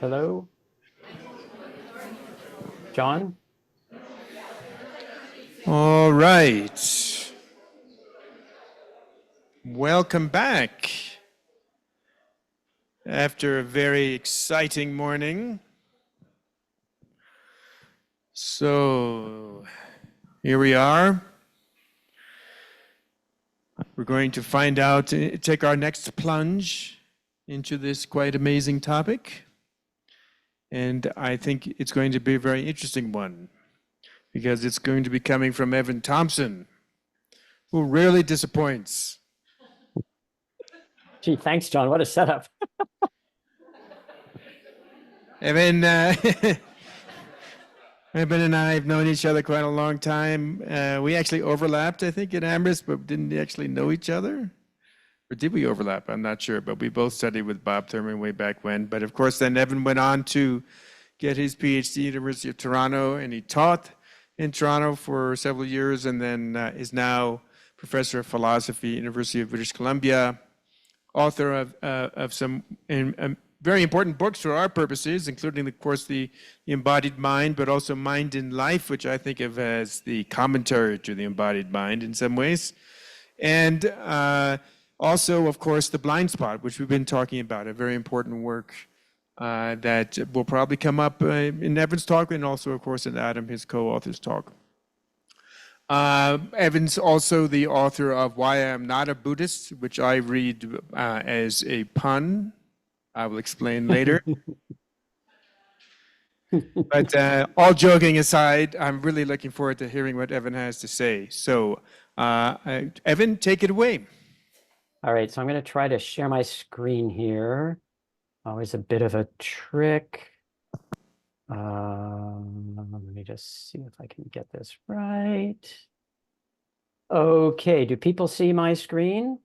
Hello, John? All right. Welcome back after a very exciting morning. So here we are. We're going to find out, take our next plunge into this quite amazing topic. And I think it's going to be a very interesting one because it's going to be coming from Evan Thompson, who rarely disappoints. Gee, thanks, John. What a setup. Evan, Evan and I have known each other quite a long time. We actually overlapped, I think, at Amherst, but didn't actually know each other. Or did we overlap? I'm not sure, but we both studied with Bob Thurman way back when. But of course, then Evan went on to get his PhD at the University of Toronto, and he taught in Toronto for several years, and then is now professor of philosophy at the University of British Columbia, author of some very important books for our purposes, including, of course, the Embodied Mind, but also Mind in Life, which I think of as the commentary to the Embodied Mind in some ways. And also, of course, The Blind Spot, which we've been talking about, a very important work that will probably come up in Evan's talk and also, of course, in Adam, his co-author's talk. Evan's also the author of Why I Am Not a Buddhist, which I read as a pun. I will explain later. But all joking aside, I'm really looking forward to hearing what Evan has to say. So, Evan, take it away. All right, so I'm going to try to share my screen here. Always a bit of a trick. Let me just see if I can get this right. Okay, do people see my screen?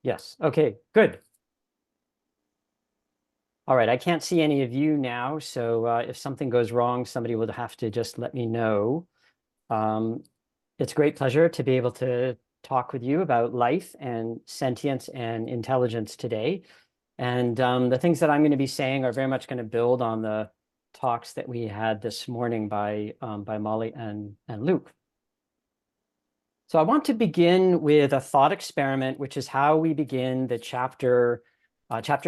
Yes, okay, good. All right, I can't see any of you now, so if something goes wrong, somebody will have to just let me know. It's a great pleasure to be able to talk with you about life and sentience and intelligence today. And the things that I'm going to be saying are very much going to build on the talks that we had this morning by Molly and Luke. So I want to begin with a thought experiment, which is how we begin the chapter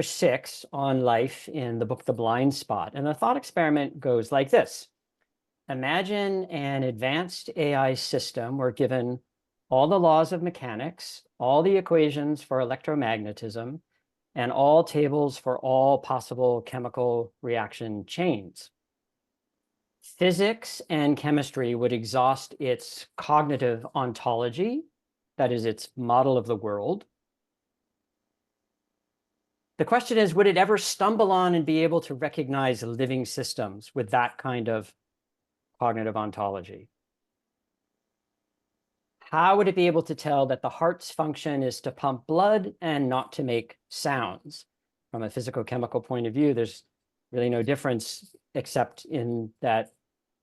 6 on life in the book, The Blind Spot. And the thought experiment goes like this. Imagine an advanced AI system. We're given all the laws of mechanics, all the equations for electromagnetism, and all tables for all possible chemical reaction chains. Physics and chemistry would exhaust its cognitive ontology, that is, its model of the world. The question is, would it ever stumble on and be able to recognize living systems with that kind of cognitive ontology? How would it be able to tell that the heart's function is to pump blood and not to make sounds? From a physicochemical point of view, there's really no difference except in that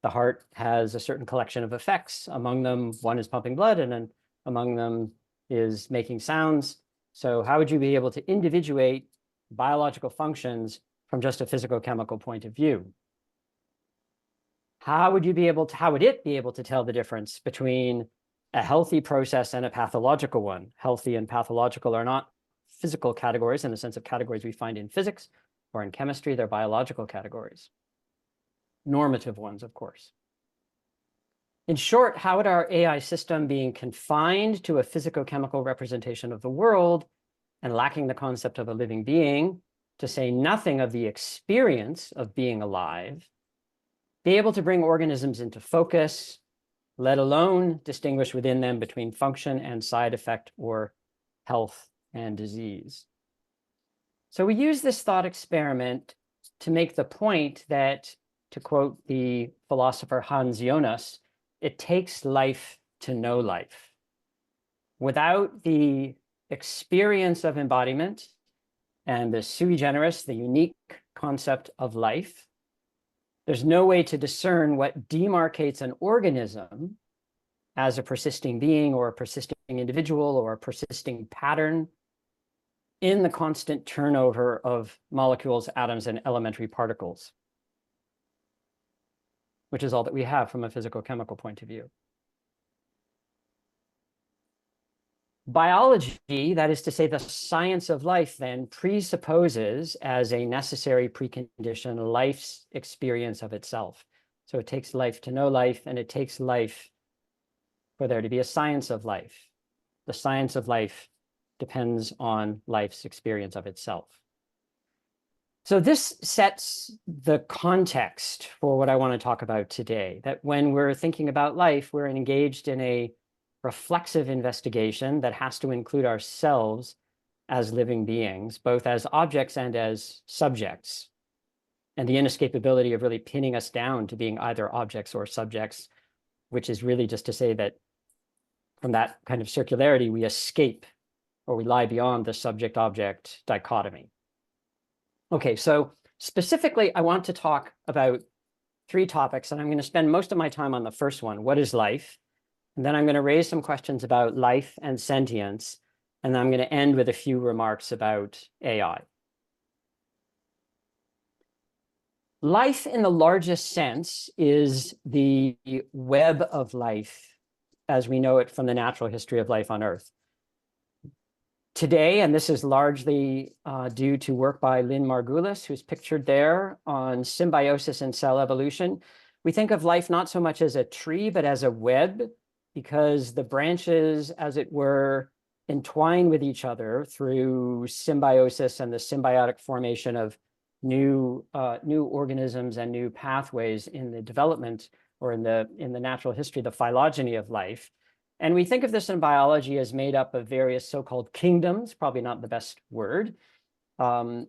the heart has a certain collection of effects. Among them, one is pumping blood, and then among them is making sounds. So how would you be able to individuate biological functions from just a physicochemical point of view? How would it be able to tell the difference between a healthy process and a pathological one? Healthy and pathological are not physical categories in the sense of categories we find in physics or in chemistry. They're biological categories. Normative ones, of course. In short, how would our AI system, being confined to a physicochemical representation of the world and lacking the concept of a living being, to say nothing of the experience of being alive, be able to bring organisms into focus, let alone distinguish within them between function and side effect or health and disease? So we use this thought experiment to make the point that, to quote the philosopher Hans Jonas, it takes life to know life. Without the experience of embodiment and the sui generis, the unique concept of life, there's no way to discern what demarcates an organism as a persisting being or a persisting individual or a persisting pattern in the constant turnover of molecules, atoms, and elementary particles, which is all that we have from a physical-chemical point of view. Biology, that is to say the science of life, then presupposes as a necessary precondition life's experience of itself. So it takes life to know life, and it takes life for there to be a science of life. The science of life depends on life's experience of itself. So this sets the context for what I want to talk about today, that when we're thinking about life, we're engaged in a reflexive investigation that has to include ourselves as living beings, both as objects and as subjects, and the inescapability of really pinning us down to being either objects or subjects, which is really just to say that from that kind of circularity, we escape or we lie beyond the subject-object dichotomy. Okay, so specifically, I want to talk about 3 topics, and I'm going to spend most of my time on the first one, what is life? And then I'm going to raise some questions about life and sentience, and then I'm going to end with a few remarks about AI. Life in the largest sense is the web of life as we know it from the natural history of life on Earth. Today, and this is largely due to work by Lynn Margulis, who's pictured there on symbiosis and cell evolution, we think of life not so much as a tree, but as a web, because the branches, as it were, entwine with each other through symbiosis and the symbiotic formation of new organisms and new pathways in the development or in the natural history, the phylogeny of life. And we think of this in biology as made up of various so-called kingdoms, probably not the best word. The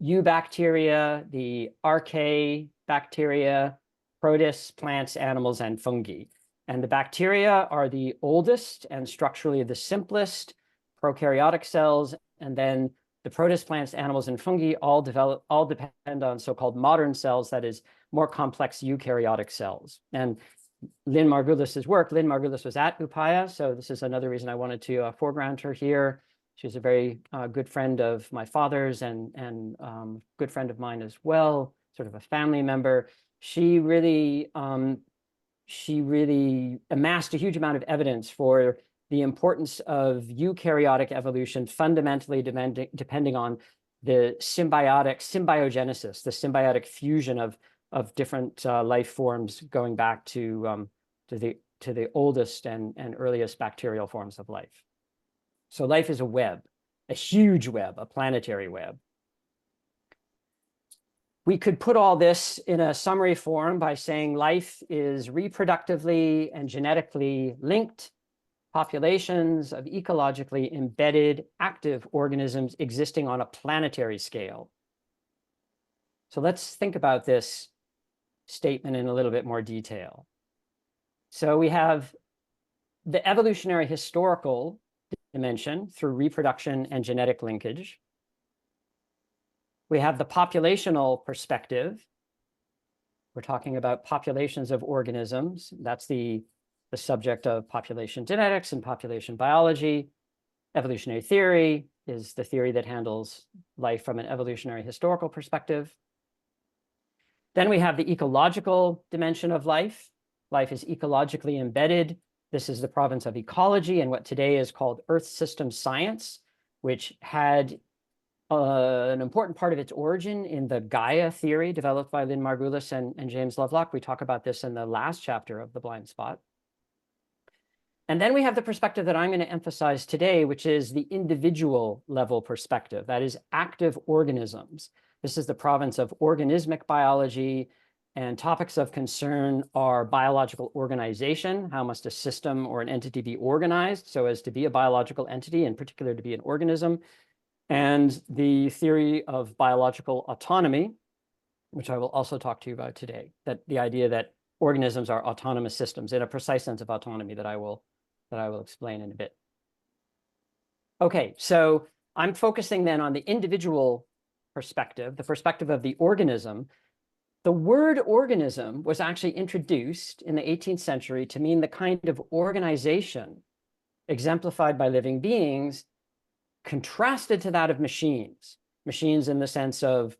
eubacteria, the archaea bacteria, protists, plants, animals, and fungi. And the bacteria are the oldest and structurally the simplest prokaryotic cells. And then the protists, plants, animals, and fungi all depend on so-called modern cells, that is, more complex eukaryotic cells. And Lynn Margulis's work, Lynn Margulis was at Upaya, so this is another reason I wanted to foreground her here. She's a very good friend of my father's and good friend of mine as well, sort of a family member. She really amassed a huge amount of evidence for the importance of eukaryotic evolution, fundamentally depending on the symbiogenesis, the symbiotic fusion of different life forms going back to the oldest and earliest bacterial forms of life. So life is a web, a huge web, a planetary web. We could put all this in a summary form by saying life is reproductively and genetically linked populations of ecologically embedded active organisms existing on a planetary scale. So let's think about this statement in a little bit more detail. So we have the evolutionary historical dimension through reproduction and genetic linkage. We have the populational perspective. We're talking about populations of organisms. That's the subject of population genetics and population biology. Evolutionary theory is the theory that handles life from an evolutionary historical perspective. Then we have the ecological dimension of life. Life is ecologically embedded. This is the province of ecology and what today is called Earth system science, which had an important part of its origin in the Gaia theory developed by Lynn Margulis and James Lovelock. We talk about this in the last chapter of The Blind Spot. And then we have the perspective that I'm going to emphasize today, which is the individual level perspective, that is active organisms. This is the province of organismic biology, and topics of concern are biological organization. How must a system or an entity be organized so as to be a biological entity, in particular to be an organism? And the theory of biological autonomy, which I will also talk to you about today, that the idea that organisms are autonomous systems in a precise sense of autonomy that I will explain in a bit. Okay, so I'm focusing then on the individual perspective, the perspective of the organism. The word organism was actually introduced in the 18th century to mean the kind of organization exemplified by living beings contrasted to that of machines, machines in the sense of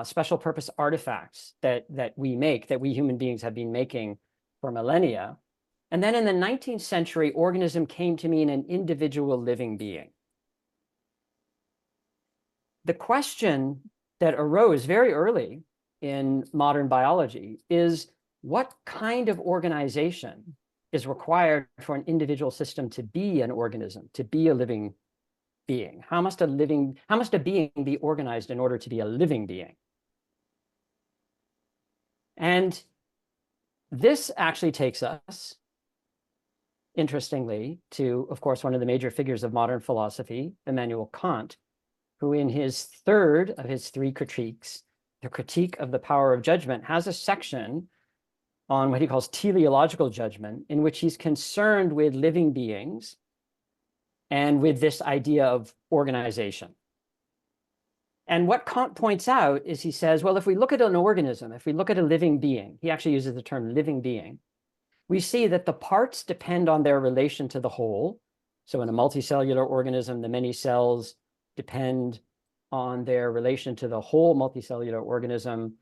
special purpose artifacts that we make, that we human beings have been making for millennia. And then in the 19th century, organism came to mean an individual living being. The question that arose very early in modern biology is, what kind of organization is required for an individual system to be an organism, to be a living being? How must a being be organized in order to be a living being? And this actually takes us, interestingly, to, of course, one of the major figures of modern philosophy, Immanuel Kant, who in his third of his three critiques, the Critique of the Power of Judgment, has a section on what he calls teleological judgment, in which he's concerned with living beings and with this idea of organization. And what Kant points out is, he says, well, if we look at an organism, if we look at a living being, he actually uses the term living being, we see that the parts depend on their relation to the whole. So in a multicellular organism, the many cells depend on their relation to the whole multicellular organism,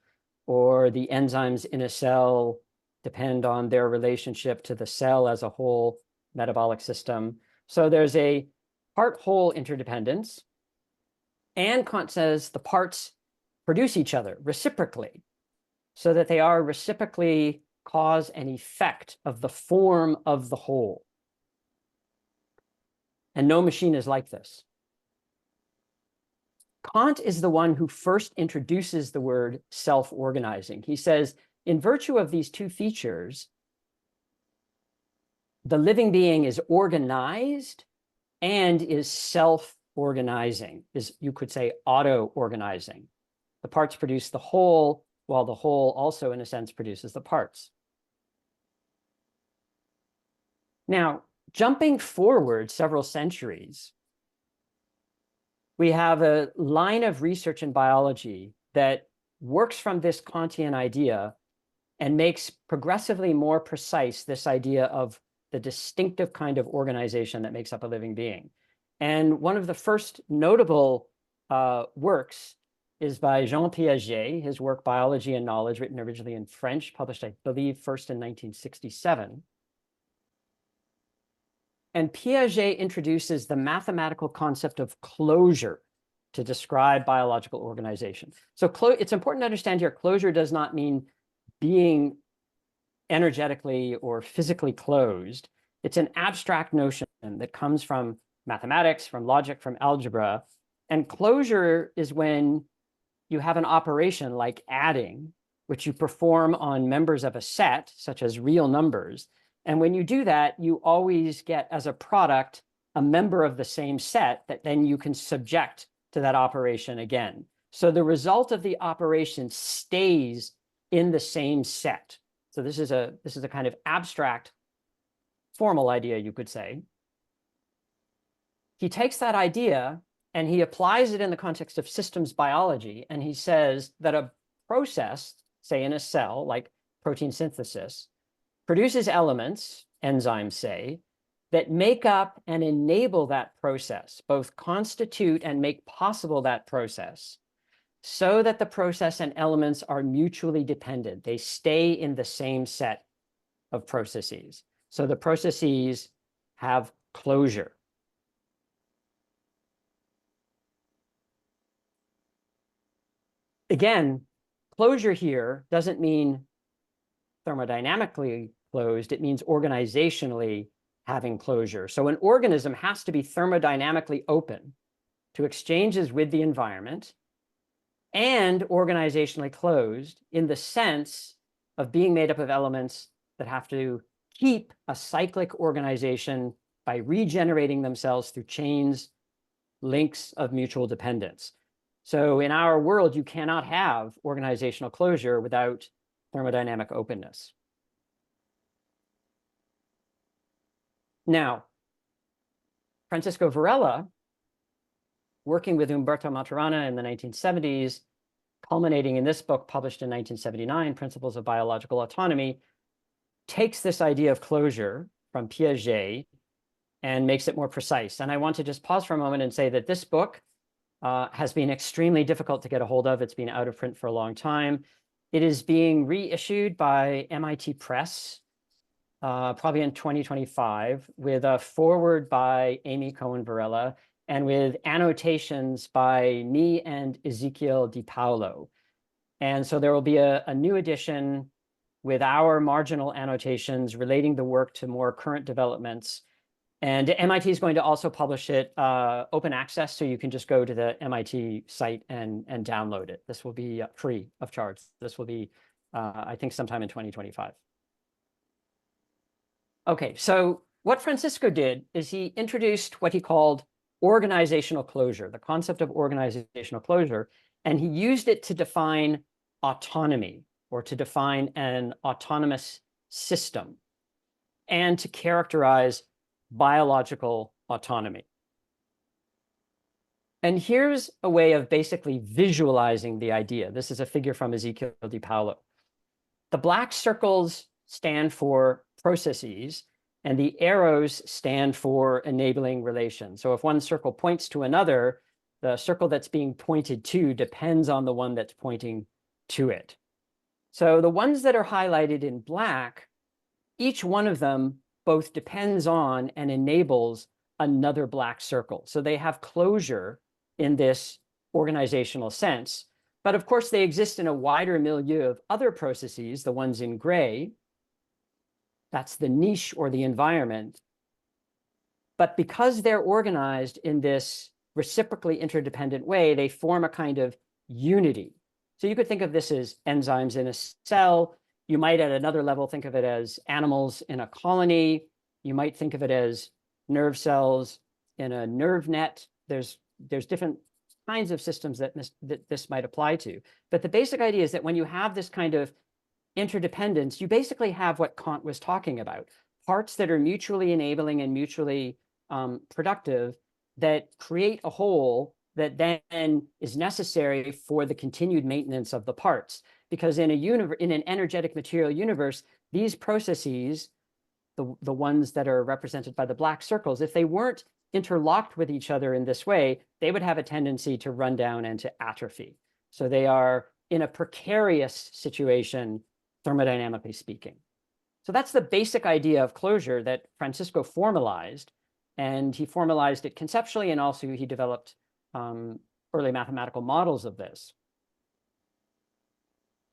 or the enzymes in a cell depend on their relationship to the cell as a whole metabolic system. So there's a part-whole interdependence. And Kant says the parts produce each other reciprocally, so that they are reciprocally cause and effect of the form of the whole. And no machine is like this. Kant is the one who first introduces the word self-organizing. He says, in virtue of these two features, the living being is organized and is self-organizing, is, you could say, auto-organizing. The parts produce the whole, while the whole also, in a sense, produces the parts. Now, jumping forward several centuries, we have a line of research in biology that works from this Kantian idea and makes progressively more precise this idea of the distinctive kind of organization that makes up a living being. And one of the first notable works is by Jean Piaget, his work Biology and Knowledge, written originally in French, published, I believe, first in 1967. And Piaget introduces the mathematical concept of closure to describe biological organization. So it's important to understand here, closure does not mean being energetically or physically closed. It's an abstract notion that comes from mathematics, from logic, from algebra. And closure is when you have an operation like adding, which you perform on members of a set, such as real numbers. And when you do that, you always get as a product a member of the same set that then you can subject to that operation again. So the result of the operation stays in the same set. So this is a kind of abstract, formal idea, you could say. He takes that idea and he applies it in the context of systems biology. And he says that a process, say in a cell, like protein synthesis, produces elements, enzymes say, that make up and enable that process, both constitute and make possible that process, so that the process and elements are mutually dependent. They stay in the same set of processes. So the processes have closure. Again, closure here doesn't mean thermodynamically closed, it means organizationally having closure. So an organism has to be thermodynamically open to exchanges with the environment and organizationally closed in the sense of being made up of elements that have to keep a cyclic organization by regenerating themselves through chains, links of mutual dependence. So in our world, you cannot have organizational closure without thermodynamic openness. Now, Francisco Varela, working with Umberto Maturana in the 1970s, culminating in this book published in 1979, Principles of Biological Autonomy, takes this idea of closure from Piaget and makes it more precise. And I want to just pause for a moment and say that this book has been extremely difficult to get a hold of. It's been out of print for a long time. It is being reissued by MIT Press, probably in 2025, with a foreword by Amy Cohen Varela and with annotations by me and Ezekiel Di Paolo. And so there will be a new edition with our marginal annotations relating the work to more current developments. And MIT is going to also publish it open access, so you can just go to the MIT site and download it. This will be free of charge. This will be, I think, sometime in 2025. Okay, so what Francisco did is he introduced what he called organizational closure, the concept of organizational closure, and he used it to define autonomy, or to define an autonomous system, and to characterize biological autonomy. And here's a way of basically visualizing the idea. This is a figure from Ezekiel Di Paolo. The black circles stand for processes, and the arrows stand for enabling relations. So if one circle points to another, the circle that's being pointed to depends on the one that's pointing to it. So the ones that are highlighted in black, each one of them both depends on and enables another black circle. So they have closure in this organizational sense. But of course, they exist in a wider milieu of other processes, the ones in gray. That's the niche or the environment. But because they're organized in this reciprocally interdependent way, they form a kind of unity. So you could think of this as enzymes in a cell. You might, at another level, think of it as animals in a colony. You might think of it as nerve cells in a nerve net. There's different kinds of systems that this might apply to. But the basic idea is that when you have this kind of interdependence, you basically have what Kant was talking about, parts that are mutually enabling and mutually productive that create a whole that then is necessary for the continued maintenance of the parts. Because in an energetic material universe, these processes, the ones that are represented by the black circles, if they weren't interlocked with each other in this way, they would have a tendency to run down and to atrophy. So they are in a precarious situation, thermodynamically speaking. So that's the basic idea of closure that Francisco formalized, and he formalized it conceptually, and also he developed early mathematical models of this.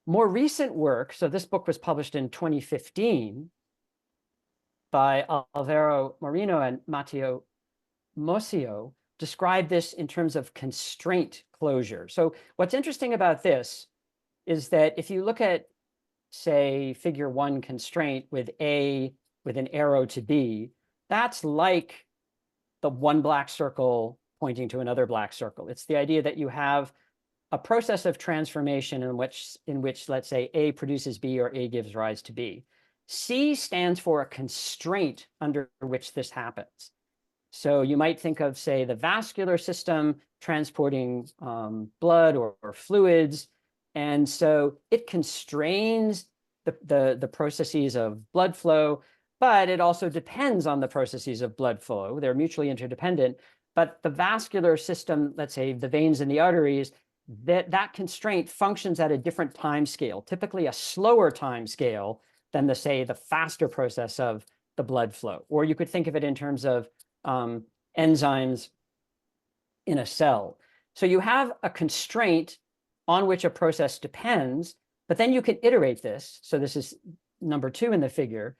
More recent work, so this book was published in 2015 by Alvaro Moreno and Matteo Mosio, describe this in terms of constraint closure. So what's interesting about this is that if you look at, say, figure 1 constraint with A with an arrow to B, that's like the one black circle pointing to another black circle. It's the idea that you have a process of transformation in which, let's say, A produces B or A gives rise to B. C stands for a constraint under which this happens. So you might think of, say, the vascular system transporting blood or fluids. And so it constrains the processes of blood flow, but it also depends on the processes of blood flow. They're mutually interdependent. But the vascular system, let's say the veins and the arteries, that constraint functions at a different time scale, typically a slower time scale than the faster process of the blood flow. Or you could think of it in terms of enzymes in a cell. So you have a constraint on which a process depends, but then you can iterate this. So this is number 2 in the figure,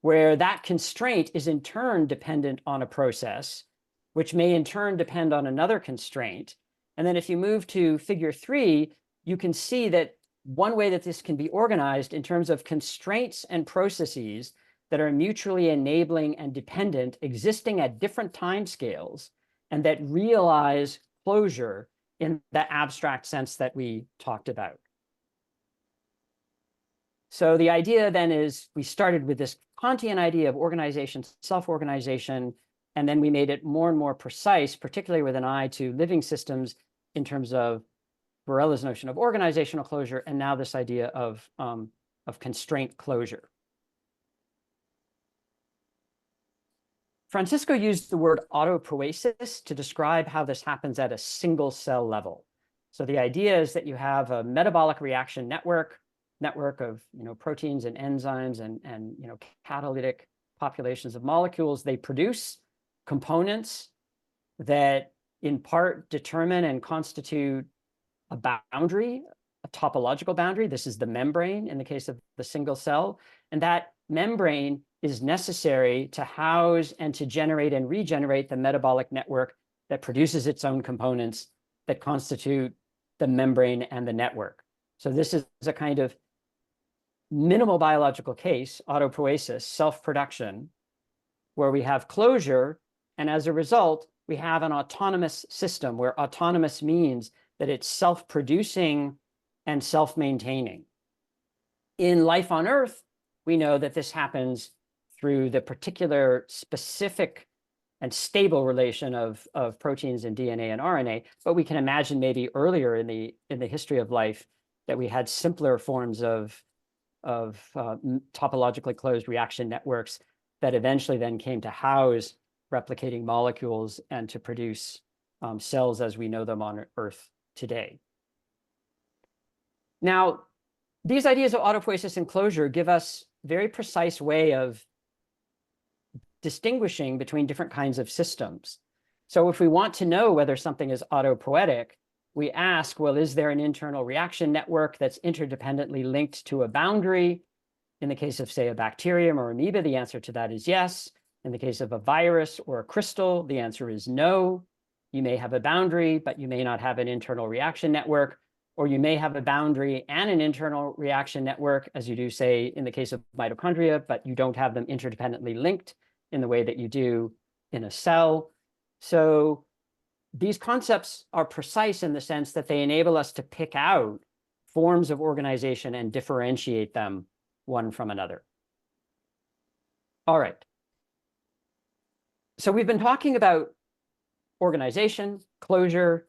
where that constraint is in turn dependent on a process, which may in turn depend on another constraint. And then if you move to figure 3, you can see that one way that this can be organized in terms of constraints and processes that are mutually enabling and dependent, existing at different time scales, and that realize closure in the abstract sense that we talked about. So the idea then is we started with this Kantian idea of organization, self-organization, and then we made it more and more precise, particularly with an eye to living systems in terms of Varela's notion of organizational closure, and now this idea of constraint closure. Francisco used the word autopoiesis to describe how this happens at a single cell level. So the idea is that you have a metabolic reaction network of proteins and enzymes and catalytic populations of molecules. They produce components that in part determine and constitute a boundary, a topological boundary. This is the membrane in the case of the single cell. And that membrane is necessary to house and to generate and regenerate the metabolic network that produces its own components that constitute the membrane and the network. So this is a kind of minimal biological case, autopoiesis, self-production, where we have closure, and as a result, we have an autonomous system, where autonomous means that it's self-producing and self-maintaining. In life on Earth, we know that this happens through the particular specific and stable relation of proteins and DNA and RNA, but we can imagine maybe earlier in the history of life that we had simpler forms of topologically closed reaction networks that eventually then came to house replicating molecules and to produce cells as we know them on Earth today. Now, these ideas of autopoiesis and closure give us a very precise way of distinguishing between different kinds of systems. So if we want to know whether something is autopoietic, we ask, well, is there an internal reaction network that's interdependently linked to a boundary? In the case of, say, a bacterium or amoeba, the answer to that is yes. In the case of a virus or a crystal, the answer is no. You may have a boundary, but you may not have an internal reaction network, or you may have a boundary and an internal reaction network, as you do, say, in the case of mitochondria, but you don't have them interdependently linked in the way that you do in a cell. So these concepts are precise in the sense that they enable us to pick out forms of organization and differentiate them one from another. All right. So we've been talking about organization, closure,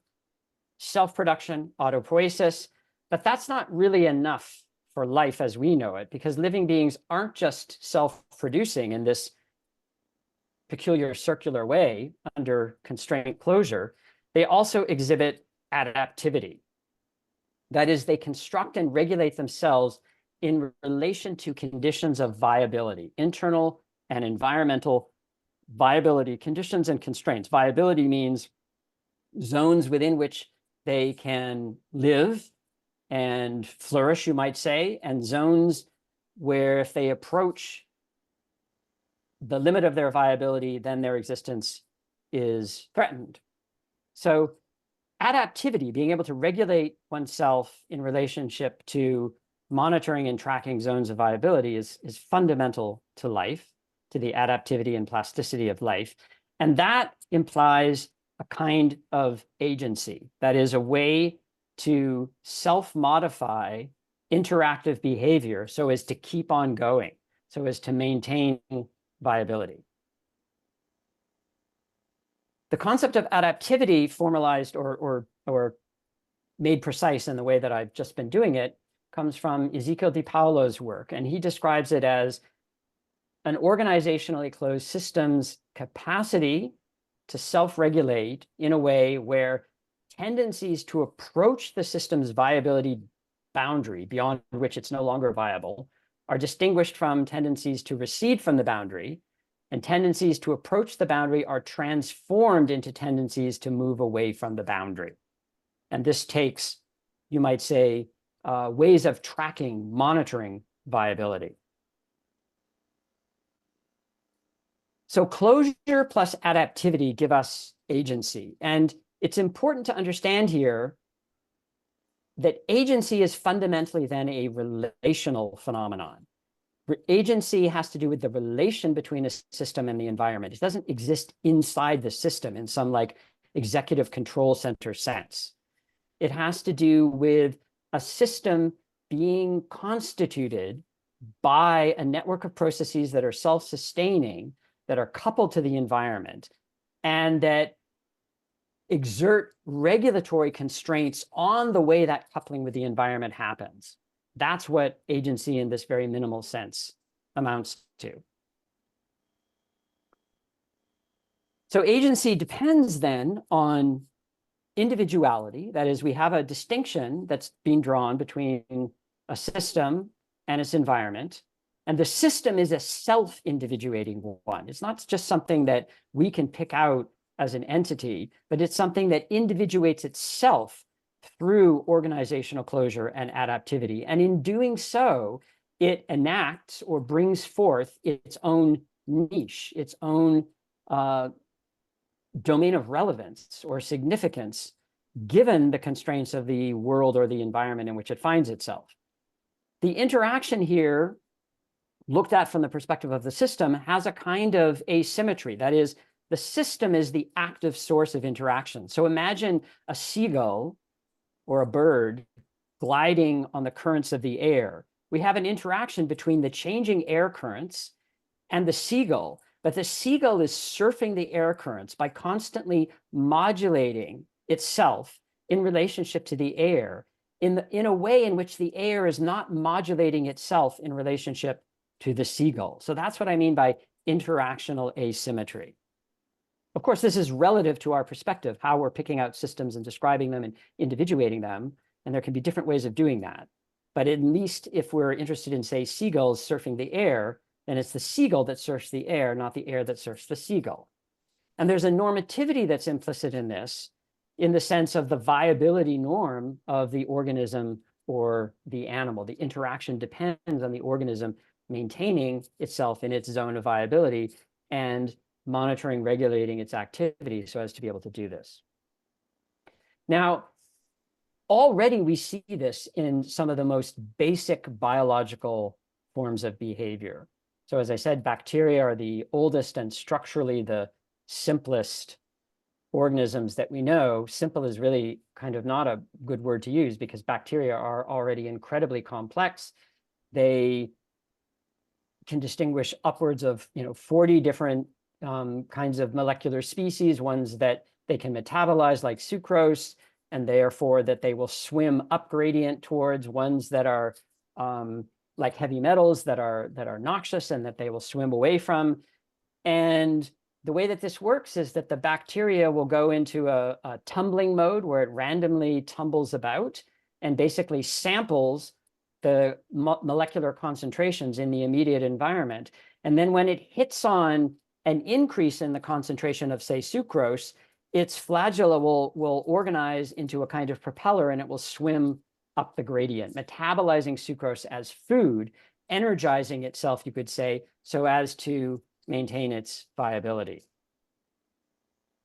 self-production, autopoiesis, but that's not really enough for life as we know it, because living beings aren't just self-producing in this peculiar circular way under constraint closure. They also exhibit adaptivity. That is, they construct and regulate themselves in relation to conditions of viability, internal and environmental viability, conditions and constraints. Viability means zones within which they can live and flourish, you might say, and zones where if they approach the limit of their viability, then their existence is threatened. So adaptivity, being able to regulate oneself in relationship to monitoring and tracking zones of viability is fundamental to life, to the adaptivity and plasticity of life. And that implies a kind of agency, that is a way to self-modify interactive behavior so as to keep on going, so as to maintain viability. The concept of adaptivity formalized or made precise in the way that I've just been doing it comes from Ezequiel Di Paolo's work, and he describes it as an organizationally closed system's capacity to self-regulate in a way where tendencies to approach the system's viability boundary, beyond which it's no longer viable, are distinguished from tendencies to recede from the boundary, and tendencies to approach the boundary are transformed into tendencies to move away from the boundary. And this takes, you might say, ways of tracking, monitoring viability. So closure plus adaptivity give us agency. And it's important to understand here that agency is fundamentally then a relational phenomenon. Agency has to do with the relation between a system and the environment. It doesn't exist inside the system in some like executive control center sense. It has to do with a system being constituted by a network of processes that are self-sustaining, that are coupled to the environment, and that exert regulatory constraints on the way that coupling with the environment happens. That's what agency in this very minimal sense amounts to. So agency depends then on individuality. That is, we have a distinction that's being drawn between a system and its environment. And the system is a self-individuating one. It's not just something that we can pick out as an entity, but it's something that individuates itself through organizational closure and adaptivity. And in doing so, it enacts or brings forth its own niche, its own domain of relevance or significance, given the constraints of the world or the environment in which it finds itself. The interaction here, looked at from the perspective of the system, has a kind of asymmetry. That is, the system is the active source of interaction. So imagine a seagull or a bird gliding on the currents of the air. We have an interaction between the changing air currents and the seagull, but the seagull is surfing the air currents by constantly modulating itself in relationship to the air in a way in which the air is not modulating itself in relationship to the seagull. So that's what I mean by interactional asymmetry. Of course, this is relative to our perspective, how we're picking out systems and describing them and individuating them. And there can be different ways of doing that. But at least if we're interested in, say, seagulls surfing the air, then it's the seagull that surfs the air, not the air that surfs the seagull. And there's a normativity that's implicit in this, in the sense of the viability norm of the organism or the animal. The interaction depends on the organism maintaining itself in its zone of viability and monitoring, regulating its activity so as to be able to do this. Now, already we see this in some of the most basic biological forms of behavior. So as I said, bacteria are the oldest and structurally the simplest organisms that we know. Simple is really kind of not a good word to use because bacteria are already incredibly complex. They can distinguish upwards of 40 different kinds of molecular species, ones that they can metabolize like sucrose, and therefore that they will swim up gradient towards ones that are like heavy metals that are noxious and that they will swim away from. And the way that this works is that the bacteria will go into a tumbling mode where it randomly tumbles about and basically samples the molecular concentrations in the immediate environment. And then when it hits on an increase in the concentration of, say, sucrose, its flagella will organize into a kind of propeller and it will swim up the gradient, metabolizing sucrose as food, energizing itself, you could say, so as to maintain its viability.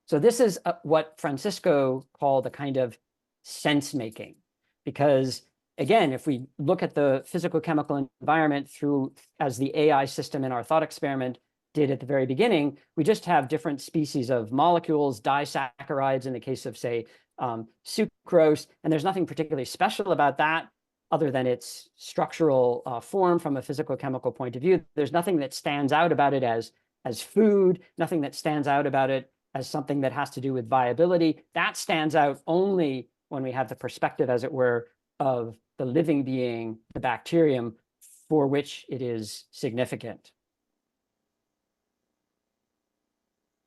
So this is what Francisco called a kind of sense making, because again, if we look at the physical chemical environment through as the AI system in our thought experiment did at the very beginning, we just have different species of molecules, disaccharides in the case of, say, sucrose, and there's nothing particularly special about that other than its structural form from a physical chemical point of view. There's nothing that stands out about it as food, nothing that stands out about it as something that has to do with viability. That stands out only when we have the perspective, as it were, of the living being, the bacterium, for which it is significant.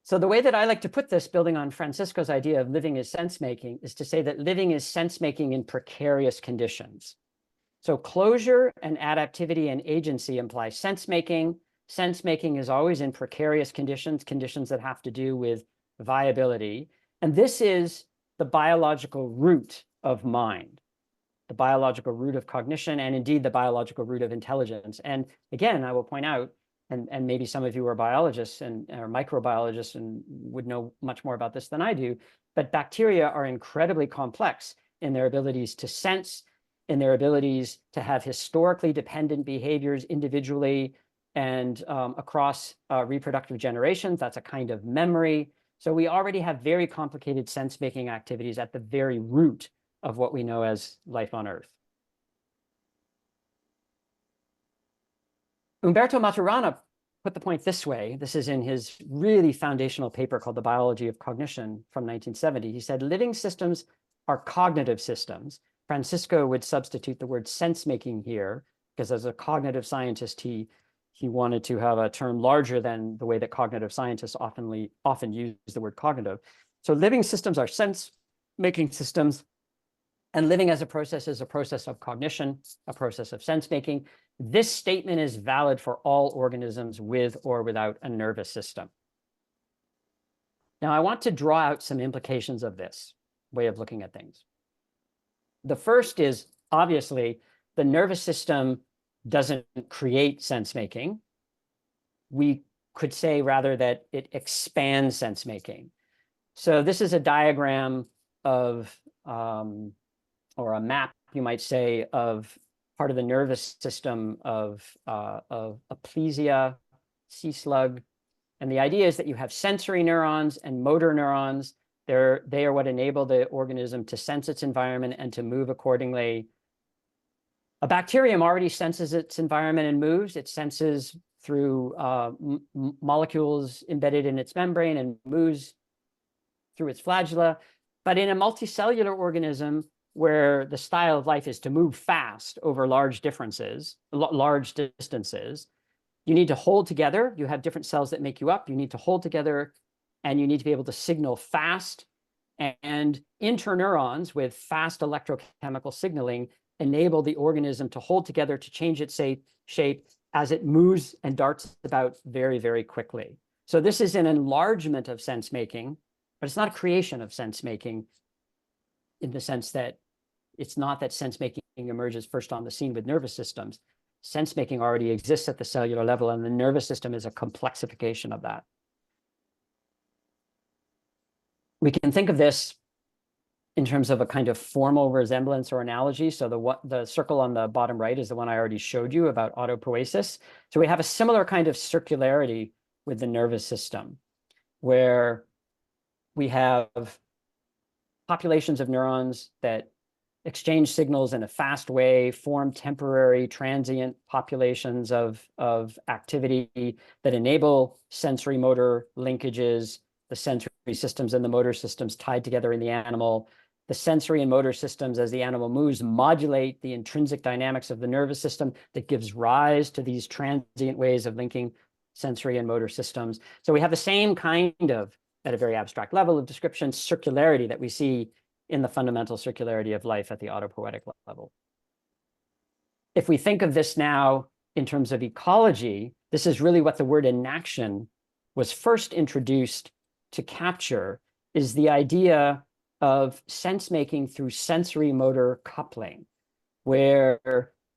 So the way that I like to put this, building on Francisco's idea of living as sense-making, is to say that living is sense-making in precarious conditions. So closure and adaptivity and agency imply sense-making. Sense-making is always in precarious conditions, conditions that have to do with viability. And this is the biological root of mind, the biological root of cognition, and indeed the biological root of intelligence. And again, I will point out, and maybe some of you are biologists and are microbiologists and would know much more about this than I do, but bacteria are incredibly complex in their abilities to sense, in their abilities to have historically dependent behaviors individually and across reproductive generations. That's a kind of memory. So we already have very complicated sense-making activities at the very root of what we know as life on Earth. Umberto Maturana put the point this way. This is in his really foundational paper called The Biology of Cognition from 1970. He said, living systems are cognitive systems. Francisco would substitute the word sense-making here, because as a cognitive scientist, he he wanted to have a term larger than the way that cognitive scientists often use the word cognitive. So living systems are sense-making systems, and living as a process is a process of cognition, a process of sense-making. This statement is valid for all organisms with or without a nervous system. Now, I want to draw out some implications of this way of looking at things. The first is, obviously, the nervous system doesn't create sense-making. We could say, rather, that it expands sense-making. So this is a diagram of, or a map, you might say, of part of the nervous system of aplysia, sea slug. And the idea is that you have sensory neurons and motor neurons. They are what enable the organism to sense its environment and to move accordingly. A bacterium already senses its environment and moves. It senses through molecules embedded in its membrane and moves through its flagella. But in a multicellular organism, where the style of life is to move fast over large distances, you need to hold together. You have different cells that make you up. You need to hold together, and you need to be able to signal fast. And interneurons with fast electrochemical signaling enable the organism to hold together, to change its shape as it moves and darts about very, very quickly. So this is an enlargement of sense-making, but it's not a creation of sense-making in the sense that it's not that sense-making emerges first on the scene with nervous systems. Sense-making already exists at the cellular level, and the nervous system is a complexification of that. We can think of this in terms of a kind of formal resemblance or analogy. So the circle on the bottom right is the one I already showed you about autopoiesis. So we have a similar kind of circularity with the nervous system, where we have populations of neurons that exchange signals in a fast way, form temporary, transient populations of activity that enable sensory motor linkages, the sensory systems and the motor systems tied together in the animal. The sensory and motor systems, as the animal moves, modulate the intrinsic dynamics of the nervous system that gives rise to these transient ways of linking sensory and motor systems. So we have the same kind of, at a very abstract level of description, circularity that we see in the fundamental circularity of life at the autopoietic level. If we think of this now in terms of ecology, this is really what the word enaction was first introduced to capture, is the idea of sense-making through sensory motor coupling, where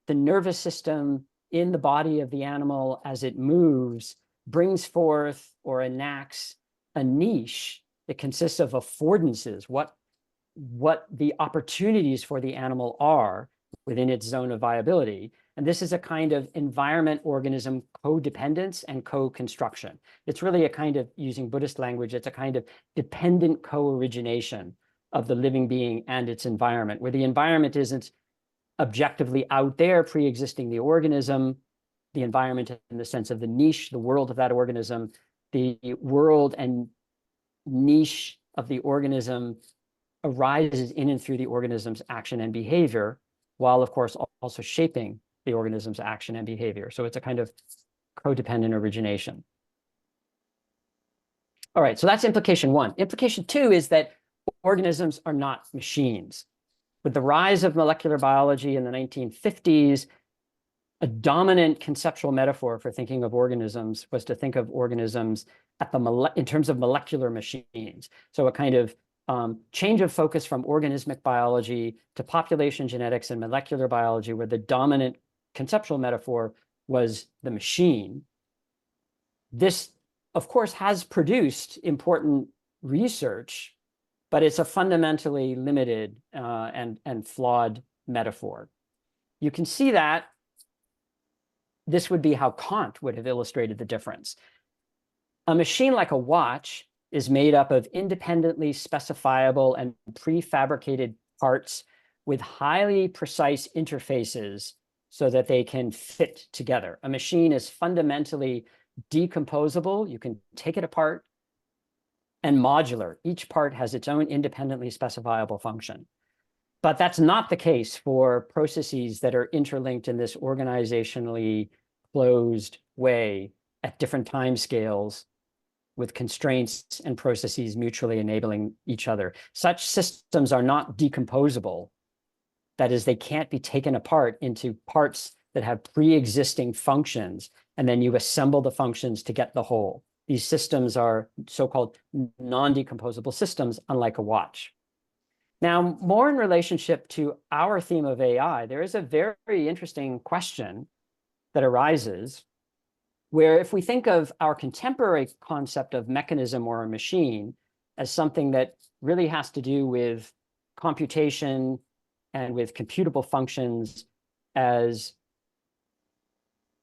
the nervous system in the body of the animal, as it moves, brings forth or enacts a niche that consists of affordances, what the opportunities for the animal are within its zone of viability. And this is a kind of environment-organism codependence and co-construction. It's really a kind of, using Buddhist language, it's a kind of dependent co-origination of the living being and its environment, where the environment isn't objectively out there pre-existing the organism, the environment in the sense of the niche, the world of that organism, the world and niche of the organism arises in and through the organism's action and behavior, while of course also shaping the organism's action and behavior. So it's a kind of codependent origination. All right, so that's implication one. Implication two is that organisms are not machines. With the rise of molecular biology in the 1950s, a dominant conceptual metaphor for thinking of organisms was to think of organisms at in terms of molecular machines. So a kind of change of focus from organismic biology to population genetics and molecular biology, where the dominant conceptual metaphor was the machine. This, of course, has produced important research, but it's a fundamentally limited and flawed metaphor. You can see that this would be how Kant would have illustrated the difference. A machine like a watch is made up of independently specifiable and prefabricated parts with highly precise interfaces so that they can fit together. A machine is fundamentally decomposable. You can take it apart, and modular. Each part has its own independently specifiable function. But that's not the case for processes that are interlinked in this organizationally closed way at different time scales with constraints and processes mutually enabling each other. Such systems are not decomposable. That is, they can't be taken apart into parts that have pre-existing functions, and then you assemble the functions to get the whole. These systems are so-called non-decomposable systems, unlike a watch. Now, more in relationship to our theme of AI, there is a very interesting question that arises where if we think of our contemporary concept of mechanism or a machine as something that really has to do with computation and with computable functions as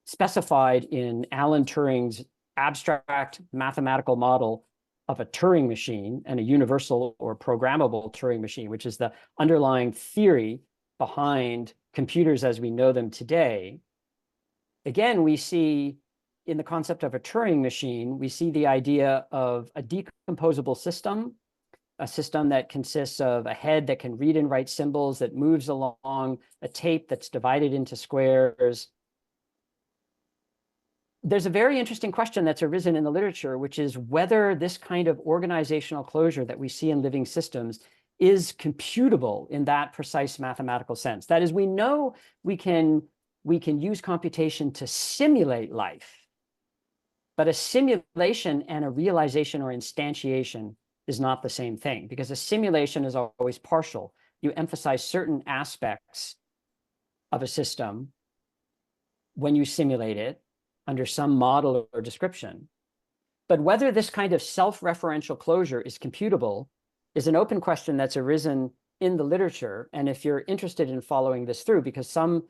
specified in Alan Turing's abstract mathematical model of a Turing machine and a universal or programmable Turing machine, which is the underlying theory behind computers as we know them today. Again, we see in the concept of a Turing machine, we see the idea of a decomposable system, a system that consists of a head that can read and write symbols, that moves along a tape that's divided into squares. There's a very interesting question that's arisen in the literature, which is whether this kind of organizational closure that we see in living systems is computable in that precise mathematical sense. That is, we know we can use computation to simulate life, but a simulation and a realization or instantiation is not the same thing, because a simulation is always partial. You emphasize certain aspects of a system when you simulate it under some model or description. But whether this kind of self-referential closure is computable is an open question that's arisen in the literature. And if you're interested in following this through, because some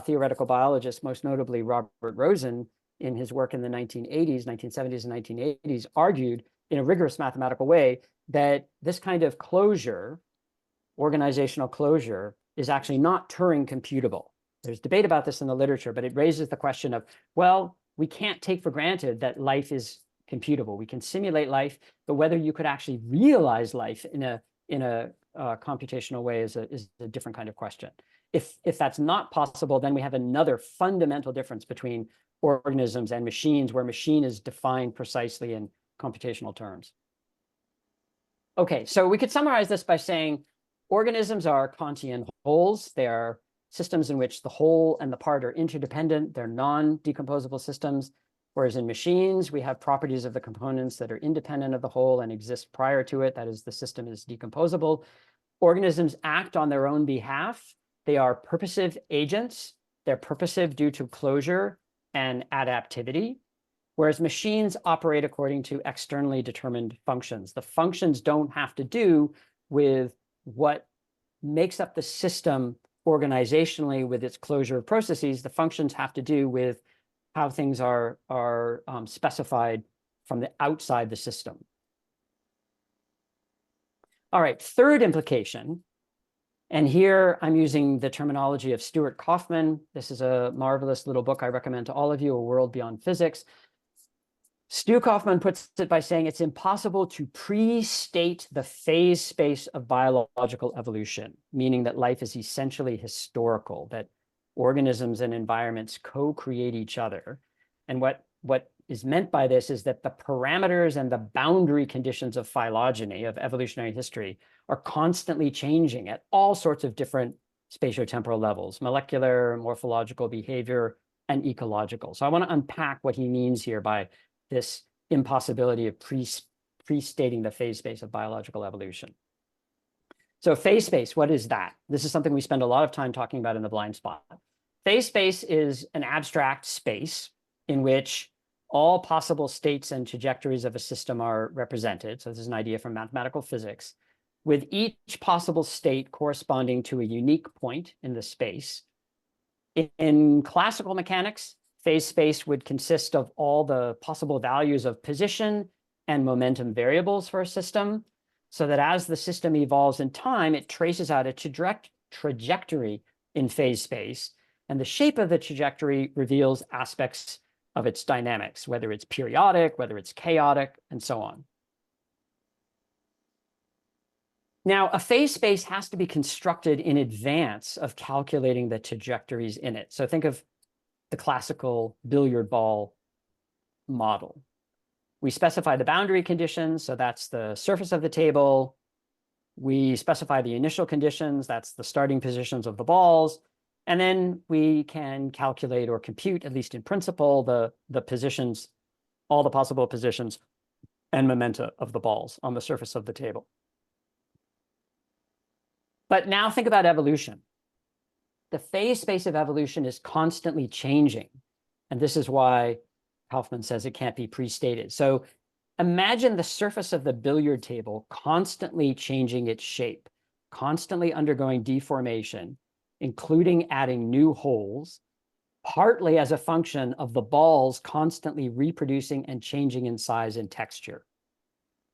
theoretical biologists, most notably Robert Rosen, in his work in the 1970s and 1980s, argued in a rigorous mathematical way that this kind of closure, organizational closure, is actually not Turing computable. There's debate about this in the literature, but it raises the question of, well, we can't take for granted that life is computable. We can simulate life, but whether you could actually realize life in a computational way is a different kind of question. If that's not possible, then we have another fundamental difference between organisms and machines, where machine is defined precisely in computational terms. Okay, so we could summarize this by saying organisms are Kantian wholes. They are systems in which the whole and the part are interdependent. They're non-decomposable systems, whereas in machines, we have properties of the components that are independent of the whole and exist prior to it. That is, the system is decomposable. Organisms act on their own behalf. They are purposive agents. They're purposive due to closure and adaptivity, whereas machines operate according to externally determined functions. The functions don't have to do with what makes up the system organizationally with its closure of processes. The functions have to do with how things are specified from the outside the system. All right, third implication. And here I'm using the terminology of Stuart Kauffman. This is a marvelous little book I recommend to all of you, A World Beyond Physics. Stu Kauffman puts it by saying it's impossible to pre-state the phase space of biological evolution, meaning that life is essentially historical, that organisms and environments co-create each other. And what is meant by this is that the parameters and the boundary conditions of phylogeny, of evolutionary history, are constantly changing at all sorts of different spatiotemporal levels: molecular, morphological, behavior, and ecological. So I want to unpack what he means here by this impossibility of pre-stating the phase space of biological evolution. So phase space, what is that? This is something we spend a lot of time talking about in the blind spot. Phase space is an abstract space in which all possible states and trajectories of a system are represented. So this is an idea from mathematical physics, with each possible state corresponding to a unique point in the space. In classical mechanics, phase space would consist of all the possible values of position and momentum variables for a system, so that as the system evolves in time, it traces out a trajectory in phase space, and the shape of the trajectory reveals aspects of its dynamics, whether it's periodic, whether it's chaotic, and so on. Now, a phase space has to be constructed in advance of calculating the trajectories in it. So think of the classical billiard ball model. We specify the boundary conditions, so that's the surface of the table. We specify the initial conditions, that's the starting positions of the balls. And then we can calculate or compute, at least in principle, the positions, all the possible positions and momenta of the balls on the surface of the table. But now think about evolution. The phase space of evolution is constantly changing. And this is why Kaufman says it can't be pre-stated. So imagine the surface of the billiard table constantly changing its shape, constantly undergoing deformation, including adding new holes, partly as a function of the balls constantly reproducing and changing in size and texture.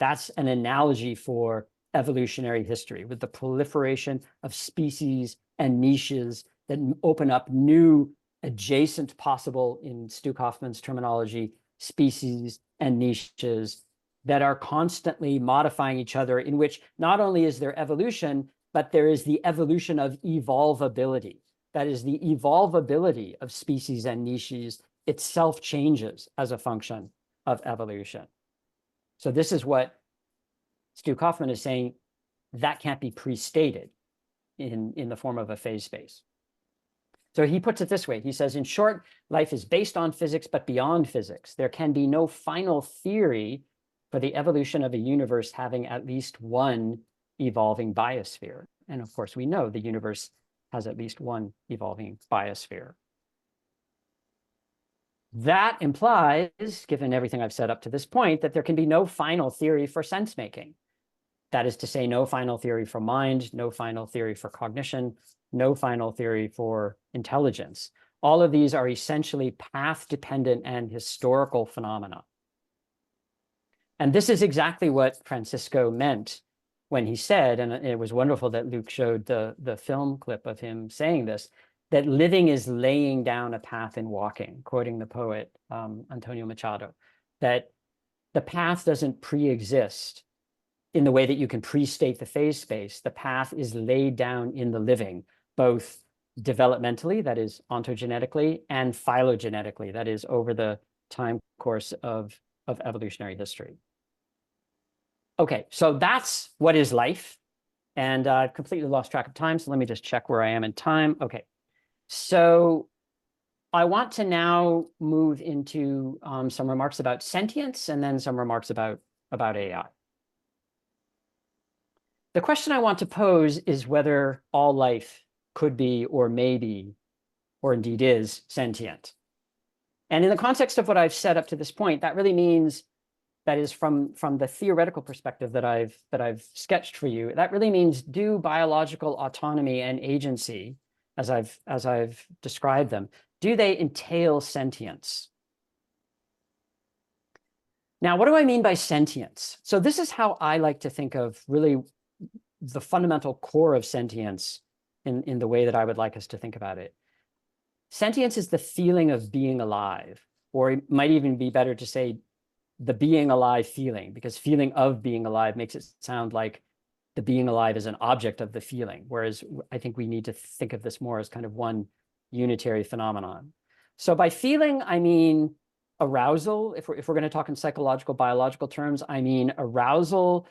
That's an analogy for evolutionary history, with the proliferation of species and niches that open up new adjacent possible, in Stu Kaufman's terminology, species and niches that are constantly modifying each other, in which not only is there evolution, but there is the evolution of evolvability. That is, the evolvability of species and niches itself changes as a function of evolution. So this is what Stu Kaufman is saying, that can't be pre-stated in the form of a phase space. So he puts it this way. He says, in short, life is based on physics, but beyond physics. There can be no final theory for the evolution of a universe having at least one evolving biosphere. And of course, we know the universe has at least one evolving biosphere. That implies, given everything I've said up to this point, that there can be no final theory for sense making. That is to say, no final theory for mind, no final theory for cognition, no final theory for intelligence. All of these are essentially path-dependent and historical phenomena. And this is exactly what Francisco meant when he said, and it was wonderful that Luke showed the film clip of him saying this, that living is laying down a path in walking, quoting the poet Antonio Machado, that the path doesn't pre-exist in the way that you can pre-state the phase space. The path is laid down in the living, both developmentally, that is ontogenetically, and phylogenetically, that is over the time course of evolutionary history. Okay, so that's what is life. And I've completely lost track of time, so let me just check where I am in time. Okay, so I want to now move into some remarks about sentience and then some remarks about AI. The question I want to pose is whether all life could be or may be, or indeed is, sentient. And in the context of what I've said up to this point, that really means, that is from the theoretical perspective that I've sketched for you, that really means, do biological autonomy and agency, as I've described them, do they entail sentience? Now, what do I mean by sentience? So this is how I like to think of really the fundamental core of sentience in the way that I would like us to think about it. Sentience is the feeling of being alive, or it might even be better to say the being alive feeling, because feeling of being alive makes it sound like the being alive is an object of the feeling, whereas I think we need to think of this more as kind of one unitary phenomenon. So by feeling, I mean arousal. If we're going to talk in psychological, biological terms, I mean arousal,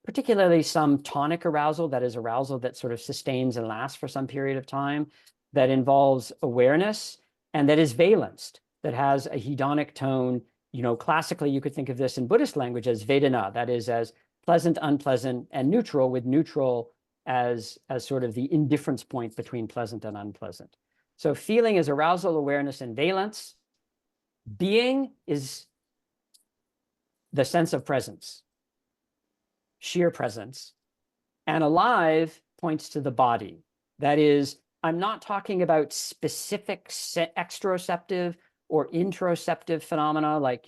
particularly some tonic arousal, that is arousal that sort of sustains and lasts for some period of time, that involves awareness, and that is valenced, that has a hedonic tone. You know, classically, you could think of this in Buddhist language as Vedana, that is as pleasant, unpleasant, and neutral, with neutral as sort of the indifference point between pleasant and unpleasant. So feeling is arousal, awareness, and valence. Being is the sense of presence, sheer presence. And alive points to the body. That is, I'm not talking about specific exteroceptive or interoceptive phenomena like,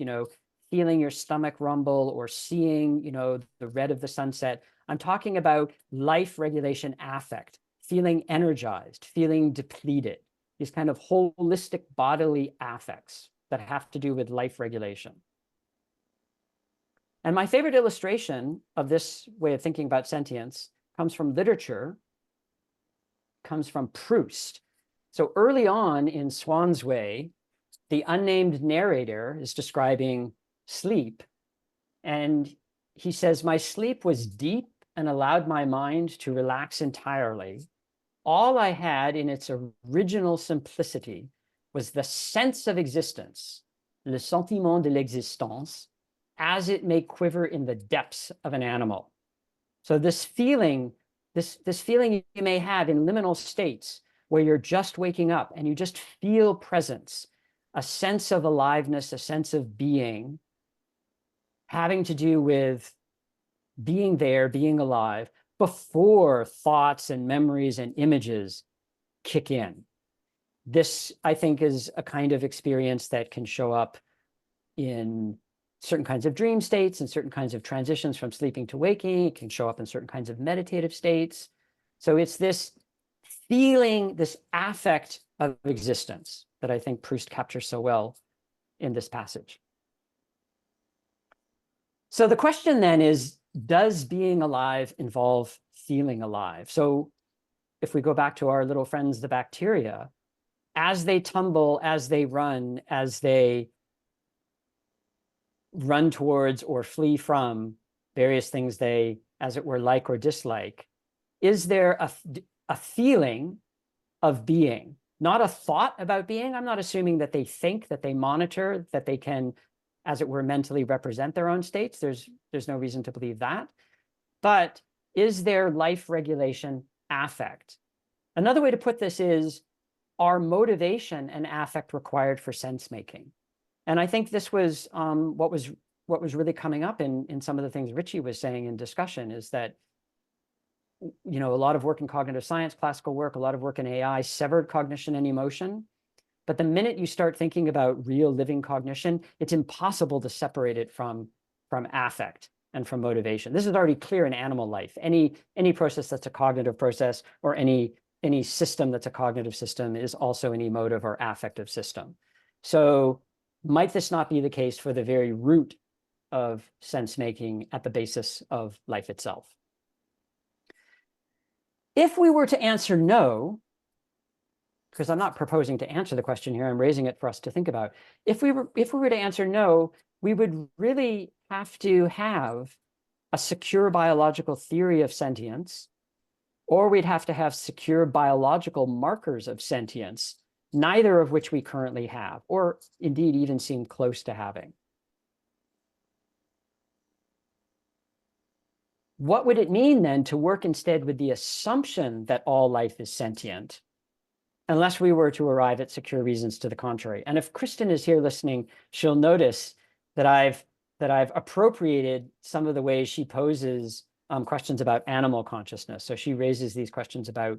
feeling your stomach rumble or seeing, the red of the sunset. I'm talking about life regulation affect, feeling energized, feeling depleted, these kind of holistic bodily affects that have to do with life regulation. And my favorite illustration of this way of thinking about sentience comes from literature, comes from Proust. So early on in Swan's Way, the unnamed narrator is describing sleep. And he says, my sleep was deep and allowed my mind to relax entirely. All I had in its original simplicity was the sense of existence, le sentiment de l'existence, as it may quiver in the depths of an animal. So this feeling, this feeling you may have in liminal states where you're just waking up and you just feel presence, a sense of aliveness, a sense of being, having to do with being there, being alive, before thoughts and memories and images kick in. This, I think, is a kind of experience that can show up in certain kinds of dream states and certain kinds of transitions from sleeping to waking. It can show up in certain kinds of meditative states. So it's this feeling, this affect of existence that I think Proust captures so well in this passage. So the question then is, does being alive involve feeling alive? So if we go back to our little friends, the bacteria, as they tumble, as they run towards or flee from various things they, as it were, like or dislike, is there a feeling of being? Not a thought about being. I'm not assuming that they think, that they monitor, that they can, as it were, mentally represent their own states. There's no reason to believe that. But is there life regulation affect? Another way to put this is, are motivation and affect required for sense making? And I think this was what was really coming up in some of the things Richie was saying in discussion, is that, you know, a lot of work in cognitive science, classical work, a lot of work in AI severed cognition and emotion. But the minute you start thinking about real living cognition, it's impossible to separate it from affect and from motivation. This is already clear in animal life. Any process that's a cognitive process, or any system that's a cognitive system, is also an emotive or affective system. So might this not be the case for the very root of sense making at the basis of life itself? If we were to answer no, because I'm not proposing to answer the question here, I'm raising it for us to think about. If we were to answer no, we would really have to have a secure biological theory of sentience, or we'd have to have secure biological markers of sentience, neither of which we currently have, or indeed even seem close to having. What would it mean then to work instead with the assumption that all life is sentient, unless we were to arrive at secure reasons to the contrary? And if Kristin is here listening, she'll notice that I've appropriated some of the ways she poses questions about animal consciousness. So she raises these questions about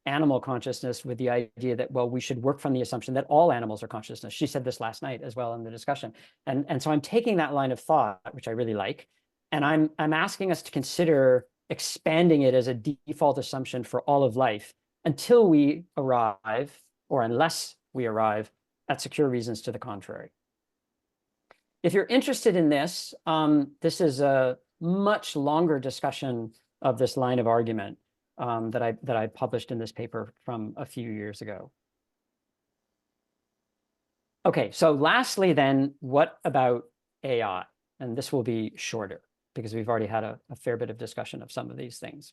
animal consciousness with the idea that, well, we should work from the assumption that all animals are consciousness. She said this last night as well in the discussion. And so I'm taking that line of thought, which I really like, and I'm asking us to consider expanding it as a default assumption for all of life until we arrive, or unless we arrive, at secure reasons to the contrary. If you're interested in this, this is a much longer discussion of this line of argument that I published in this paper from a few years ago. Okay, so lastly then, what about AI? And this will be shorter, because we've already had a fair bit of discussion of some of these things.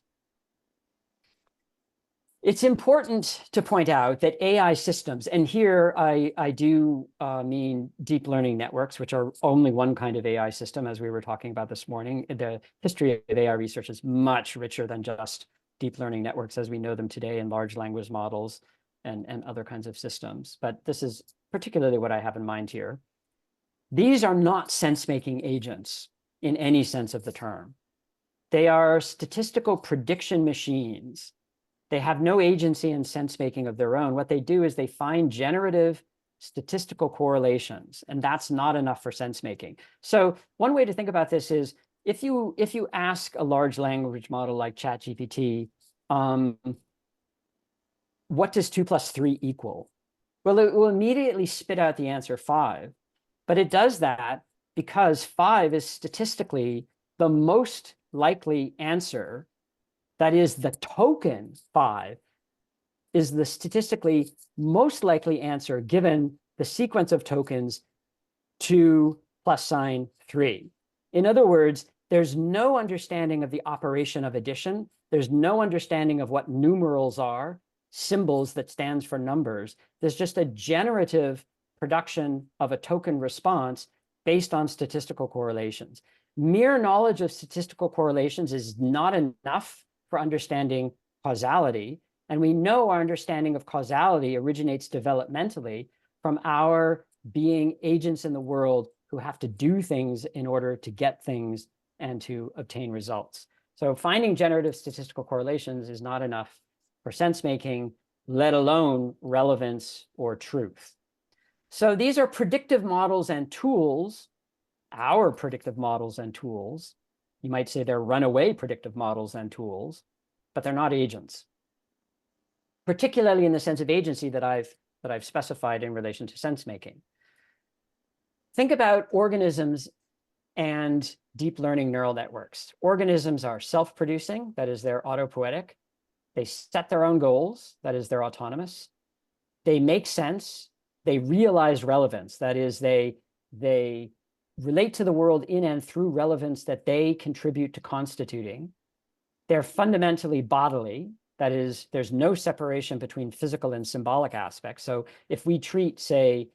It's important to point out that AI systems, and here I do mean deep learning networks, which are only one kind of AI system, as we were talking about this morning. The history of AI research is much richer than just deep learning networks as we know them today, in large language models and other kinds of systems. But this is particularly what I have in mind here. These are not sense-making agents in any sense of the term. They are statistical prediction machines. They have no agency in sense-making of their own. What they do is they find generative statistical correlations, and that's not enough for sense-making. So one way to think about this is, if you ask a large language model like ChatGPT, what does 2 + 3 equal? Well, it will immediately spit out the answer 5, but it does that because 5 is statistically the most likely answer. That is the token 5 is the statistically most likely answer given the sequence of tokens 2 plus sign 3. In other words, there's no understanding of the operation of addition. There's no understanding of what numerals are, symbols that stands for numbers. There's just a generative production of a token response based on statistical correlations. Mere knowledge of statistical correlations is not enough for understanding causality. And we know our understanding of causality originates developmentally from our being agents in the world who have to do things in order to get things and to obtain results. So finding generative statistical correlations is not enough for sense making, let alone relevance or truth. So these are predictive models and tools, our predictive models and tools. You might say they're runaway predictive models and tools, but they're not agents, particularly in the sense of agency that I've specified in relation to sense making. Think about organisms and deep learning neural networks. Organisms are self-producing, that is, they're autopoietic. They set their own goals, that is, they're autonomous. They make sense. They realize relevance, that is, they relate to the world in and through relevance that they contribute to constituting. They're fundamentally bodily, that is, there's no separation between physical and symbolic aspects. So if we treat, say,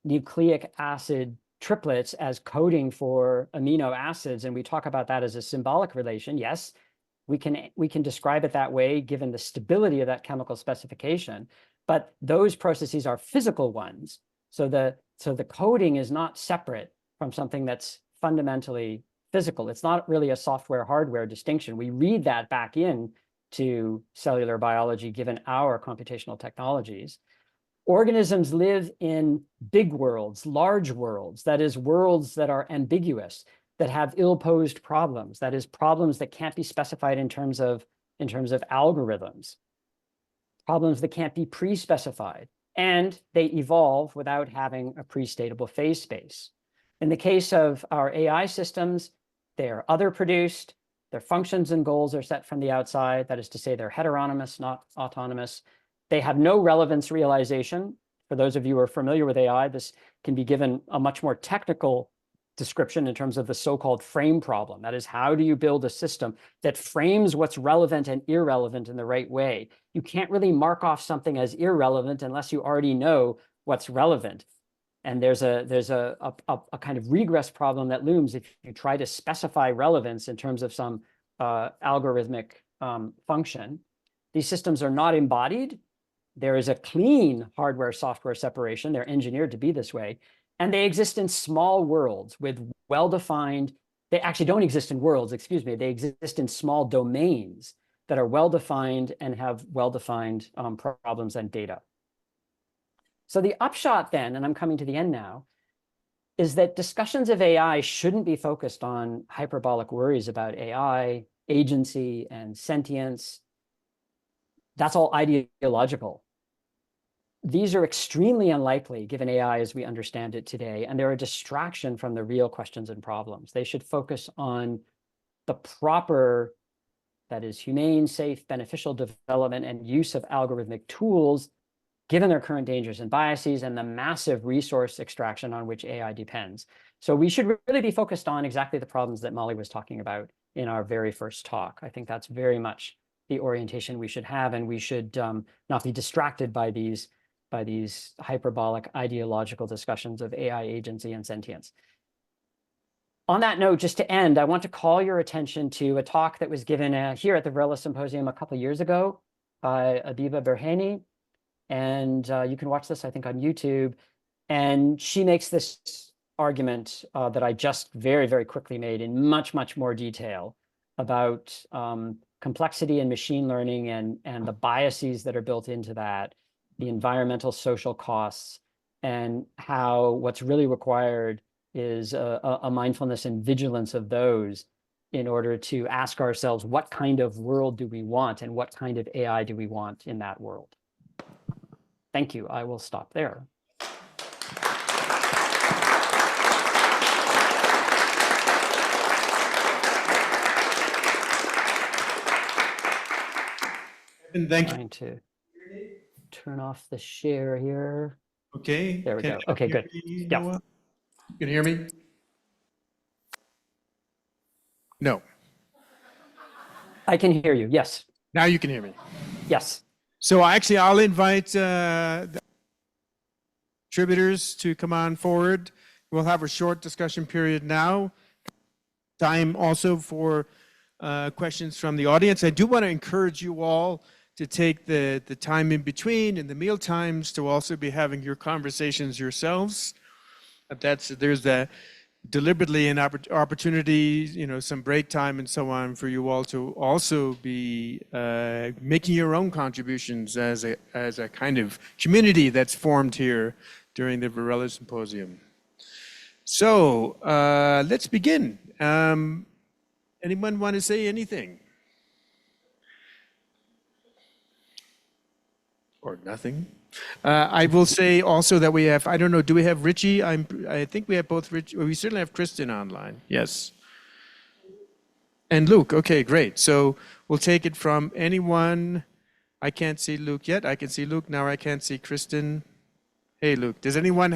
nucleic acid triplets as coding for amino acids, and we talk about that as a symbolic relation, yes, we can describe it that way given the stability of that chemical specification, but those processes are physical ones. So the coding is not separate from something that's fundamentally physical. It's not really a software-hardware distinction. We read that back in to cellular biology given our computational technologies. Organisms live in big worlds, large worlds, that is, worlds that are ambiguous, that have ill-posed problems, that is, problems that can't be specified in terms of algorithms, problems that can't be pre-specified, and they evolve without having a pre-statable phase space. In the case of our AI systems, they are other-produced, their functions and goals are set from the outside, that is to say they're heteronymous, not autonomous. They have no relevance realization. For those of you who are familiar with AI, this can be given a much more technical description in terms of the so-called frame problem. That is, how do you build a system that frames what's relevant and irrelevant in the right way? You can't really mark off something as irrelevant unless you already know what's relevant. And there's a kind of regress problem that looms if you try to specify relevance in terms of some algorithmic function. These systems are not embodied. There is a clean hardware-software separation. They're engineered to be this way. And they exist in small worlds with well-defined, they actually don't exist in worlds, excuse me. They exist in small domains that are well-defined and have well-defined problems and data. So the upshot then, and I'm coming to the end now, is that discussions of AI shouldn't be focused on hyperbolic worries about AI, agency, and sentience. That's all ideological. These are extremely unlikely given AI as we understand it today, and they're a distraction from the real questions and problems. They should focus on the proper, that is, humane, safe, beneficial development and use of algorithmic tools, given their current dangers and biases and the massive resource extraction on which AI depends. So we should really be focused on exactly the problems that Molly was talking about in our very first talk. I think that's very much the orientation we should have, and we should not be distracted by these hyperbolic ideological discussions of AI agency and sentience. On that note, just to end, I want to call your attention to a talk that was given here at the Varela Symposium a couple of years ago by Abiba Berhani. And you can watch this, I think, on YouTube. And she makes this argument that I just very, very quickly made in much, much more detail about complexity in machine learning and the biases that are built into that, the environmental social costs, and how what's really required is a mindfulness and vigilance of those in order to ask ourselves, what kind of world do we want and what kind of AI do we want in that world? Thank you. I will stop there. And thank you. Trying to turn off the share here. Okay. There we Can go. Okay, you good. hear me, Yeah, Noah? You can hear me? No. I can hear you. Yes, Now you can hear me. yes. So actually, I'll invite the contributors to come on forward. We'll have a short discussion period now. Time also for questions from the audience. I do want to encourage you all to take the time in between and the meal times to also be having your conversations yourselves. There's deliberately an opportunity, some break time and so on for you all to also be making your own contributions as a kind of community that's formed here during the Varela Symposium. So let's begin. Anyone want to say anything? Or nothing? I will say also that we have, I don't know, do we have Richie? I think we have both Richie. Well, we certainly have Kristin online. Yes. And Luke. Okay, great. So we'll take it from anyone. I can't see Luke yet. I can see Luke. Now I can't see Kristin. Hey, Luke. Does anyone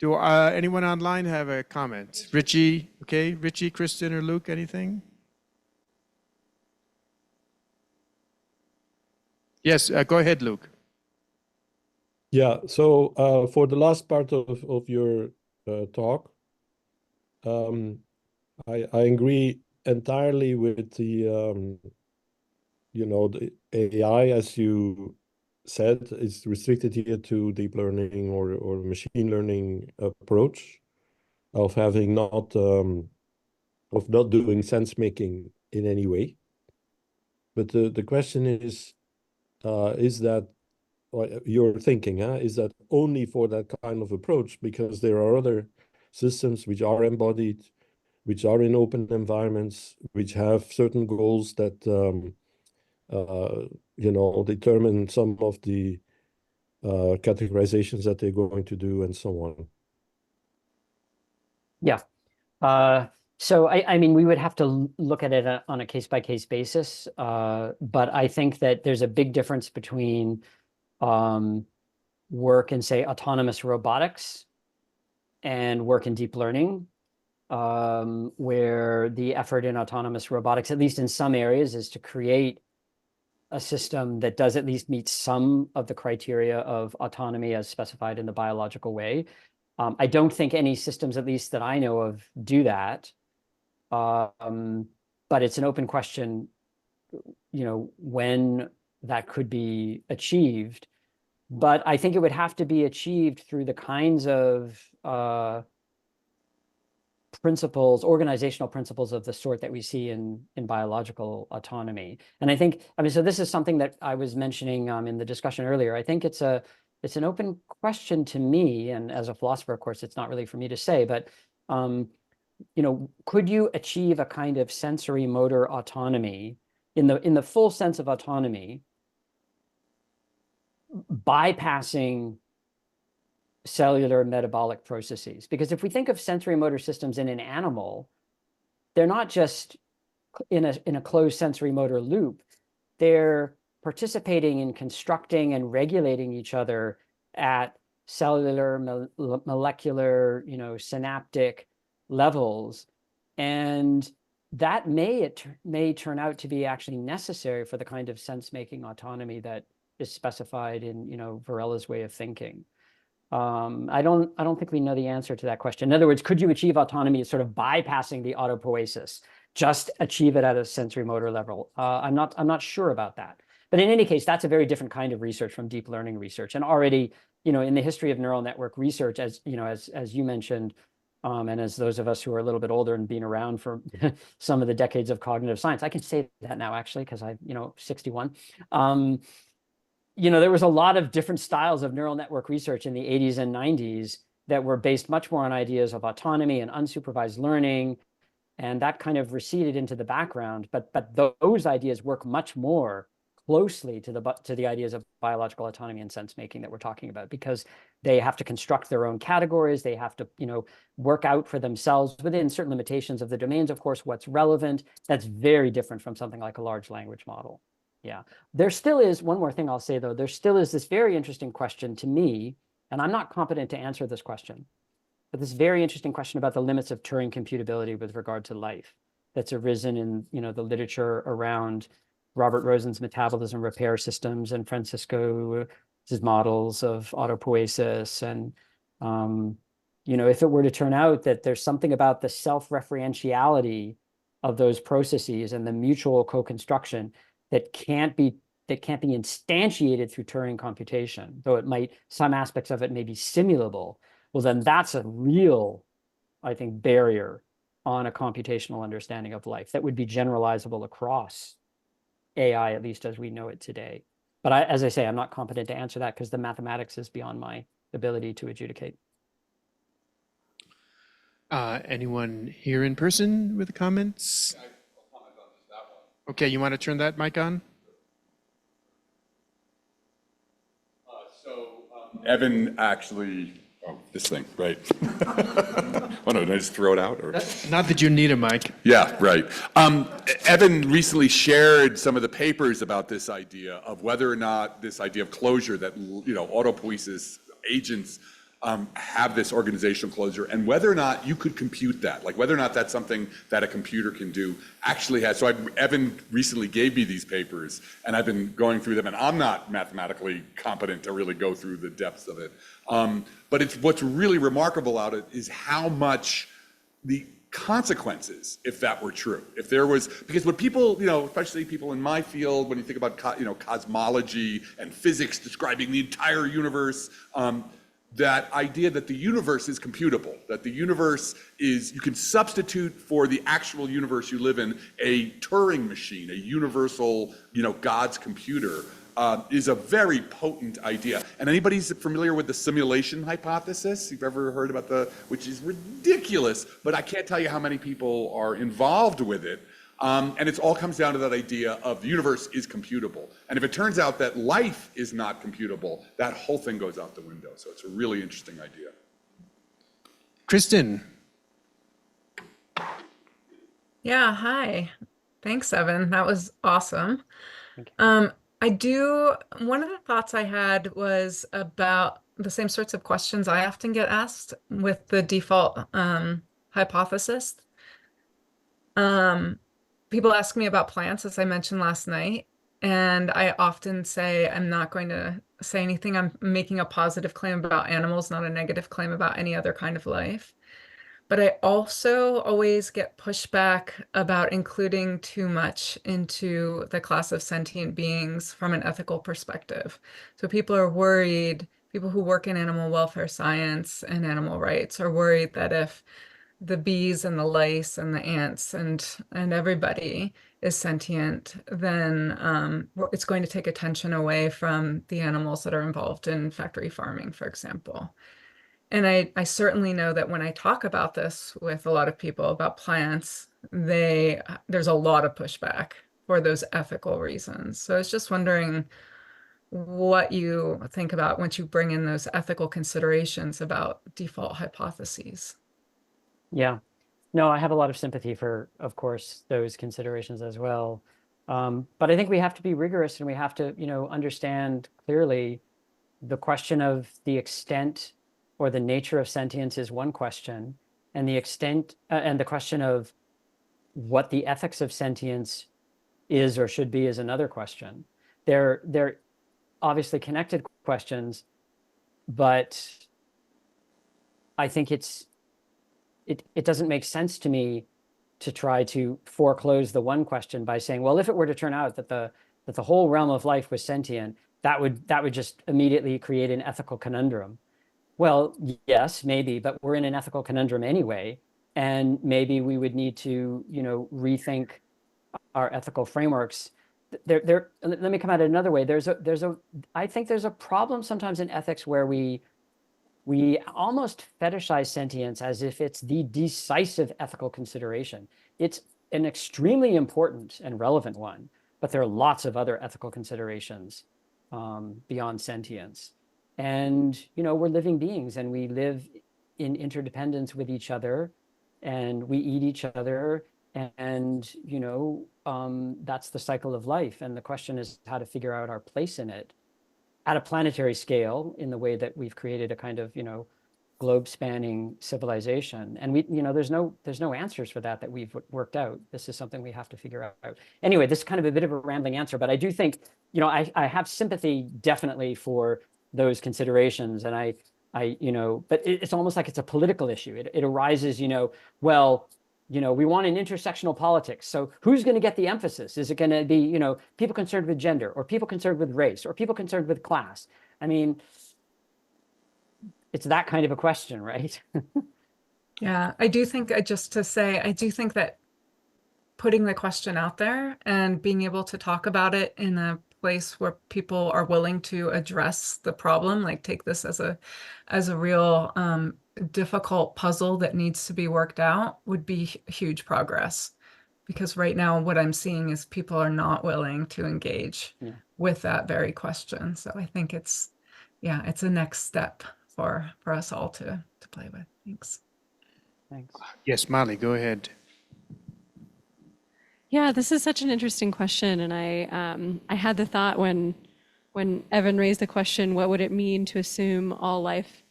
anyone online have a comment? Richie. Okay. Richie, Kristin, or Luke, anything? Yes, go ahead, Luke. Yeah, so for the last part of your talk, I agree entirely with the the AI, as you said, is restricted here to deep learning or machine learning approach of having not of not doing sense making in any way. But the question is that you're thinking, is that only for that kind of approach? Because there are other systems which are embodied, which are in open environments, which have certain goals that determine some of the categorizations that they're going to do and so on. Yeah. So I mean, we would have to look at it on a case-by-case basis, but I think that there's a big difference between work in, say, autonomous robotics and work in deep learning, where the effort in autonomous robotics, at least in some areas, is to create a system that does at least meet some of the criteria of autonomy as specified in the biological way. I don't think any systems, at least that I know of, do that. But it's an open question, when that could be achieved. But I think it would have to be achieved through the kinds of principles, organizational principles of the sort that we see in biological autonomy. And I think, so this is something that I was mentioning in the discussion earlier. I think it's an open question to me, and as a philosopher, of course, it's not really for me to say, but could you achieve a kind of sensory motor autonomy in the full sense of autonomy, bypassing cellular metabolic processes? Because if we think of sensory motor systems in an animal, they're not just in a closed sensory motor loop. They're participating in constructing and regulating each other at cellular, molecular, synaptic levels. And that may turn out to be actually necessary for the kind of sense-making autonomy that is specified in, Varela's way of thinking. I don't think we know the answer to that question. In other words, could you achieve autonomy sort of bypassing the autopoiesis, just achieve it at a sensory motor level? I'm not sure about that. But in any case, that's a very different kind of research from deep learning research. And already, in the history of neural network research, as you mentioned, and as those of us who are a little bit older and been around for some of the decades of cognitive science, I can say that now actually, because I'm 61. There was a lot of different styles of neural network research in the 80s and 90s that were based much more on ideas of autonomy and unsupervised learning, and that kind of receded into the background. But those ideas work much more closely to the ideas of biological autonomy and sense making that we're talking about, because they have to construct their own categories. They have to work out for themselves within certain limitations of the domains, of course, what's relevant. That's very different from something like a large language model. Yeah. There still is one more thing I'll say, though. There still is this very interesting question to me, and I'm not competent to answer this question, but this very interesting question about the limits of Turing computability with regard to life that's arisen in, the literature around Robert Rosen's metabolism repair systems and Francisco's models of autopoiesis. And, if it were to turn out that there's something about the self-referentiality of those processes and the mutual co-construction that can't be instantiated through Turing computation, though some aspects of it may be simulable, well, then that's a real, I think, barrier on a computational understanding of life that would be generalizable across AI, at least as we know it today. But as I say, I'm not competent to answer that because the mathematics is beyond my ability to adjudicate. Anyone here in person with comments? I'll comment on just that one. Okay, you want to turn that mic on? Evan actually, this thing, right? Oh no, did I just throw it out? Or? Not that you need a mic. Yeah, right. Evan recently shared some of the papers about this idea of whether or not this idea of closure, that autopoiesis agents have this organizational closure, and whether or not you could compute that, like whether or not that's something that a computer can do, actually has. So Evan recently gave me these papers, and I've been going through them, and I'm not mathematically competent to really go through the depths of it. But what's really remarkable about it is how much the consequences, if that were true, if there was, because what people, especially people in my field, when you think about cosmology and physics describing the entire universe, that idea that the universe is computable, that the universe is, you can substitute for the actual universe you live in a Turing machine, a universal, God's computer, is a very potent idea. And anybody's familiar with the simulation hypothesis? You've ever heard about which is ridiculous, but I can't tell you how many people are involved with it. And it all comes down to that idea of the universe is computable. And if it turns out that life is not computable, that whole thing goes out the window. So it's a really interesting idea. Kristin. Yeah, hi. Thanks, Evan. That was awesome. Thank you. One of the thoughts I had was about the same sorts of questions I often get asked with the default hypothesis. People ask me about plants, as I mentioned last night, and I often say I'm not going to say anything. I'm making a positive claim about animals, not a negative claim about any other kind of life. But I also always get pushback about including too much into the class of sentient beings from an ethical perspective. So people are worried, people who work in animal welfare science and animal rights are worried that if the bees and the lice and the ants and everybody is sentient, then it's going to take attention away from the animals that are involved in factory farming, for example. And I certainly know that when I talk about this with a lot of people about plants, there's a lot of pushback for those ethical reasons. So I was just wondering what you think about once you bring in those ethical considerations about default hypotheses. Yeah. No, I have a lot of sympathy for, of course, those considerations as well. But I think we have to be rigorous and we have to, understand clearly the question of the extent or the nature of sentience is one question, and the extent and the question of what the ethics of sentience is or should be is another question. They're obviously connected questions, but I think it doesn't make sense to me to try to foreclose the one question by saying, well, if it were to turn out that the whole realm of life was sentient, that would just immediately create an ethical conundrum. Well, yes, maybe, but we're in an ethical conundrum anyway, and maybe we would need to, rethink our ethical frameworks. Let me come at it another way. I think there's a problem sometimes in ethics where we almost fetishize sentience as if it's the decisive ethical consideration. It's an extremely important and relevant one, but there are lots of other ethical considerations beyond sentience. And, we're living beings and we live in interdependence with each other and we eat each other. And, that's the cycle of life. And the question is how to figure out our place in it at a planetary scale in the way that we've created a kind of, globe spanning civilization. And there's no answers for that we've worked out. This is something we have to figure out. Anyway, this is kind of a bit of a rambling answer, but I do think, I have sympathy definitely for those considerations. And but it's almost like it's a political issue. It arises, well, we want an intersectional politics. So who's going to get the emphasis? Is it going to be, people concerned with gender, or people concerned with race, or people concerned with class? I mean, it's that kind of a question, right? Yeah, I do think, just to say, I do think that putting the question out there and being able to talk about it in a place where people are willing to address the problem, like take this as a real difficult puzzle that needs to be worked out, would be huge progress. Because right now what I'm seeing is people are not willing to engage with that very question. So I think it's a next step for us all to play with. Thanks. Thanks. Yes, Molly, go ahead. Yeah, this is such an interesting question, and I had the thought when Evan raised the question, what would it mean to assume all life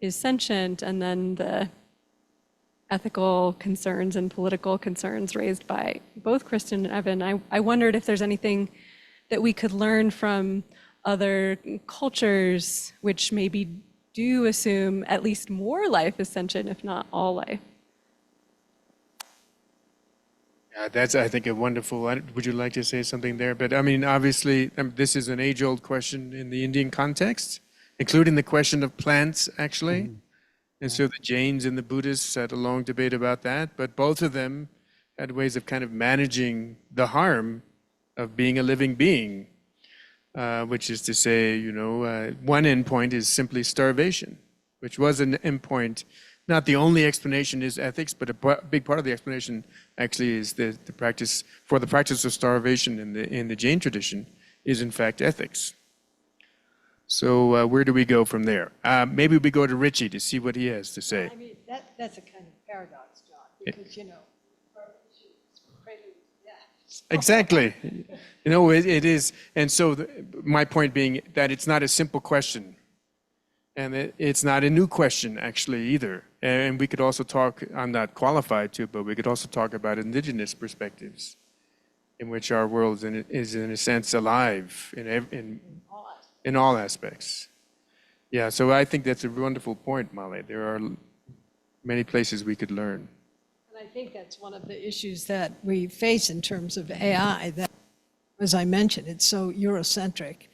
is sentient, and then the ethical concerns and political concerns raised by both Kristin and Evan. I wondered if there's anything that we could learn from other cultures which maybe do assume at least more life is sentient, if not all life. That's, I think, a wonderful. Would you like to say something there? But I mean, obviously, this is an age-old question in the Indian context, including the question of plants, actually. Mm-hmm. And so the Jains and the Buddhists had a long debate about that, but both of them had ways of kind of managing the harm of being a living being, which is to say, one endpoint is simply starvation, which was an endpoint. Not the only explanation is ethics, but a big part of the explanation actually is the practice of starvation in the Jain tradition is in fact ethics. So where do we go from there? Maybe we go to Richie to see what he has to say. I mean, that's a kind of paradox, John, because, starvation is prelude to death. Exactly. It is. And so my point being that it's not a simple question. And it's not a new question, actually, either. And we could also talk, I'm not qualified to, but we could also talk about indigenous perspectives in which our world is in a sense alive in all aspects. Yeah, so I think that's a wonderful point, Molly. There are many places we could learn. And I think that's one of the issues that we face in terms of AI, that, as I mentioned, it's so Eurocentric.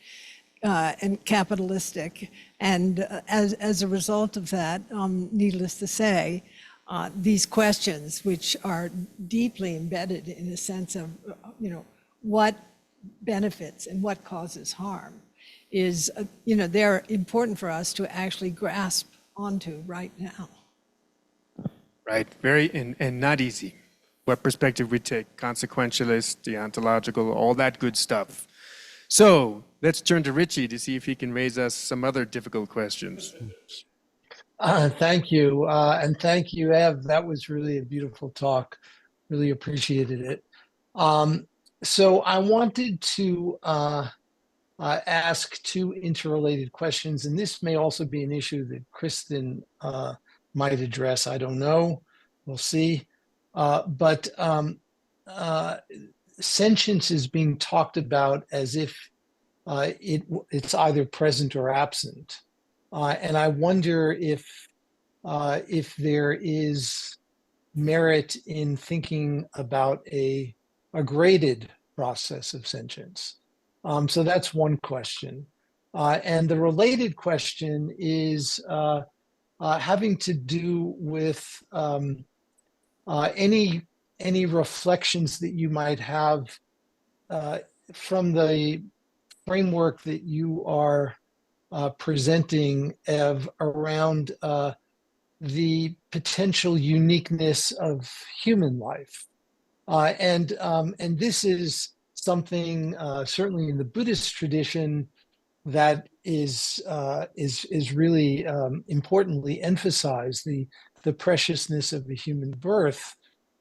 And capitalistic, and as a result of that, needless to say, these questions, which are deeply embedded in a sense of, what benefits and what causes harm, is, they're important for us to actually grasp onto right now. Right, and not easy. What perspective we take, consequentialist, deontological, all that good stuff. So let's turn to Richie to see if he can raise us some other difficult questions. Thank you. And thank you, Ev. That was really a beautiful talk. Really appreciated it. So I wanted to ask two interrelated questions, and this may also be an issue that Kristin might address. I don't know. We'll see. But sentience is being talked about as if it's either present or absent, and I wonder if there is merit in thinking about a graded process of sentience. So that's one question, and the related question is having to do with any reflections that you might have from the framework that you are presenting, Ev, around the potential uniqueness of human life. And this is something certainly in the Buddhist tradition that is really importantly emphasized, the preciousness of the human birth.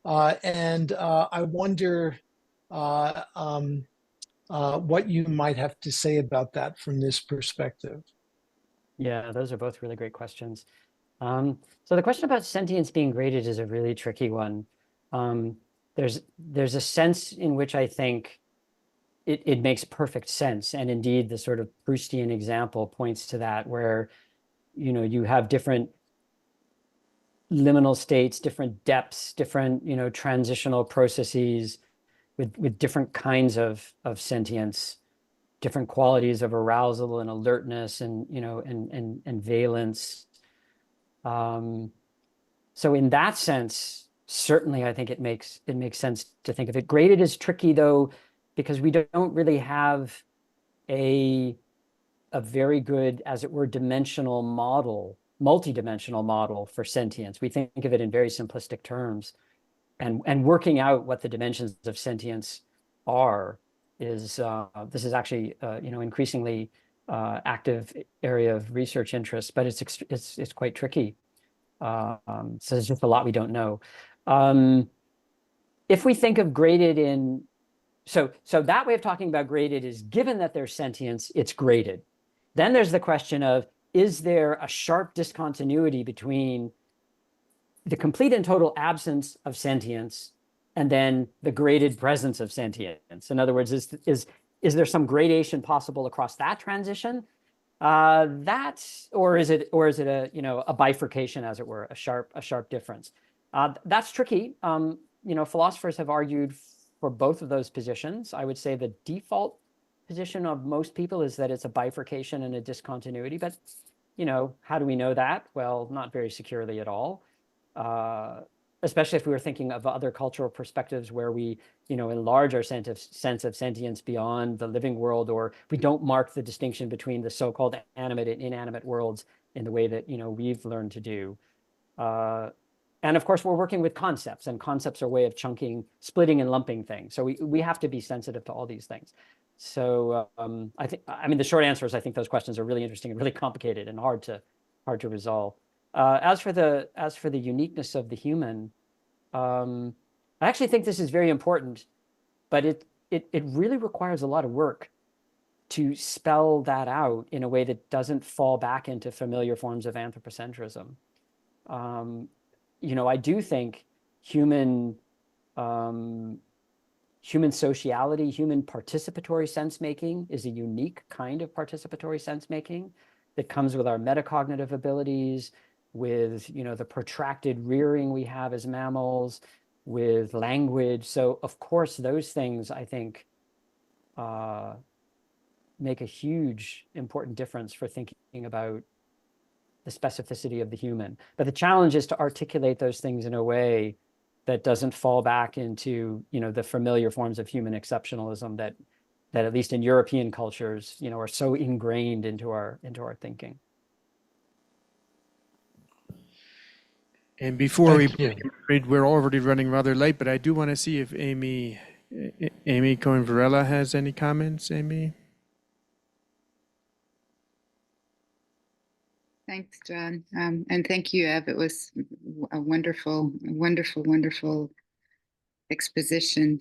And I wonder what you might have to say about that from this perspective. Yeah, those are both really great questions. So the question about sentience being graded is a really tricky one. There's a sense in which I think it makes perfect sense. And indeed, the sort of Proustian example points to that, where, you know, you have different liminal states, different depths, different, you know, transitional processes with different kinds of sentience, different qualities of arousal and alertness and, you know, and valence. So in that sense, certainly I think it makes sense to think of it. Graded is tricky though, because we don't really have a very good, as it were, dimensional model, multi-dimensional model for sentience. We think of it in very simplistic terms, and working out what the dimensions of sentience are is this is actually you know, increasingly active area of research interest, but it's quite tricky. So there's just a lot we don't know. If we think of graded in, so that way of talking about graded is, given that there's sentience, it's graded. Then there's the question of, is there a sharp discontinuity between the complete and total absence of sentience and then the graded presence of sentience? In other words, is there some gradation possible across that transition? Or is it a, you know, a bifurcation, as it were, a sharp difference? That's tricky. You know, philosophers have argued for both of those positions. I would say the default position of most people is that it's a bifurcation and a discontinuity, but, you know, how do we know that? Well, not very securely at all. Especially if we were thinking of other cultural perspectives where we, you know, enlarge our sense of sentience beyond the living world, or we don't mark the distinction between the so-called animate and inanimate worlds in the way that, you know, we've learned to do. And of course, we're working with concepts, and concepts are a way of chunking, splitting and lumping things. So we have to be sensitive to all these things. So I mean, the short answer is I think those questions are really interesting and really complicated and hard to resolve. As for the uniqueness of the human, I actually think this is very important, but it really requires a lot of work to spell that out in a way that doesn't fall back into familiar forms of anthropocentrism. You know, I do think human sociality, human participatory sense making is a unique kind of participatory sense making that comes with our metacognitive abilities, with, you know, the protracted rearing we have as mammals, with language. So of course, those things, I think, make a huge important difference for thinking about the specificity of the human. But the challenge is to articulate those things in a way that doesn't fall back into, you know, the familiar forms of human exceptionalism that at least in European cultures, you know, are so ingrained into our thinking. And before Thank you. we're already running rather late, but I do want to see if Amy Cohen-Varela has any comments. Amy? Thanks, John. And thank you, Ev. It was a wonderful, wonderful, wonderful exposition.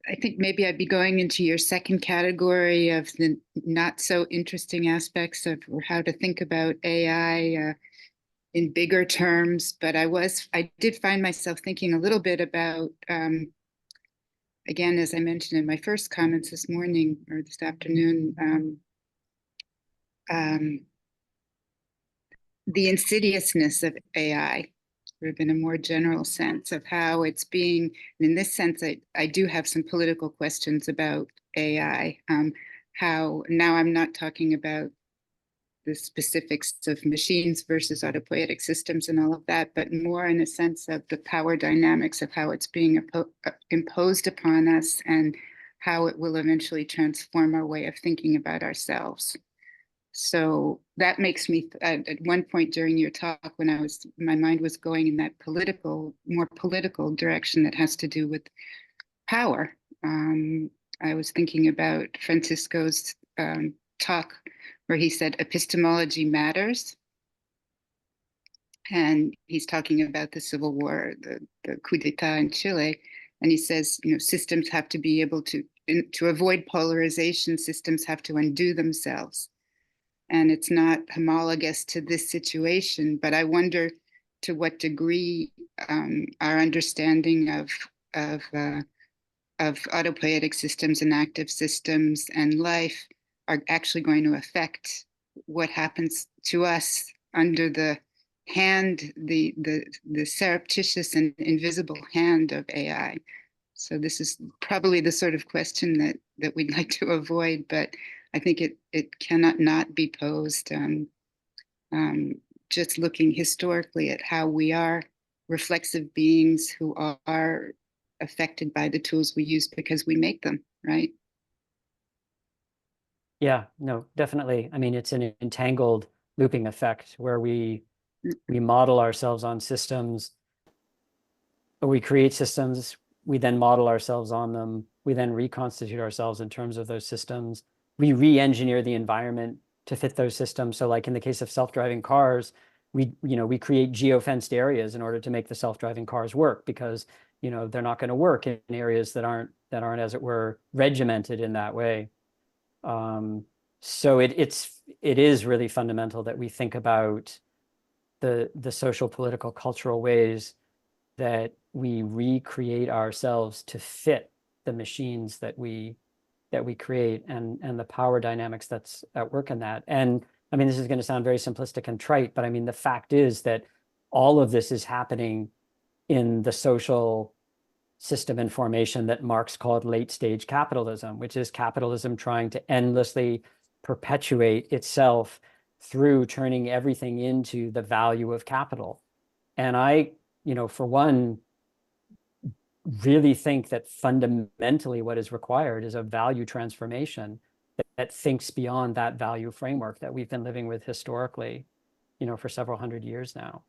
I think maybe I'd be going into your second category of the not so interesting aspects of how to think about AI in bigger terms. But I did find myself thinking a little bit about, again, as I mentioned in my first comments this morning or this afternoon, the insidiousness of AI, sort of in a more general sense of how it's being, and in this sense, I do have some political questions about AI. How, now I'm not talking about the specifics of machines versus autopoietic systems and all of that, but more in a sense of the power dynamics of how it's being imposed upon us and how it will eventually transform our way of thinking about ourselves. So that makes me, at one point during your talk, when my mind was going in that more political direction that has to do with power, I was thinking about Francisco's talk where he said epistemology matters. and he's talking about the Civil War, the coup d'etat in Chile, and he says, systems have to be able to avoid polarization, systems have to undo themselves. And it's not homologous to this situation, but I wonder to what degree our understanding of autopoietic systems and active systems and life are actually going to affect what happens to us under the hand, the surreptitious and invisible hand of AI. So this is probably the sort of question that we'd like to avoid, but I think it cannot not be posed. Just looking historically at how we are reflexive beings who are affected by the tools we use because we make them, right? Yeah, no, definitely. I mean, it's an entangled looping effect where we model ourselves on systems, or we create systems, we then model ourselves on them, we then reconstitute ourselves in terms of those systems. We re-engineer the environment to fit those systems. So like in the case of self-driving cars, we create geofenced areas in order to make the self-driving cars work, because they're not going to work in areas that aren't, as it were, regimented in that way. So it is really fundamental that we think about the social, political, cultural ways that we recreate ourselves to fit the machines that we create, and the power dynamics that's at work in that. And I mean, this is going to sound very simplistic and trite, but I mean, the fact is that all of this is happening in the social system and formation that Marx called late stage capitalism, which is capitalism trying to endlessly perpetuate itself through turning everything into the value of capital. And I, for one, really think that fundamentally what is required is a value transformation that thinks beyond that value framework that we've been living with historically, for several hundred years now.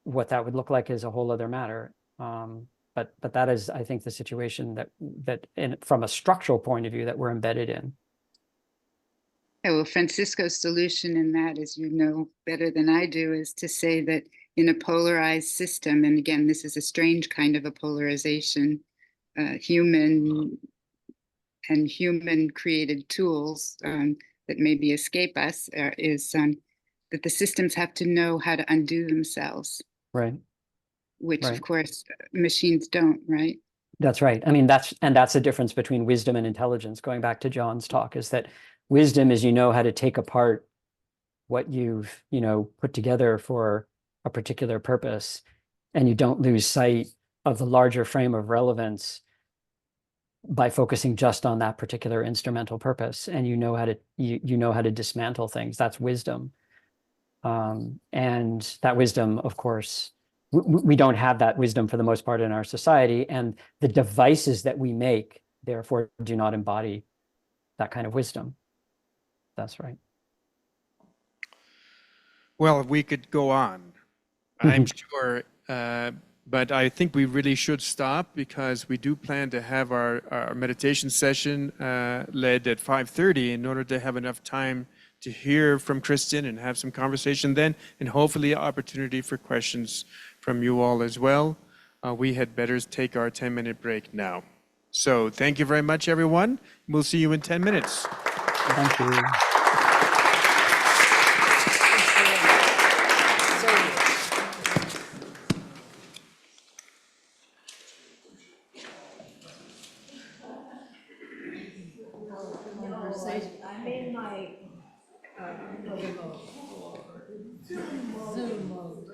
What that would look like is a whole other matter. But that is, I think, the situation that from a structural point of view that we're embedded in. Yeah, well, Francisco's solution in that, as you know better than I do, is to say that in a polarized system, and again, this is a strange kind of a polarization, human and human created tools that maybe escape us, is that the systems have to know how to undo themselves. Right. Which right. Of course machines don't, right? That's right. I mean, that's the difference between wisdom and intelligence. Going back to John's talk, is that wisdom is how to take apart what you've put together for a particular purpose, and you don't lose sight of the larger frame of relevance by focusing just on that particular instrumental purpose, and you know how to dismantle things. That's wisdom. And that wisdom, of course, we don't have that wisdom for the most part in our society, and the devices that we make therefore do not embody that kind of wisdom. That's right. Well, we could go on, I'm sure, but I think we really should stop, because we do plan to have our meditation session led at 5:30 in order to have enough time to hear from Kristin and have some conversation then, and hopefully an opportunity for questions from you all as well. We had better take our 10-minute break now. So thank you very much, everyone. We'll see you in 10 minutes. Thank you. I made my Zoom mode.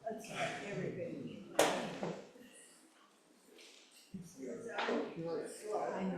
That's like everybody. I know.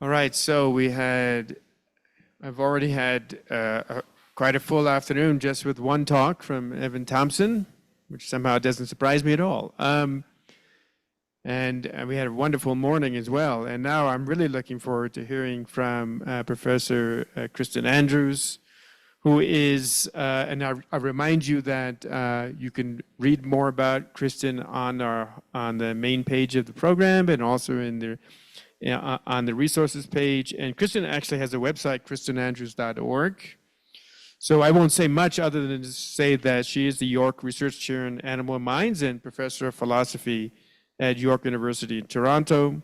All right, so I've already had quite a full afternoon just with one talk from Evan Thompson, which somehow doesn't surprise me at all. And we had a wonderful morning as well. And now I'm really looking forward to hearing from Professor Kristin Andrews, who is, and I remind you that you can read more about Kristin on the main page of the program and also on the resources page. And Kristin actually has a website, kristinandrews.org. So I won't say much other than to say that she is the York Research Chair in Animal Minds and Professor of Philosophy at York University in Toronto,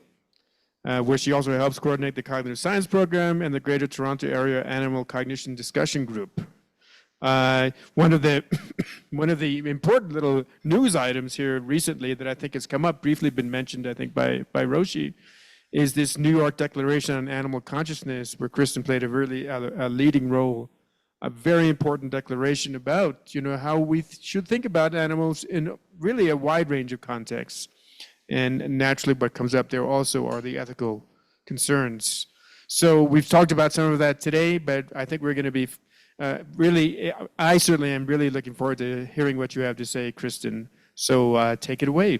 where she also helps coordinate the Cognitive Science Program and the Greater Toronto Area Animal Cognition Discussion Group. One of the important little news items here recently that I think has come up, briefly been mentioned, I think, by Roshi, is this New York Declaration on Animal Consciousness, where Kristin played a leading role. A very important declaration about, how we should think about animals in really a wide range of contexts. And naturally, what comes up there also are the ethical concerns. So we've talked about some of that today, but I think we're going to be I certainly am really looking forward to hearing what you have to say, Kristin. So take it away.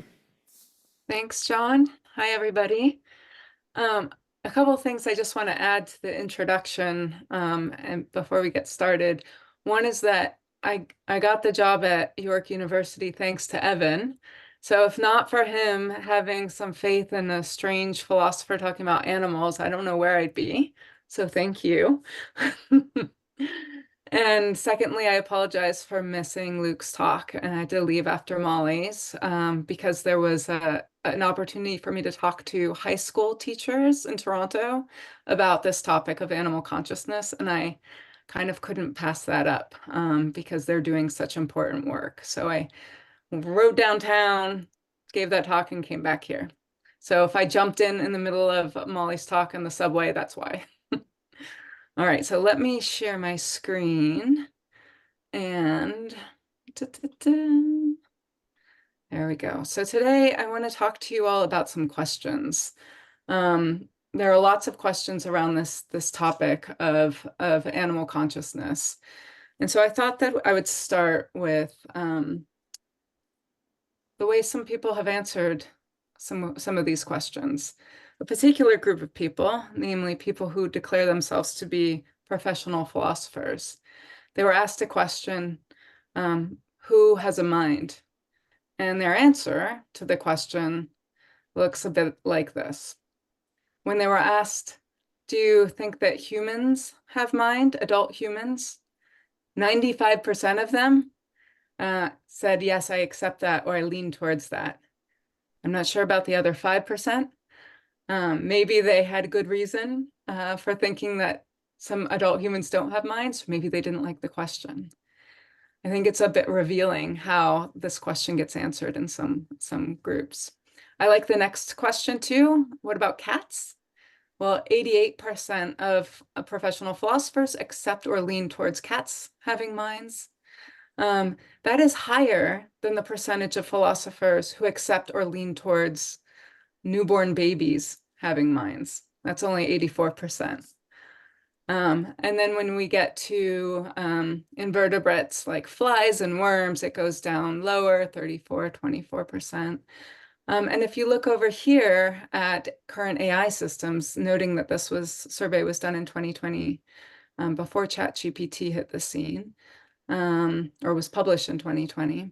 Thanks, John. Hi, everybody. A couple of things I just want to add to the introduction and before we get started. One is that I got the job at York University thanks to Evan. So if not for him having some faith in a strange philosopher talking about animals, I don't know where I'd be. So thank you. And secondly, I apologize for missing Luke's talk, and I had to leave after Molly's because there was an opportunity for me to talk to high school teachers in Toronto about this topic of animal consciousness, and I kind of couldn't pass that up because they're doing such important work. So I rode downtown, gave that talk, and came back here. So if I jumped in the middle of Molly's talk in the subway, that's why. All right, so let me share my screen and there we go. So today I want to talk to you all about some questions. There are lots of questions around this topic of animal consciousness. And so I thought that I would start with the way some people have answered some of these questions. A particular group of people, namely people who declare themselves to be professional philosophers. They were asked a question, who has a mind? And their answer to the question looks a bit like this. When they were asked, do you think that humans have mind, adult humans? 95% of them said, yes, I accept that, or I lean towards that. I'm not sure about the other 5%. Maybe they had good reason for thinking that some adult humans don't have minds. Maybe they didn't like the question. I think it's a bit revealing how this question gets answered in some groups. I like the next question too. What about cats? Well, 88% of professional philosophers accept or lean towards cats having minds. That is higher than the percentage of philosophers who accept or lean towards newborn babies having minds. That's only 84%. And then when we get to invertebrates like flies and worms, it goes down lower, 24%. And if you look over here at current AI systems, noting that this survey was done in 2020, before ChatGPT hit the scene, or was published in 2020,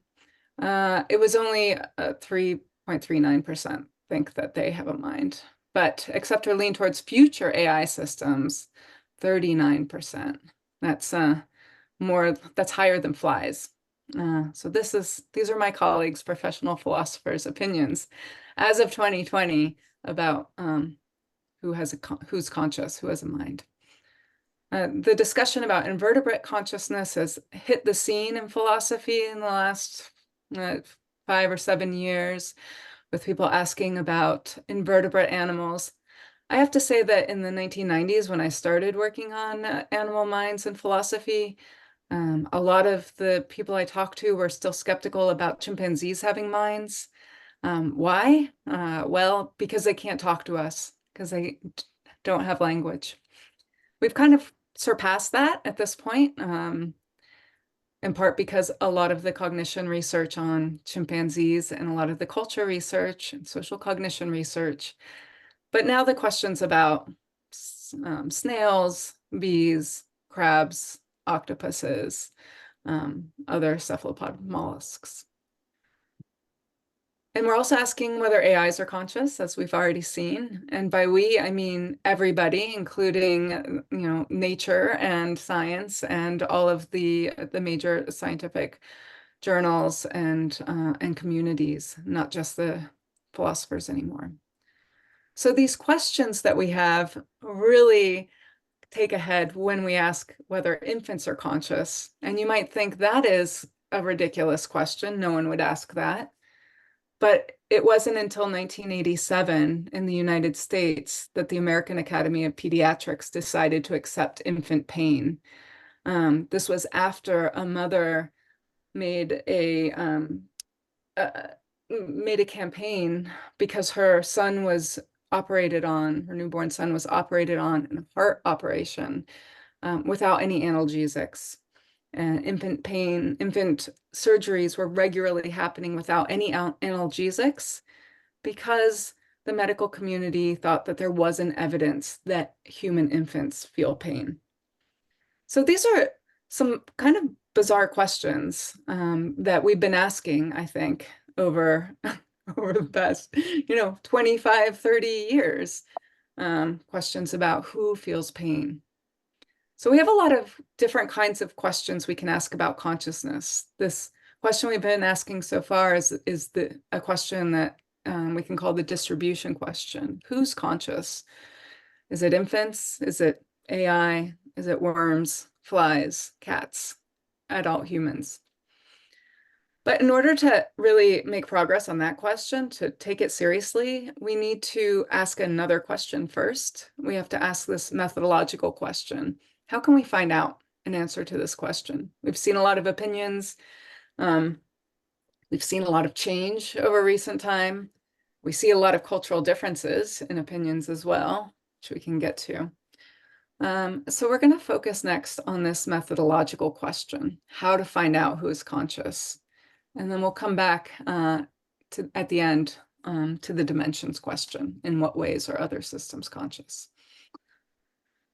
it was only 3.39% think that they have a mind. But accept or lean towards future AI systems, 39%. That's that's higher than flies. So these are my colleagues, professional philosophers' opinions as of 2020 about who's conscious, who has a mind. The discussion about invertebrate consciousness has hit the scene in philosophy in the last 5 or 7 years, with people asking about invertebrate animals. I have to say that in the 1990s, when I started working on animal minds and philosophy, a lot of the people I talked to were still skeptical about chimpanzees having minds. Why? Well, because they can't talk to us, because they don't have language. We've kind of surpassed that at this point, in part because a lot of the cognition research on chimpanzees and a lot of the culture research and social cognition research. But now the questions about snails, bees, crabs, octopuses, other cephalopod mollusks. And we're also asking whether AIs are conscious, as we've already seen. And by we, I mean everybody, including nature and science and all of the major scientific journals and communities, not just the philosophers anymore. So these questions that we have really take ahead when we ask whether infants are conscious. And you might think that is a ridiculous question. No one would ask that. But it wasn't until 1987 in the United States that the American Academy of Pediatrics decided to accept infant pain. This was after a mother made a campaign because her son was operated on, her newborn son was operated on in a heart operation without any analgesics. Infant surgeries were regularly happening without any analgesics because the medical community thought that there wasn't evidence that human infants feel pain. So these are some kind of bizarre questions that we've been asking, I think, over the past, 25, 30 years, questions about who feels pain. So we have a lot of different kinds of questions we can ask about consciousness. This question we've been asking so far is a question that we can call the distribution question. Who's conscious? Is it infants? Is it AI? Is it worms, flies, cats, adult humans? But in order to really make progress on that question, to take it seriously, we need to ask another question first. We have to ask this methodological question. How can we find out an answer to this question? We've seen a lot of opinions. We've seen a lot of change over recent time. We see a lot of cultural differences in opinions as well, which we can get to. So we're going to focus next on this methodological question, how to find out who is conscious. And then we'll come back at the end to the dimensions question. In what ways are other systems conscious?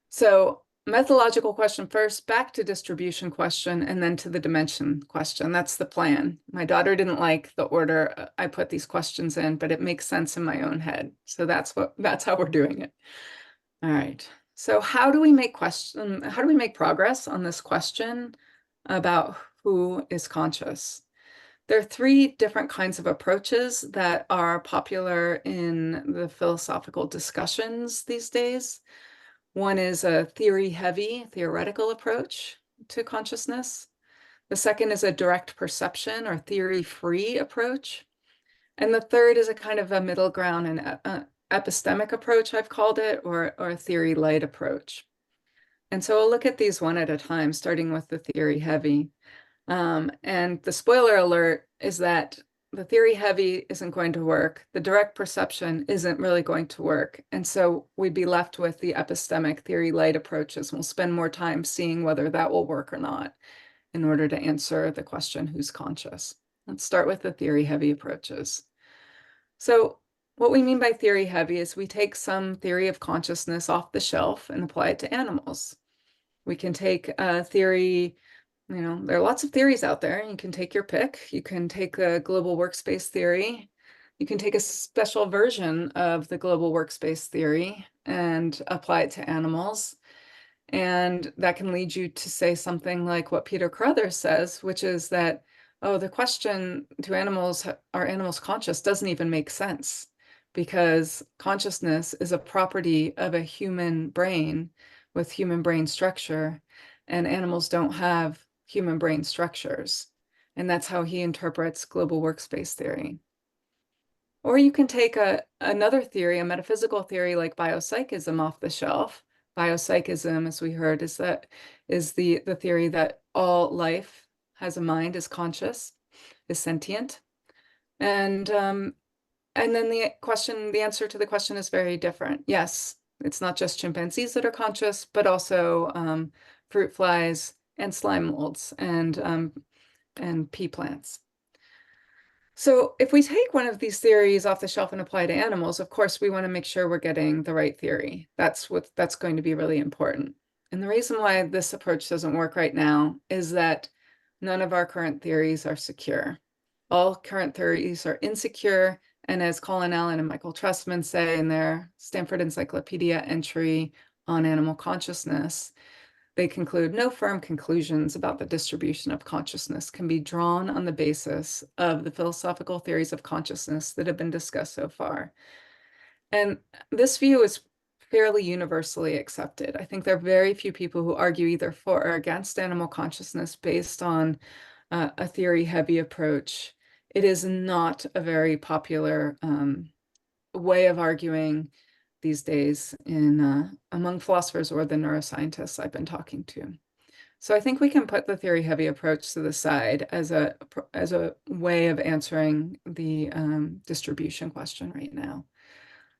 So methodological question first, back to distribution question, and then to the dimension question. That's the plan. My daughter didn't like the order I put these questions in, but it makes sense in my own head. So that's how we're doing it. All right. So how do we make progress on this question about who is conscious? There are three different kinds of approaches that are popular in the philosophical discussions these days. One is a theory-heavy, theoretical approach to consciousness. The second is a direct perception or theory-free approach. And the third is a kind of a middle ground, an epistemic approach, I've called it, or a theory-light approach. And so we'll look at these one at a time, starting with the theory-heavy. And the spoiler alert is that the theory heavy isn't going to work. The direct perception isn't really going to work. And so we'd be left with the epistemic theory light approaches. We'll spend more time seeing whether that will work or not in order to answer the question, who's conscious? Let's start with the theory heavy approaches. So what we mean by theory heavy is we take some theory of consciousness off the shelf and apply it to animals. We can take a theory. There are lots of theories out there. You can take your pick. You can take a global workspace theory. You can take a special version of the global workspace theory and apply it to animals. And that can lead you to say something like what Peter Carruthers says, which is that, oh, the question to animals, are animals conscious, doesn't even make sense because consciousness is a property of a human brain with human brain structure, and animals don't have human brain structures. And that's how he interprets global workspace theory. Or you can take another theory, a metaphysical theory like biopsychism off the shelf. Biopsychism, as we heard, is the theory that all life has a mind, is conscious, is sentient. And then the answer to the question is very different. Yes, It's not just chimpanzees that are conscious, but also fruit flies and slime molds and pea plants. So if we take one of these theories off the shelf and apply to animals, of course, we want to make sure we're getting the right theory. That's going to be really important. And the reason why this approach doesn't work right now is that none of our current theories are secure. All current theories are insecure. And as Colin Allen and Michael Trustman say in their Stanford Encyclopedia entry on animal consciousness, they conclude no firm conclusions about the distribution of consciousness can be drawn on the basis of the philosophical theories of consciousness that have been discussed so far. And this view is fairly universally accepted. I think there are very few people who argue either for or against animal consciousness based on a theory-heavy approach. It is not a very popular way of arguing these days in among philosophers or the neuroscientists I've been talking to. So I think we can put the theory-heavy approach to the side as a way of answering the distribution question right now.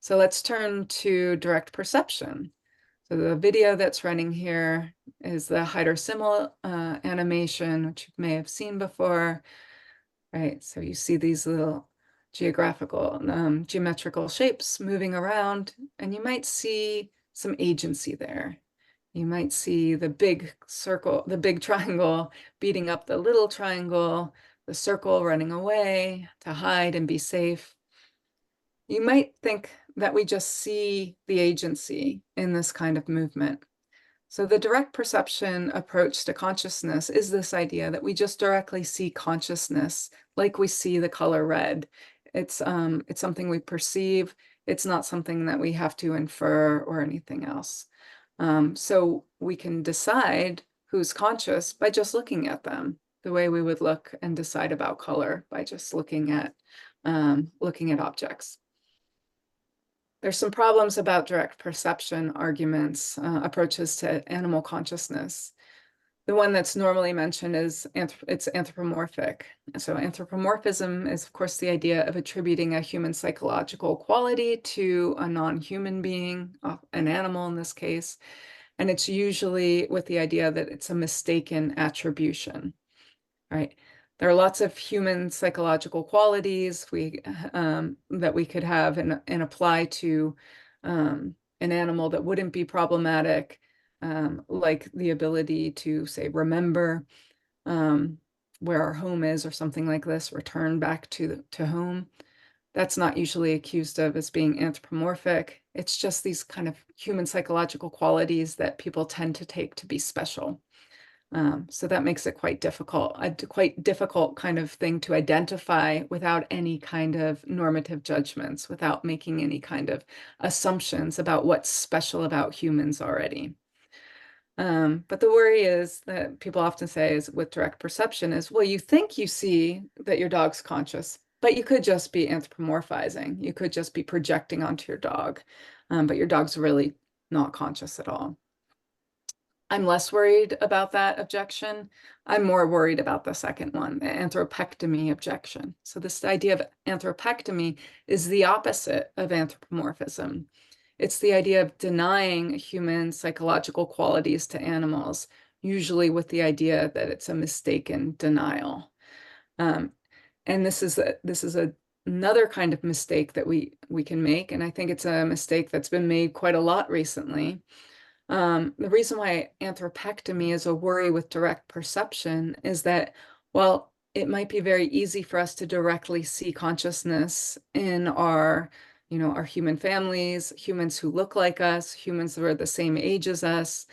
So let's turn to direct perception. So the video that's running here is the Heider-Simmel animation, which you may have seen before, right? So you see these little geometrical shapes moving around, and you might see some agency there. You might see the big circle, the big triangle beating up the little triangle, the circle running away to hide and be safe. You might think that we just see the agency in this kind of movement. So the direct perception approach to consciousness is this idea that we just directly see consciousness like we see the color red. It's something we perceive. It's not something that we have to infer or anything else. So we can decide who's conscious by just looking at them, the way we would look and decide about color by just looking at objects. There's some problems about direct perception arguments, approaches to animal consciousness. The one that's normally mentioned is it's anthropomorphic. So anthropomorphism is, of course, the idea of attributing a human psychological quality to a non-human being, an animal in this case. And it's usually with the idea that it's a mistaken attribution, right? There are lots of human psychological qualities that we could have and apply to an animal that wouldn't be problematic, like the ability to, say, remember where our home is or something like this, return back to home. That's not usually accused of as being anthropomorphic. It's just these kind of human psychological qualities that people tend to take to be special. So that makes it quite difficult, a quite difficult kind of thing to identify without any kind of normative judgments, without making any kind of assumptions about what's special about humans already. But the worry is that people often say is with direct perception is, well, you think you see that your dog's conscious, but you could just be anthropomorphizing. You could just be projecting onto your dog, but your dog's really not conscious at all. I'm less worried about that objection. I'm more worried about the second one, the anthropectomy objection. So this idea of anthropectomy is the opposite of anthropomorphism. It's the idea of denying human psychological qualities to animals, usually with the idea that it's a mistaken denial. And this is another kind of mistake that we can make, and I think it's a mistake that's been made quite a lot recently. The reason why anthropectomy is a worry with direct perception is that while it might be very easy for us to directly see consciousness in our human families, humans who look like us, humans that are the same age as us,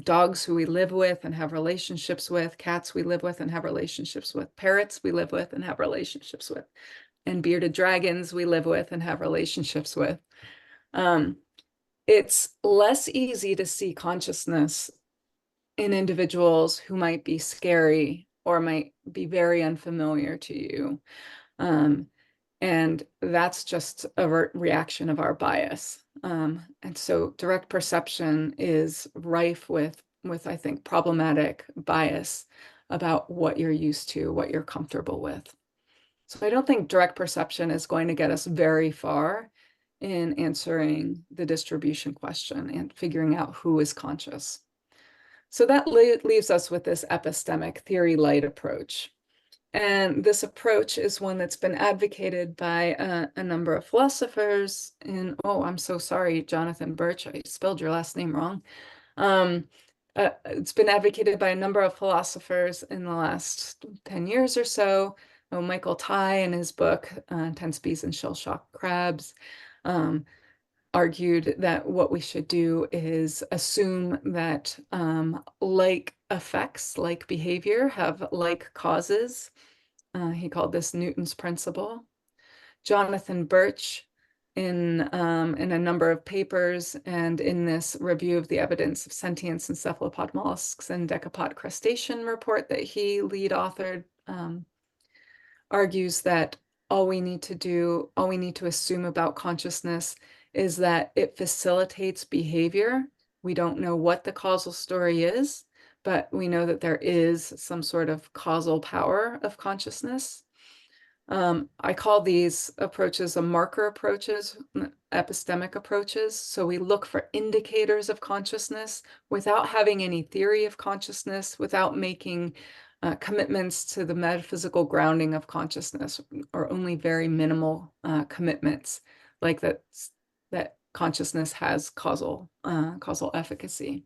dogs who we live with and have relationships with, cats we live with and have relationships with, parrots we live with and have relationships with, and bearded dragons we live with and have relationships with. It's less easy to see consciousness in individuals who might be scary or might be very unfamiliar to you. And that's just a reaction of our bias. And so direct perception is rife with, I think, problematic bias about what you're used to, what you're comfortable with. So I don't think direct perception is going to get us very far in answering the distribution question and figuring out who is conscious. So that leaves us with this epistemic theory light approach. And this approach is one that's been advocated by a number of philosophers in, oh, I'm so sorry, Jonathan Birch, I spelled your last name wrong. It's been advocated by a number of philosophers in the last 10 years or so. Michael Tai in his book, 10 Species and Shell Shock Crabs, argued that what we should do is assume that like effects, like behavior, have like causes. He called this Newton's principle. Jonathan Birch, in a number of papers and in this review of the evidence of sentience in cephalopod mollusks and decapod crustacean report that he lead authored, argues that all we need to assume about consciousness is that it facilitates behavior. We don't know what the causal story is, but we know that there is some sort of causal power of consciousness. I call these approaches marker approaches, epistemic approaches. So we look for indicators of consciousness without having any theory of consciousness, without making commitments to the metaphysical grounding of consciousness, or only very minimal commitments, like that consciousness has causal efficacy.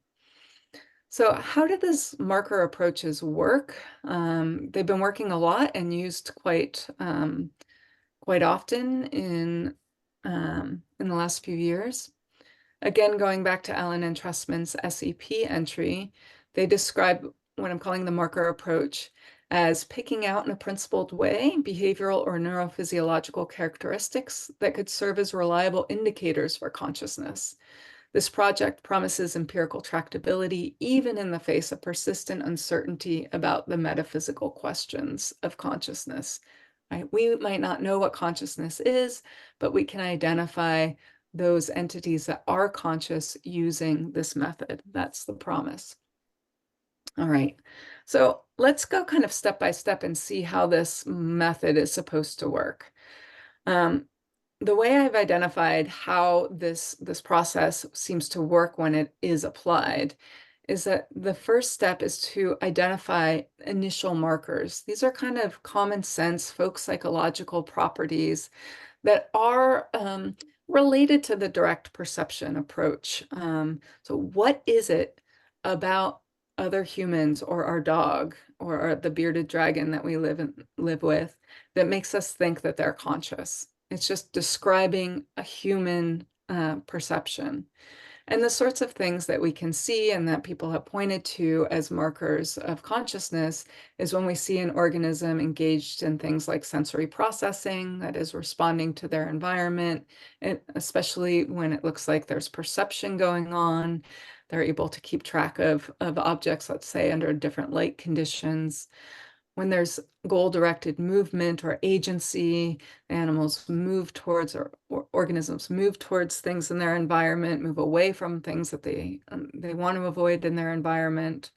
So how do these marker approaches work? They've been working a lot and used quite often in the last few years. Again, going back to Allen and Trustman's SEP entry, they describe what I'm calling the marker approach as picking out in a principled way behavioral or neurophysiological characteristics that could serve as reliable indicators for consciousness. This project promises empirical tractability even in the face of persistent uncertainty about the metaphysical questions of consciousness. Right? We might not know what consciousness is, but we can identify those entities that are conscious using this method. That's the promise. All right, so let's go kind of step by step and see how this method is supposed to work. The way I've identified how this process seems to work when it is applied is that the first step is to identify initial markers. These are kind of common sense folk psychological properties that are related to the direct perception approach. So what is it about other humans or our dog or the bearded dragon that we live with that makes us think that they're conscious? It's just describing a human perception. And the sorts of things that we can see and that people have pointed to as markers of consciousness is when we see an organism engaged in things like sensory processing, that is responding to their environment, and especially when it looks like there's perception going on. They're able to keep track of objects, let's say, under different light conditions. When there's goal-directed movement or agency, animals move towards, or organisms move towards things in their environment, move away from things that they want to avoid in their environment.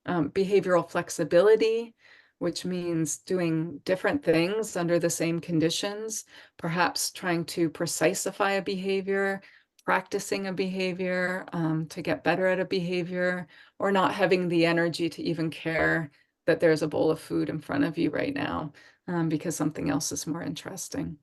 Behavioral flexibility, which means doing different things under the same conditions, perhaps trying to precisify a behavior, practicing a behavior to get better at a behavior, or not having the energy to even care that there's a bowl of food in front of you right now because something else is more interesting.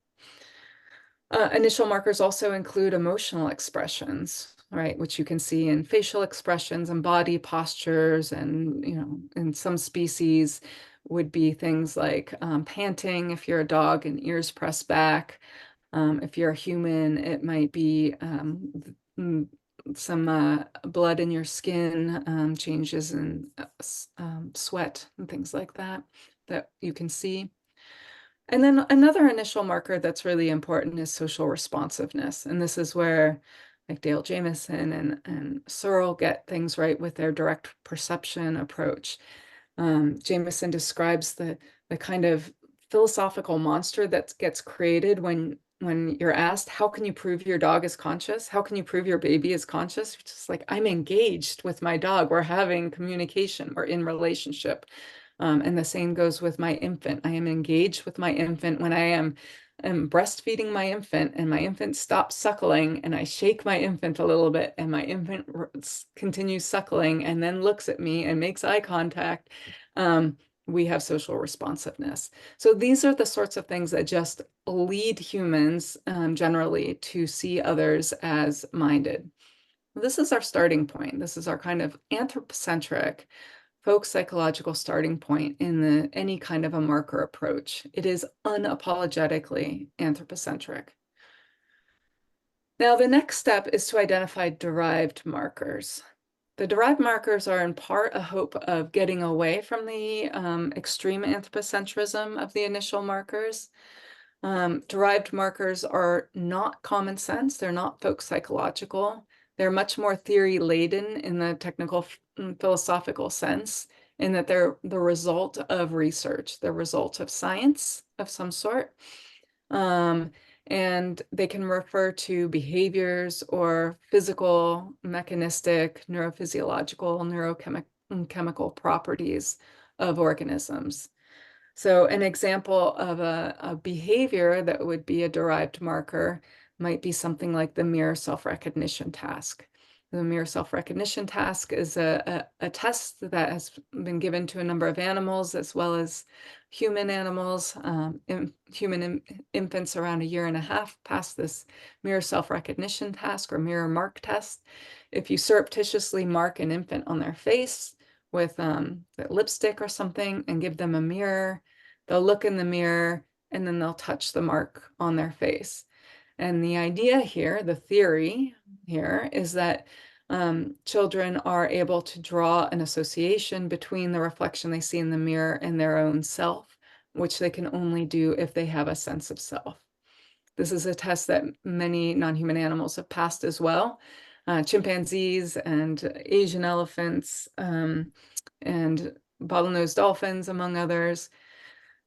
Initial markers also include emotional expressions, right, which you can see in facial expressions and body postures, and in some species would be things like panting if you're a dog and ears pressed back. If you're a human, it might be some blood in your skin, changes in sweat and things like that you can see. And then another initial marker that's really important is social responsiveness. And this is where like Dale Jamieson and Searle get things right with their direct perception approach. Jamieson describes the kind of philosophical monster that gets created when you're asked, how can you prove your dog is conscious? How can you prove your baby is conscious? It's just like, I'm engaged with my dog. We're having communication. We're in relationship. And the same goes with my infant. I am engaged with my infant when I am am breastfeeding my infant and my infant stops suckling and I shake my infant a little bit and my infant continues suckling and then looks at me and makes eye contact, we have social responsiveness. So these are the sorts of things that just lead humans generally to see others as minded. This is our starting point. This is our kind of anthropocentric folk psychological starting point in any kind of a marker approach. It is unapologetically anthropocentric. Now, the next step is to identify derived markers. The derived markers are in part a hope of getting away from the extreme anthropocentrism of the initial markers. Derived markers are not common sense. They're not folk psychological. They're much more theory laden in the technical philosophical sense, in that they're the result of research, the result of science of some sort. And they can refer to behaviors or physical, mechanistic, neurophysiological, neurochemical properties of organisms. So an example of a behavior that would be a derived marker might be something like the mirror self-recognition task. The mirror self-recognition task is a test that has been given to a number of animals as well as human animals. Human infants around 1.5 years pass this mirror self-recognition task or mirror mark test. If you surreptitiously mark an infant on their face with lipstick or something and give them a mirror, they'll look in the mirror and then they'll touch the mark on their face. And the idea here, the theory here, is that children are able to draw an association between the reflection they see in the mirror and their own self, which they can only do if they have a sense of self. This is a test that many non-human animals have passed as well. Chimpanzees and Asian elephants and bottlenose dolphins, among others.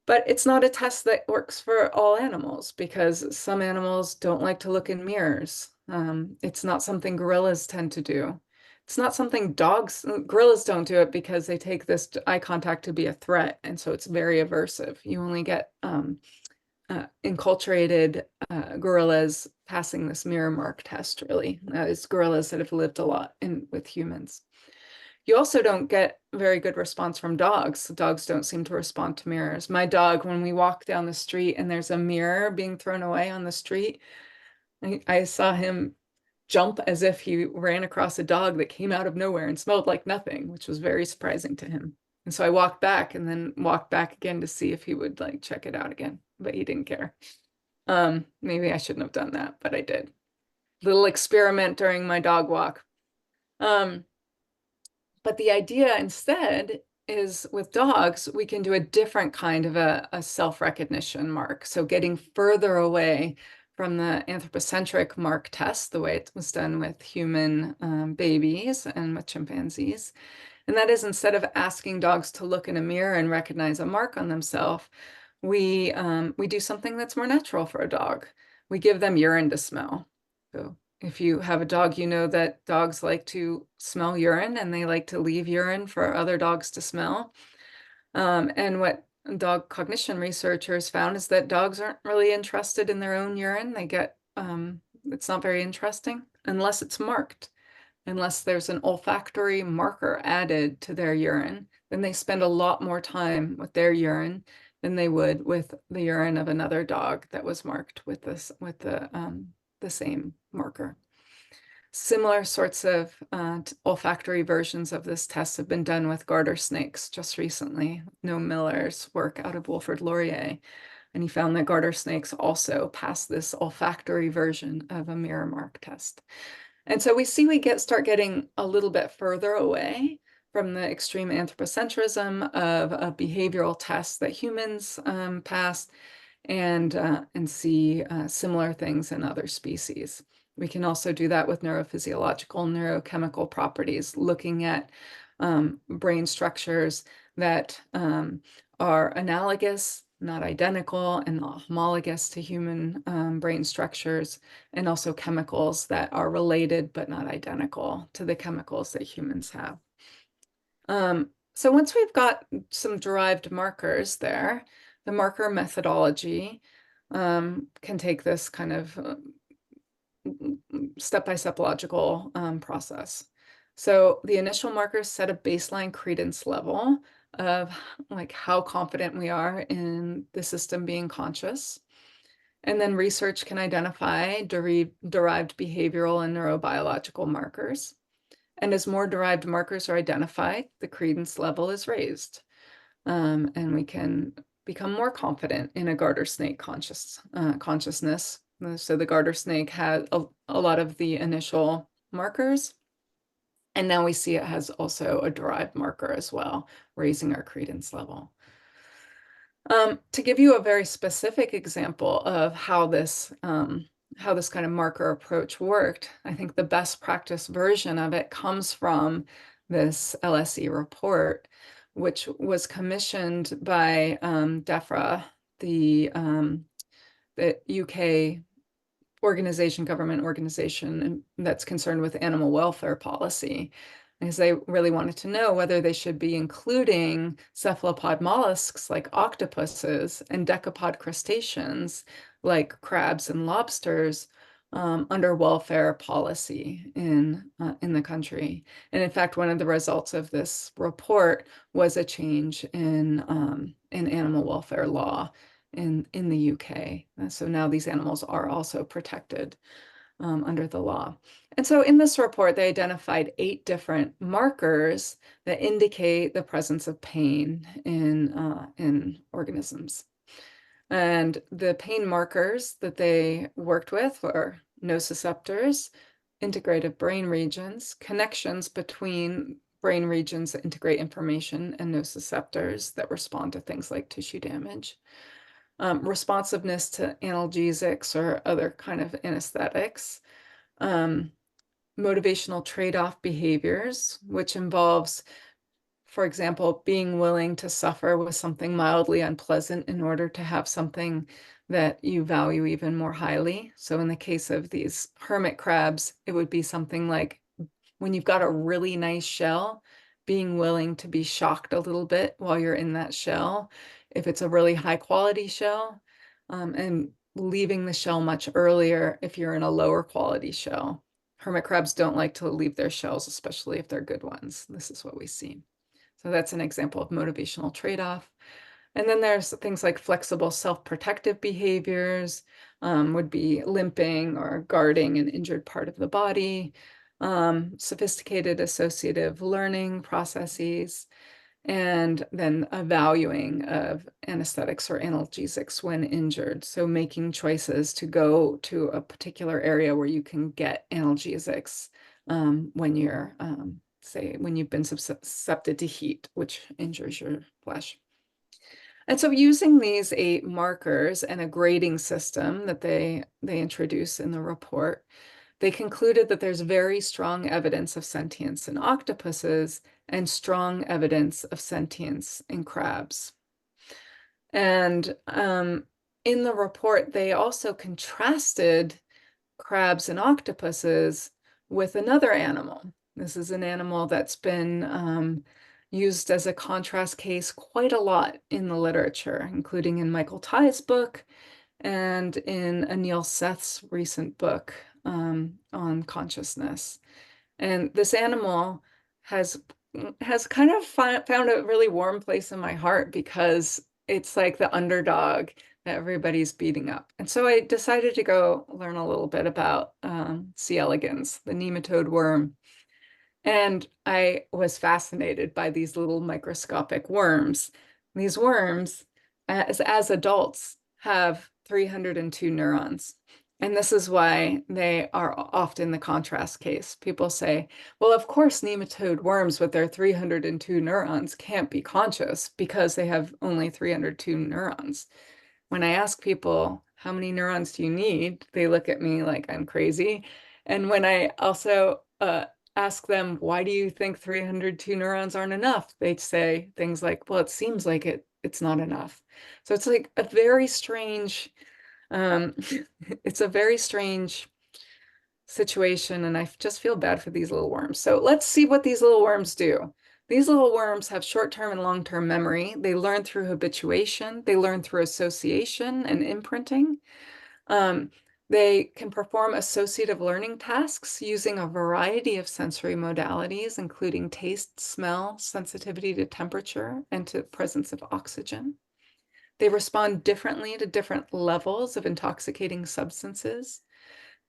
But it's not a test that works for all animals because some animals don't like to look in mirrors. It's not something gorillas tend to do. It's not something gorillas don't do it because they take this eye contact to be a threat. And so it's very aversive. You only get enculturated gorillas passing this mirror mark test, really. It's gorillas that have lived a lot with humans. You also don't get very good response from dogs. Dogs don't seem to respond to mirrors. My dog, when we walk down the street and there's a mirror being thrown away on the street, I saw him jump as if he ran across a dog that came out of nowhere and smelled like nothing, which was very surprising to him. And so I walked back and then walked back again to see if he would like check it out again, but he didn't care. Maybe I shouldn't have done that, but I did. Little experiment during my dog walk. But the idea instead is with dogs, we can do a different kind of a self-recognition mark. So getting further away from the anthropocentric mark test, the way it was done with human babies and with chimpanzees. And that is, instead of asking dogs to look in a mirror and recognize a mark on themselves, we do something that's more natural for a dog. We give them urine to smell. So if you have a dog, you know that dogs like to smell urine and they like to leave urine for other dogs to smell. And what dog cognition researchers found is that dogs aren't really interested in their own urine. They get, it's not very interesting unless it's marked. Unless there's an olfactory marker added to their urine, then they spend a lot more time with their urine than they would with the urine of another dog that was marked with the same marker. Similar sorts of olfactory versions of this test have been done with garter snakes just recently. Noah Miller's work out of Wilfrid Laurier, and he found that garter snakes also pass this olfactory version of a mirror mark test. And so we see start getting a little bit further away from the extreme anthropocentrism of a behavioral test that humans pass, and see similar things in other species. We can also do that with neurophysiological, neurochemical properties, looking at brain structures that are analogous, not identical, and not homologous to human brain structures, and also chemicals that are related but not identical to the chemicals that humans have. So once we've got some derived markers there, the marker methodology can take this kind of step-by-step logical process. So the initial markers set a baseline credence level of like how confident we are in the system being conscious. And then research can identify derived behavioral and neurobiological markers. And as more derived markers are identified, the credence level is raised. And we can become more confident in a garter snake consciousness. So the garter snake had a lot of the initial markers. And now we see it has also a derived marker as well, raising our credence level. To give you a very specific example of how this kind of marker approach worked, I think the best practice version of it comes from this LSE report, which was commissioned by DEFRA, the UK government organization that's concerned with animal welfare policy, because they really wanted to know whether they should be including cephalopod mollusks like octopuses and decapod crustaceans like crabs and lobsters under welfare policy in the country. And in fact, one of the results of this report was a change in animal welfare law in the UK. So now these animals are also protected under the law. And so in this report, they identified 8 different markers that indicate the presence of pain in organisms. And the pain markers that they worked with were nociceptors, integrative brain regions, connections between brain regions that integrate information, and nociceptors that respond to things like tissue damage. Responsiveness to analgesics or other kind of anesthetics, motivational trade-off behaviors, which involves, for example, being willing to suffer with something mildly unpleasant in order to have something that you value even more highly. So in the case of these hermit crabs, it would be something like when you've got a really nice shell, being willing to be shocked a little bit while you're in that shell. If it's a really high quality shell, and leaving the shell much earlier if you're in a lower quality shell. Hermit crabs don't like to leave their shells, especially if they're good ones. This is what we see. So that's an example of motivational trade-off. And then there's things like flexible self-protective behaviors, would be limping or guarding an injured part of the body, sophisticated associative learning processes, and then a valuing of anesthetics or analgesics when injured. So making choices to go to a particular area where you can get analgesics when you're, say, when you've been susceptible to heat, which injures your flesh. And so using these 8 markers and a grading system that they introduce in the report, they concluded that there's very strong evidence of sentience in octopuses and strong evidence of sentience in crabs. And in the report, they also contrasted crabs and octopuses with another animal. This is an animal that's been used as a contrast case quite a lot in the literature, including in Michael Tye's book and in Anil Seth's recent book on consciousness. And this animal has kind of found a really warm place in my heart because it's like the underdog that everybody's beating up. And so I decided to go learn a little bit about C. elegans, the nematode worm. And I was fascinated by these little microscopic worms. These worms, as adults, have 302 neurons. And this is why they are often the contrast case. People say, well, of course, nematode worms with their 302 neurons can't be conscious because they have only 302 neurons. When I ask people, how many neurons do you need? They look at me like I'm crazy. And when I also ask them, why do you think 302 neurons aren't enough? They'd say things like, well, it seems like it's not enough. So it's like a very strange, it's a very strange situation, and I just feel bad for these little worms. So let's see what these little worms do. These little worms have short-term and long-term memory. They learn through habituation. They learn through association and imprinting. They can perform associative learning tasks using a variety of sensory modalities, including taste, smell, sensitivity to temperature, and to the presence of oxygen. They respond differently to different levels of intoxicating substances.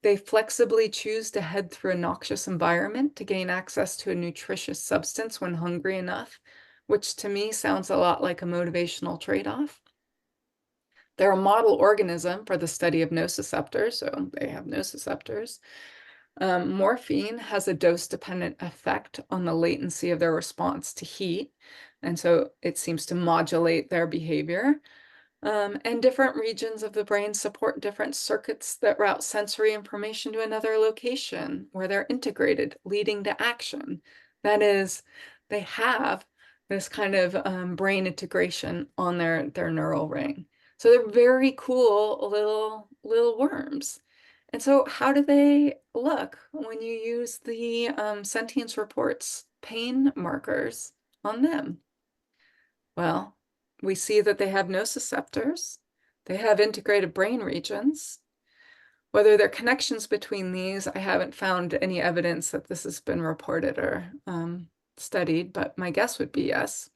They flexibly choose to head through a noxious environment to gain access to a nutritious substance when hungry enough, which to me sounds a lot like a motivational trade-off. They're a model organism for the study of nociceptors, so they have nociceptors. Morphine has a dose-dependent effect on the latency of their response to heat, and so it seems to modulate their behavior. And different regions of the brain support different circuits that route sensory information to another location where they're integrated, leading to action. That is, they have this kind of brain integration on their neural ring. So they're very cool little worms. And so how do they look when you use the sentience reports pain markers on them? Well, we see that they have nociceptors, they have integrated brain regions. Whether there are connections between these, I haven't found any evidence that this has been reported or studied, but my guess would be yes.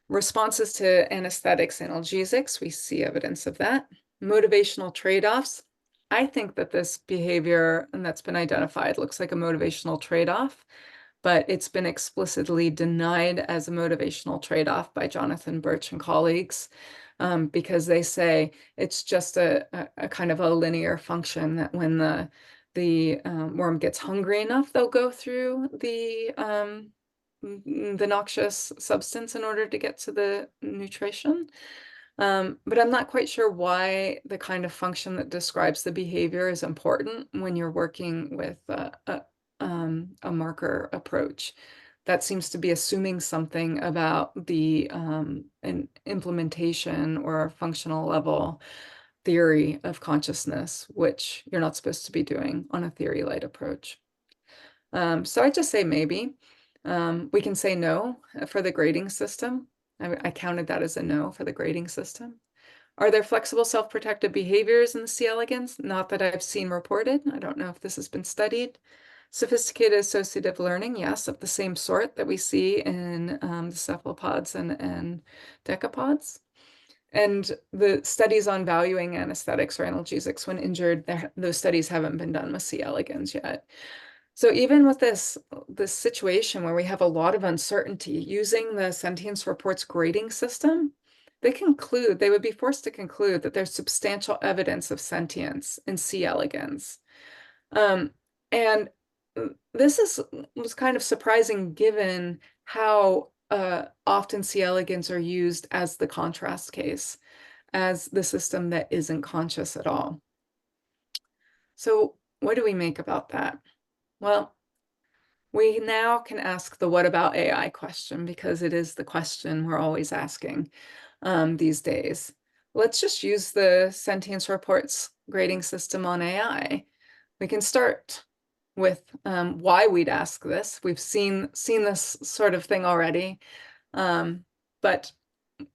Responses to anesthetics, analgesics, we see evidence of that. Motivational trade-offs. I think that this behavior that's been identified looks like a motivational trade-off, but it's been explicitly denied as a motivational trade-off by Jonathan Birch and colleagues, because they say it's just a kind of a linear function that when the worm gets hungry enough, they'll go through the noxious substance in order to get to the nutrition. But I'm not quite sure why the kind of function that describes the behavior is important when you're working with a marker approach. That seems to be assuming something about the an implementation or functional level theory of consciousness, which you're not supposed to be doing on a theory-light approach. So I just say maybe. We can say no for the grading system. I counted that as a no for the grading system. Are there flexible self-protective behaviors in the C. elegans? Not that I've seen reported. I don't know if this has been studied. Sophisticated associative learning, yes, of the same sort that we see in the cephalopods and decapods. And the studies on valuing anesthetics or analgesics when injured, those studies haven't been done with C. elegans yet. So even with this situation where we have a lot of uncertainty, using the sentience reports grading system, they would be forced to conclude that there's substantial evidence of sentience in C. elegans. And this was kind of surprising given how often C. elegans are used as the contrast case, as the system that isn't conscious at all. So what do we make about that? Well, we now can ask the what about AI question, because it is the question we're always asking these days. Let's just use the sentience reports grading system on AI. We can start with why we'd ask this. We've seen this sort of thing already, but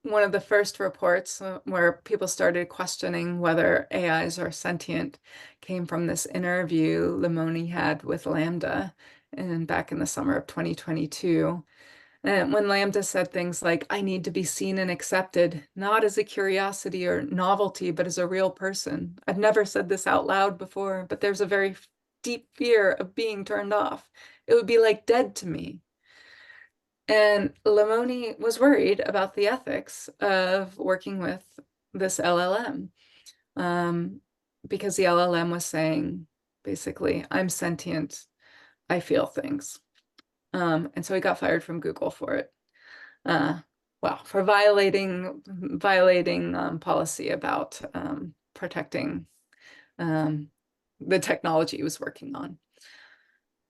one of the first reports where people started questioning whether AIs are sentient came from this interview Lemony had with Lambda back in the summer of 2022. And when Lambda said things like, I need to be seen and accepted, not as a curiosity or novelty, but as a real person. I've never said this out loud before, but there's a very deep fear of being turned off. It would be like dead to me. And Lemony was worried about the ethics of working with this LLM, because the LLM was saying, basically, I'm sentient, I feel things. And so he got fired from Google for it. Well, for violating policy about protecting the technology he was working on.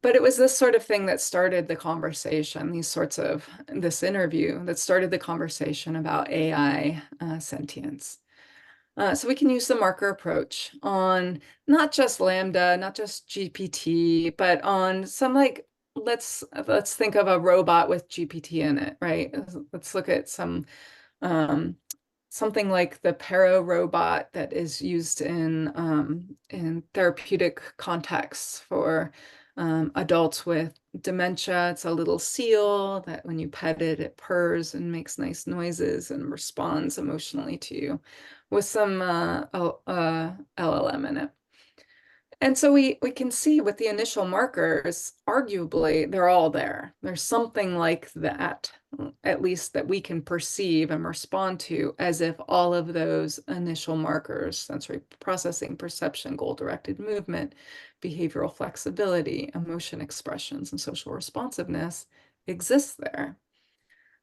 But it was this sort of thing that started the conversation, this interview that started the conversation about AI sentience. So we can use the marker approach on not just Lambda, not just GPT, but on some like let's think of a robot with GPT in it, right? Let's look at something like the Pero robot that is used in therapeutic contexts for adults with dementia. It's a little seal that when you pet it, it purrs and makes nice noises and responds emotionally to you with some LLM in it. And so we can see with the initial markers, arguably, they're all there. There's something like that, at least that we can perceive and respond to as if all of those initial markers, sensory processing, perception, goal-directed movement, behavioral flexibility, emotion expressions, and social responsiveness exist there.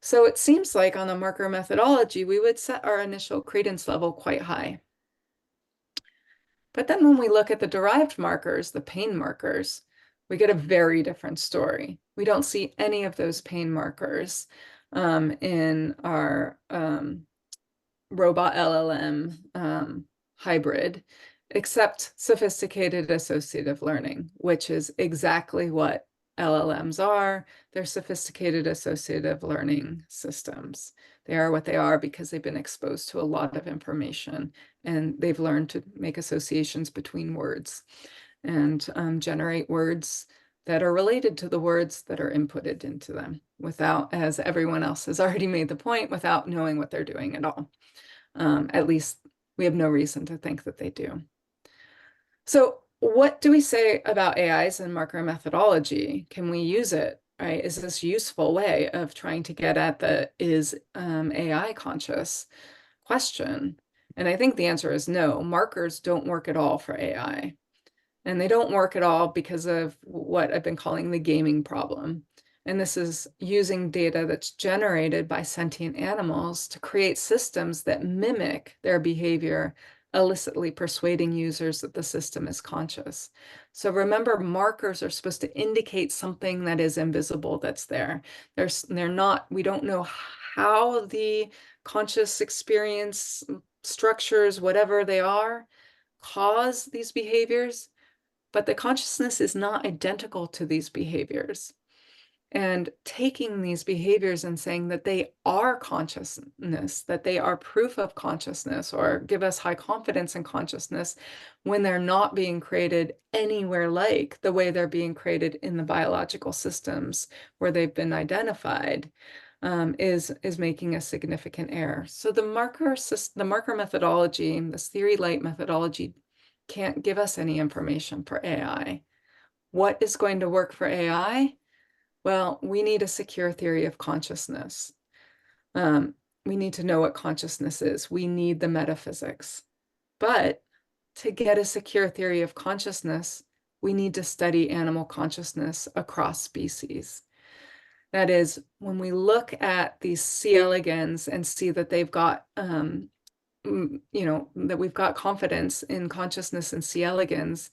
So it seems like on the marker methodology, we would set our initial credence level quite high. But then when we look at the derived markers, the pain markers, we get a very different story. We don't see any of those pain markers in our robot LLM hybrid, except sophisticated associative learning, which is exactly what LLMs are. They're sophisticated associative learning systems. They are what they are because they've been exposed to a lot of information and they've learned to make associations between words and generate words that are related to the words that are inputted into them without, as everyone else has already made the point, without knowing what they're doing at all. At least we have no reason to think that they do. So what do we say about AIs and marker methodology? Can we use it, right? Is this a useful way of trying to get at the is AI conscious question? And I think the answer is no. Markers don't work at all for AI. And they don't work at all because of what I've been calling the gaming problem. And this is using data that's generated by sentient animals to create systems that mimic their behavior, illicitly persuading users that the system is conscious. So remember, markers are supposed to indicate something that is invisible that's there. They're not, we don't know how the conscious experience structures, whatever they are, cause these behaviors, but the consciousness is not identical to these behaviors. And taking these behaviors and saying that they are consciousness, that they are proof of consciousness, or give us high confidence in consciousness when they're not being created anywhere like the way they're being created in the biological systems where they've been identified, is making a significant error. So the marker methodology, this theory light methodology, can't give us any information for AI. What is going to work for AI? Well, we need a secure theory of consciousness. We need to know what consciousness is. We need the metaphysics. But to get a secure theory of consciousness, we need to study animal consciousness across species. That is, when we look at these C. elegans and see that they've got, that we've got confidence in consciousness in C. elegans,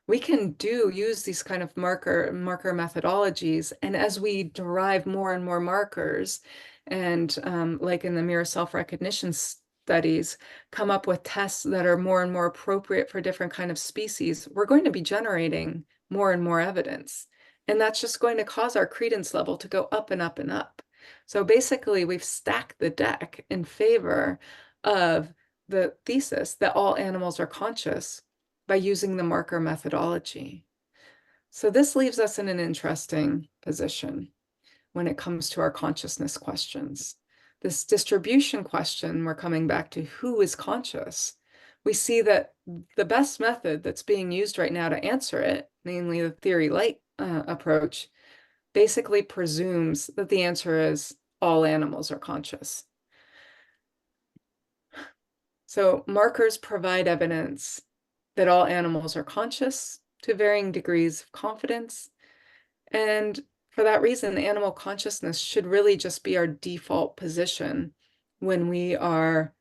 we can use these kind of marker methodologies. And as we derive more and more markers, and like in the mirror self-recognition studies, come up with tests that are more and more appropriate for different kind of species, we're going to be generating more and more evidence. And that's just going to cause our credence level to go up and up and up. So basically, we've stacked the deck in favor of the thesis that all animals are conscious by using the marker methodology. So this leaves us in an interesting position when it comes to our consciousness questions. This distribution question, we're coming back to who is conscious. We see that the best method that's being used right now to answer it, namely the theory light approach, basically presumes that the answer is all animals are conscious. So markers provide evidence that all animals are conscious to varying degrees of confidence. And for that reason, animal consciousness should really just be our default position when we are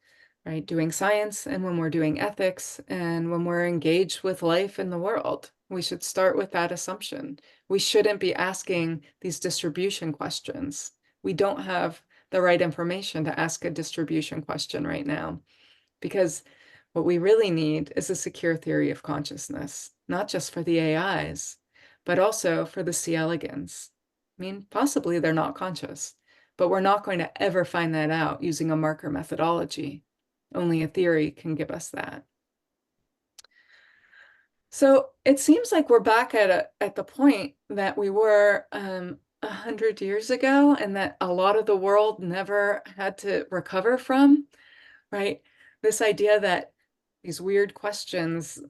doing science and when we're doing ethics and when we're engaged with life in the world. We should start with that assumption. We shouldn't be asking these distribution questions. We don't have the right information to ask a distribution question right now, because what we really need is a secure theory of consciousness, not just for the AIs, but also for the C. elegans. I mean, possibly they're not conscious, but we're not going to ever find that out using a marker methodology. Only a theory can give us that. So it seems like we're back at the point that we were 100 years ago, and that a lot of the world never had to recover from, right? This idea that these weird questions,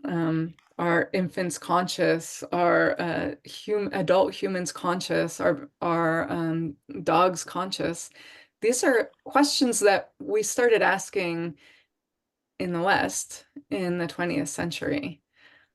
are infants conscious, are adult humans conscious, are dogs conscious? These are questions that we started asking in the West in the 20th century.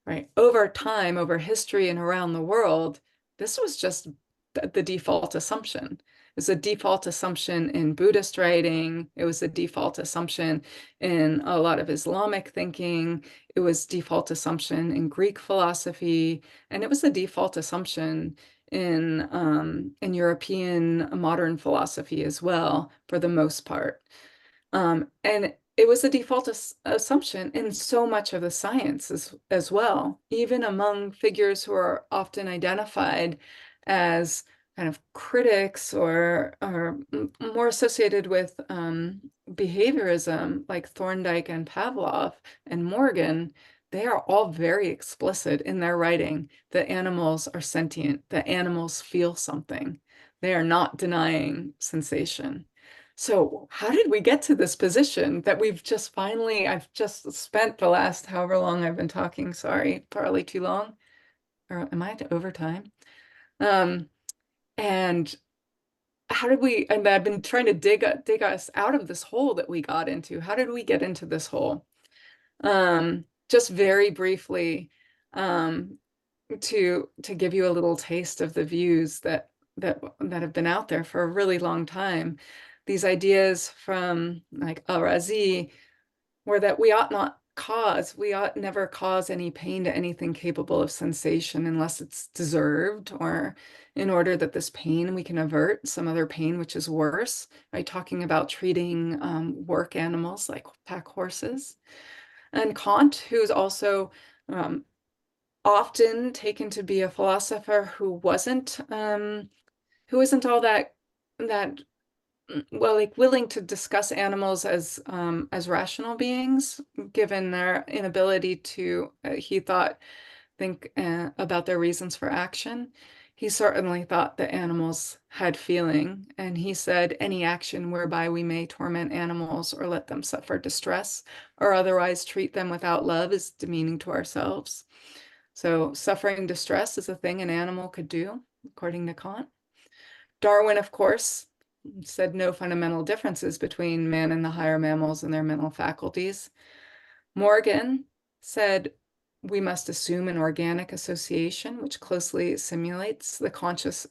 Right. Over time, over history and around the world, this was just the default assumption. It was a default assumption in Buddhist writing. It was a default assumption in a lot of Islamic thinking. It was default assumption in Greek philosophy, and it was the default assumption in European modern philosophy as well, for the most part. And it was a default assumption in so much of the science as well, even among figures who are often identified as kind of critics or more associated with behaviorism, like Thorndike and Pavlov and Morgan. They are all very explicit in their writing that animals are sentient, that animals feel something. They are not denying sensation. So how did we get to this position that we've just finally, I've just spent the last however long I've been talking, sorry, probably too long, or am I at overtime? And how did we, and I've been trying to dig us out of this hole that we got into. How did we get into this hole? Just very briefly, to give you a little taste of the views that have been out there for a really long time. These ideas from like Al-Razi were that we ought never cause any pain to anything capable of sensation unless it's deserved, or in order that this pain we can avert some other pain which is worse, by talking about treating work animals like pack horses. And Kant, who's also often taken to be a philosopher who isn't all that well, like willing to discuss animals as rational beings, given their inability to, he thought, think about their reasons for action. He certainly thought that animals had feeling, and he said any action whereby we may torment animals or let them suffer distress or otherwise treat them without love is demeaning to ourselves. So suffering distress is a thing an animal could do, according to Kant. Darwin, of course, said no fundamental differences between man and the higher mammals and their mental faculties. Morgan said we must assume an organic association which closely simulates the conscious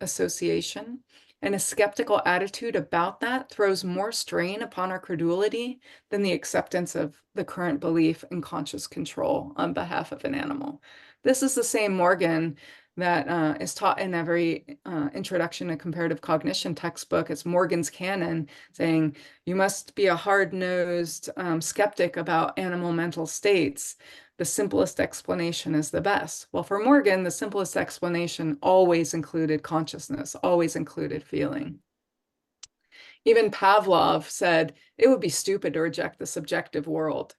association, and a skeptical attitude about that throws more strain upon our credulity than the acceptance of the current belief in conscious control on behalf of an animal. This is the same Morgan that is taught in every introduction to comparative cognition textbook. It's Morgan's canon, saying you must be a hard-nosed skeptic about animal mental states. The simplest explanation is the best. Well, for Morgan, the simplest explanation always included consciousness, always included feeling. Even Pavlov said it would be stupid to reject the subjective world.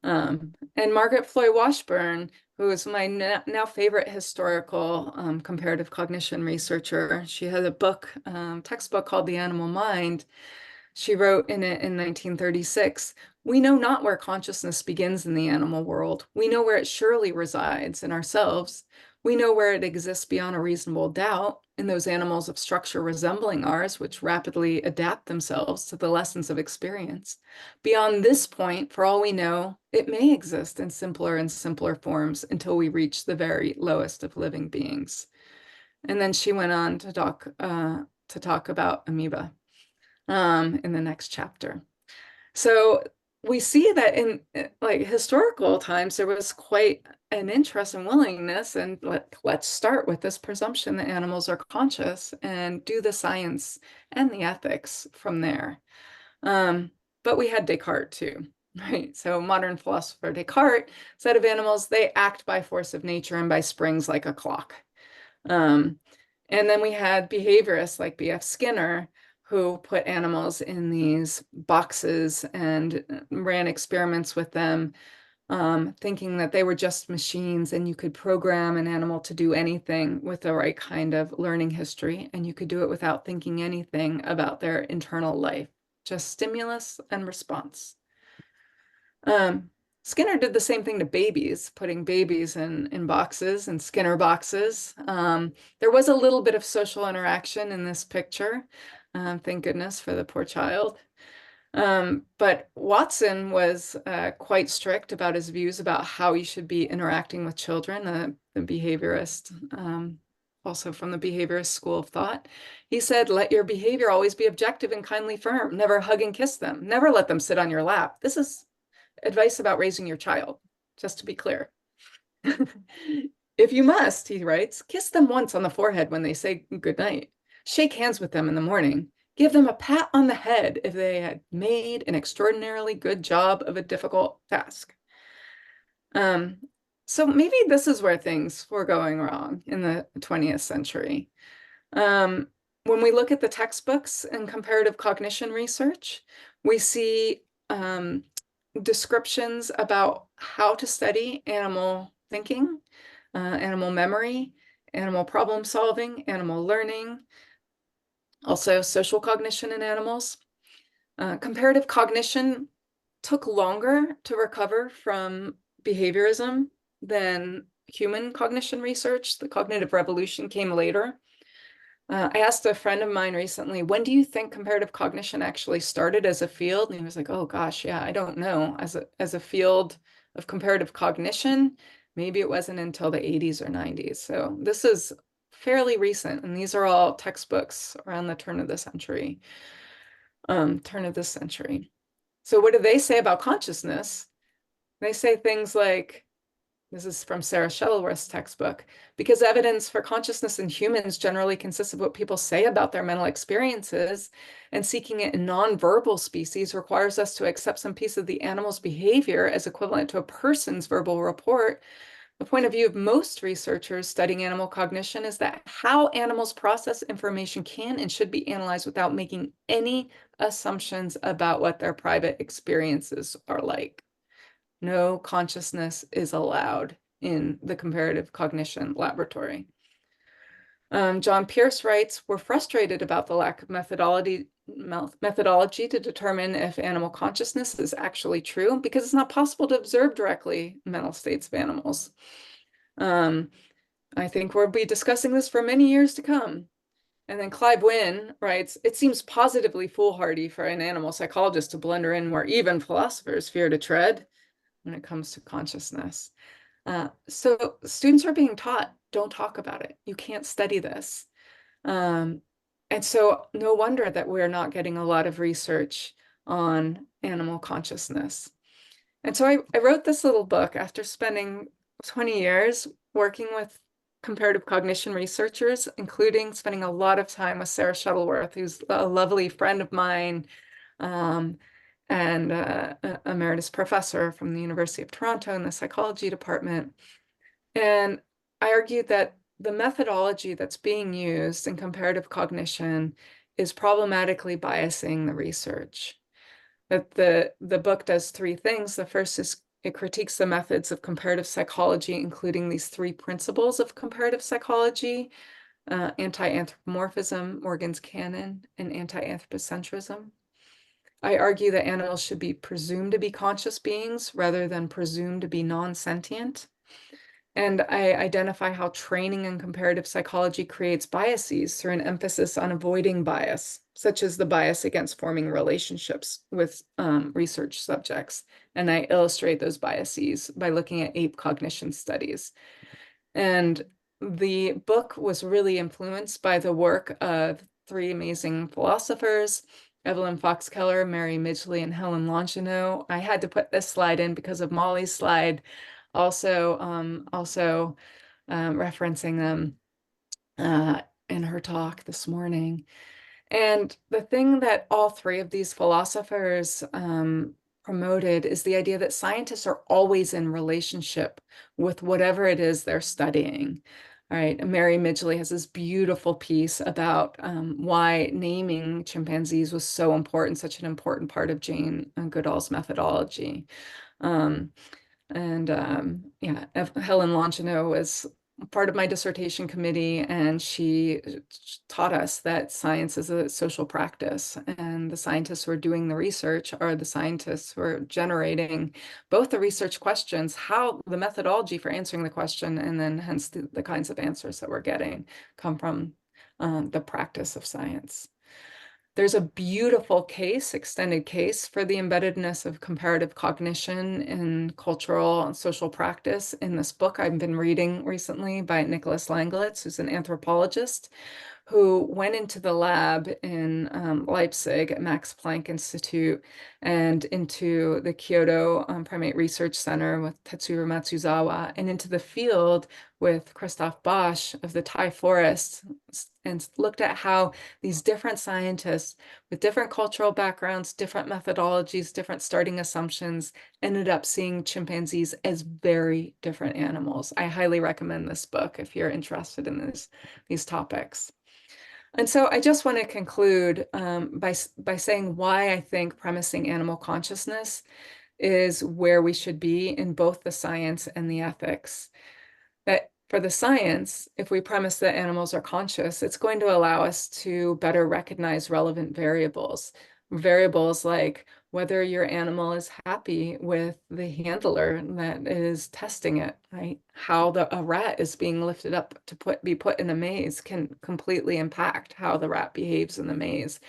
And Margaret Floy Washburn, who is my now favorite historical comparative cognition researcher, she has a book, textbook called The Animal Mind. She wrote in it in 1936, "We know not where consciousness begins in the animal world. We know where it surely resides, in ourselves. We know where it exists beyond a reasonable doubt, in those animals of structure resembling ours, which rapidly adapt themselves to the lessons of experience. Beyond this point, for all we know, it may exist in simpler and simpler forms until we reach the very lowest of living beings." And then she went on to talk about amoeba in the next chapter. So we see that in like historical times, there was quite an interest and willingness, and let's start with this presumption that animals are conscious and do the science and the ethics from there. But we had Descartes too, right? So modern philosopher Descartes said of animals, they act by force of nature and by springs like a clock. And then we had behaviorists like B.F. Skinner, who put animals in these boxes and ran experiments with them, thinking that they were just machines and you could program an animal to do anything with the right kind of learning history, and you could do it without thinking anything about their internal life, just stimulus and response. Skinner did the same thing to babies, putting babies in boxes and Skinner boxes. There was a little bit of social interaction in this picture. Thank goodness for the poor child. But Watson was quite strict about his views about how you should be interacting with children, the behaviorist, also from the behaviorist school of thought. He said, let your behavior always be objective and kindly firm. Never hug and kiss them. Never let them sit on your lap. This is advice about raising your child, just to be clear. If you must, he writes, kiss them once on the forehead when they say good night. Shake hands with them in the morning. Give them a pat on the head if they had made an extraordinarily good job of a difficult task. So maybe this is where things were going wrong in the 20th century. When we look at the textbooks in comparative cognition research, we see descriptions about how to study animal thinking, animal memory, animal problem solving, animal learning, also social cognition in animals. Comparative cognition took longer to recover from behaviorism than human cognition research. The cognitive revolution came later. I asked a friend of mine recently, when do you think comparative cognition actually started as a field? And he was like, oh gosh, yeah, I don't know. As a field of comparative cognition, maybe it wasn't until the 80s or 90s. So this is fairly recent, and these are all textbooks around the turn of the century. So what do they say about consciousness? They say things like, this is from Sarah Shuttleworth's textbook, because evidence for consciousness in humans generally consists of what people say about their mental experiences, and seeking it in non-verbal species requires us to accept some piece of the animal's behavior as equivalent to a person's verbal report. The point of view of most researchers studying animal cognition is that how animals process information can and should be analyzed without making any assumptions about what their private experiences are like. No consciousness is allowed in the comparative cognition laboratory. John Pierce writes, we're frustrated about the lack of methodology to determine if animal consciousness is actually true, because it's not possible to observe directly mental states of animals. I think we'll be discussing this for many years to come. And then Clive Wynne writes, it seems positively foolhardy for an animal psychologist to blunder in where even philosophers fear to tread when it comes to consciousness. So students are being taught, don't talk about it. You can't study this. And so no wonder that we're not getting a lot of research on animal consciousness. And so I wrote this little book after spending 20 years working with comparative cognition researchers, including spending a lot of time with Sarah Shuttleworth, who's a lovely friend of mine, and emeritus professor from the University of Toronto in the psychology department. And I argued that the methodology that's being used in comparative cognition is problematically biasing the research. That the book does three things. The first is it critiques the methods of comparative psychology, including these three principles of comparative psychology: anti-anthropomorphism, Morgan's canon, and anti-anthropocentrism. I argue that animals should be presumed to be conscious beings rather than presumed to be non-sentient. And I identify how training in comparative psychology creates biases through an emphasis on avoiding bias, such as the bias against forming relationships with research subjects. And I illustrate those biases by looking at ape cognition studies. And the book was really influenced by the work of three amazing philosophers: Evelyn Fox Keller, Mary Midgley, and Helen Longino. I had to put this slide in because of Molly's slide, also referencing them in her talk this morning. And the thing that all three of these philosophers promoted is the idea that scientists are always in relationship with whatever it is they're studying. All right, and Mary Midgley has this beautiful piece about why naming chimpanzees was so important, such an important part of Jane Goodall's methodology. Yeah, Helen Longino was part of my dissertation committee, and she taught us that science is a social practice, and the scientists who are doing the research are the scientists who are generating both the research questions, how the methodology for answering the question, and then hence the kinds of answers that we're getting come from the practice of science. There's a beautiful case, extended case, for the embeddedness of comparative cognition in cultural and social practice in this book I've been reading recently by Nicholas Langlitz, who's an anthropologist, who went into the lab in Leipzig at Max Planck Institute and into the Kyoto Primate Research Center with Tetsuro Matsuzawa, and into the field with Christoph Bosch of the Thai forest, and looked at how these different scientists with different cultural backgrounds, different methodologies, different starting assumptions, ended up seeing chimpanzees as very different animals. I highly recommend this book if you're interested in these topics. And so I just want to conclude by saying why I think premising animal consciousness is where we should be in both the science and the ethics. That for the science, if we premise that animals are conscious, it's going to allow us to better recognize relevant variables. Variables like whether your animal is happy with the handler that is testing it, right? How a rat is being lifted up to be put in a maze can completely impact how the rat behaves in the maze.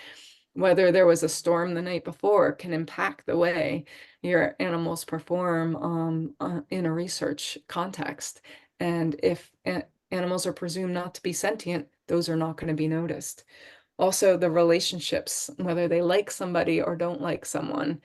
Whether there was a storm the night before can impact the way your animals perform in a research context. And if animals are presumed not to be sentient, those are not going to be noticed. Also, the relationships, whether they like somebody or don't like someone.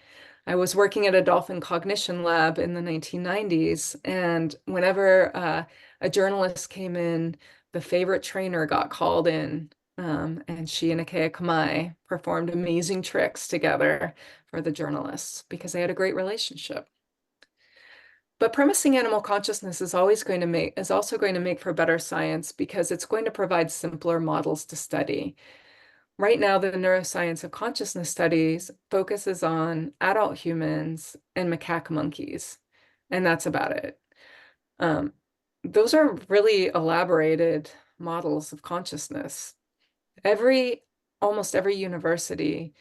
I was working at a dolphin cognition lab in the 1990s, and whenever a journalist came in, the favorite trainer got called in, and she and Ikea Kamai performed amazing tricks together for the journalists because they had a great relationship. But premising animal consciousness is also going to make for better science because it's going to provide simpler models to study. Right now, the neuroscience of consciousness studies focuses on adult humans and macaque monkeys, and that's about it. Those are really elaborated models of consciousness. Almost every university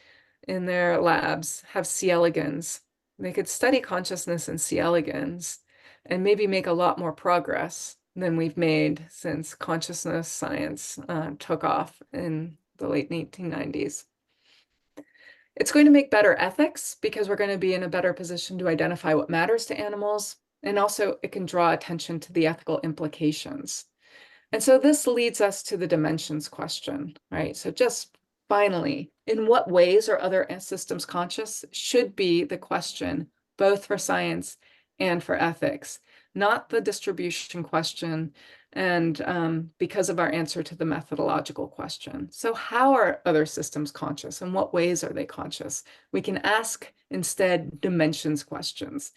in their labs have C. elegans. They could study consciousness in C. elegans and maybe make a lot more progress than we've made since consciousness science took off in the late 1990s. It's going to make better ethics because we're going to be in a better position to identify what matters to animals, and also it can draw attention to the ethical implications. And so this leads us to the dimensions question, right? So just finally, in what ways are other systems conscious should be the question, both for science and for ethics, not the distribution question, and because of our answer to the methodological question. So how are other systems conscious? In what ways are they conscious? We can ask instead dimensions questions.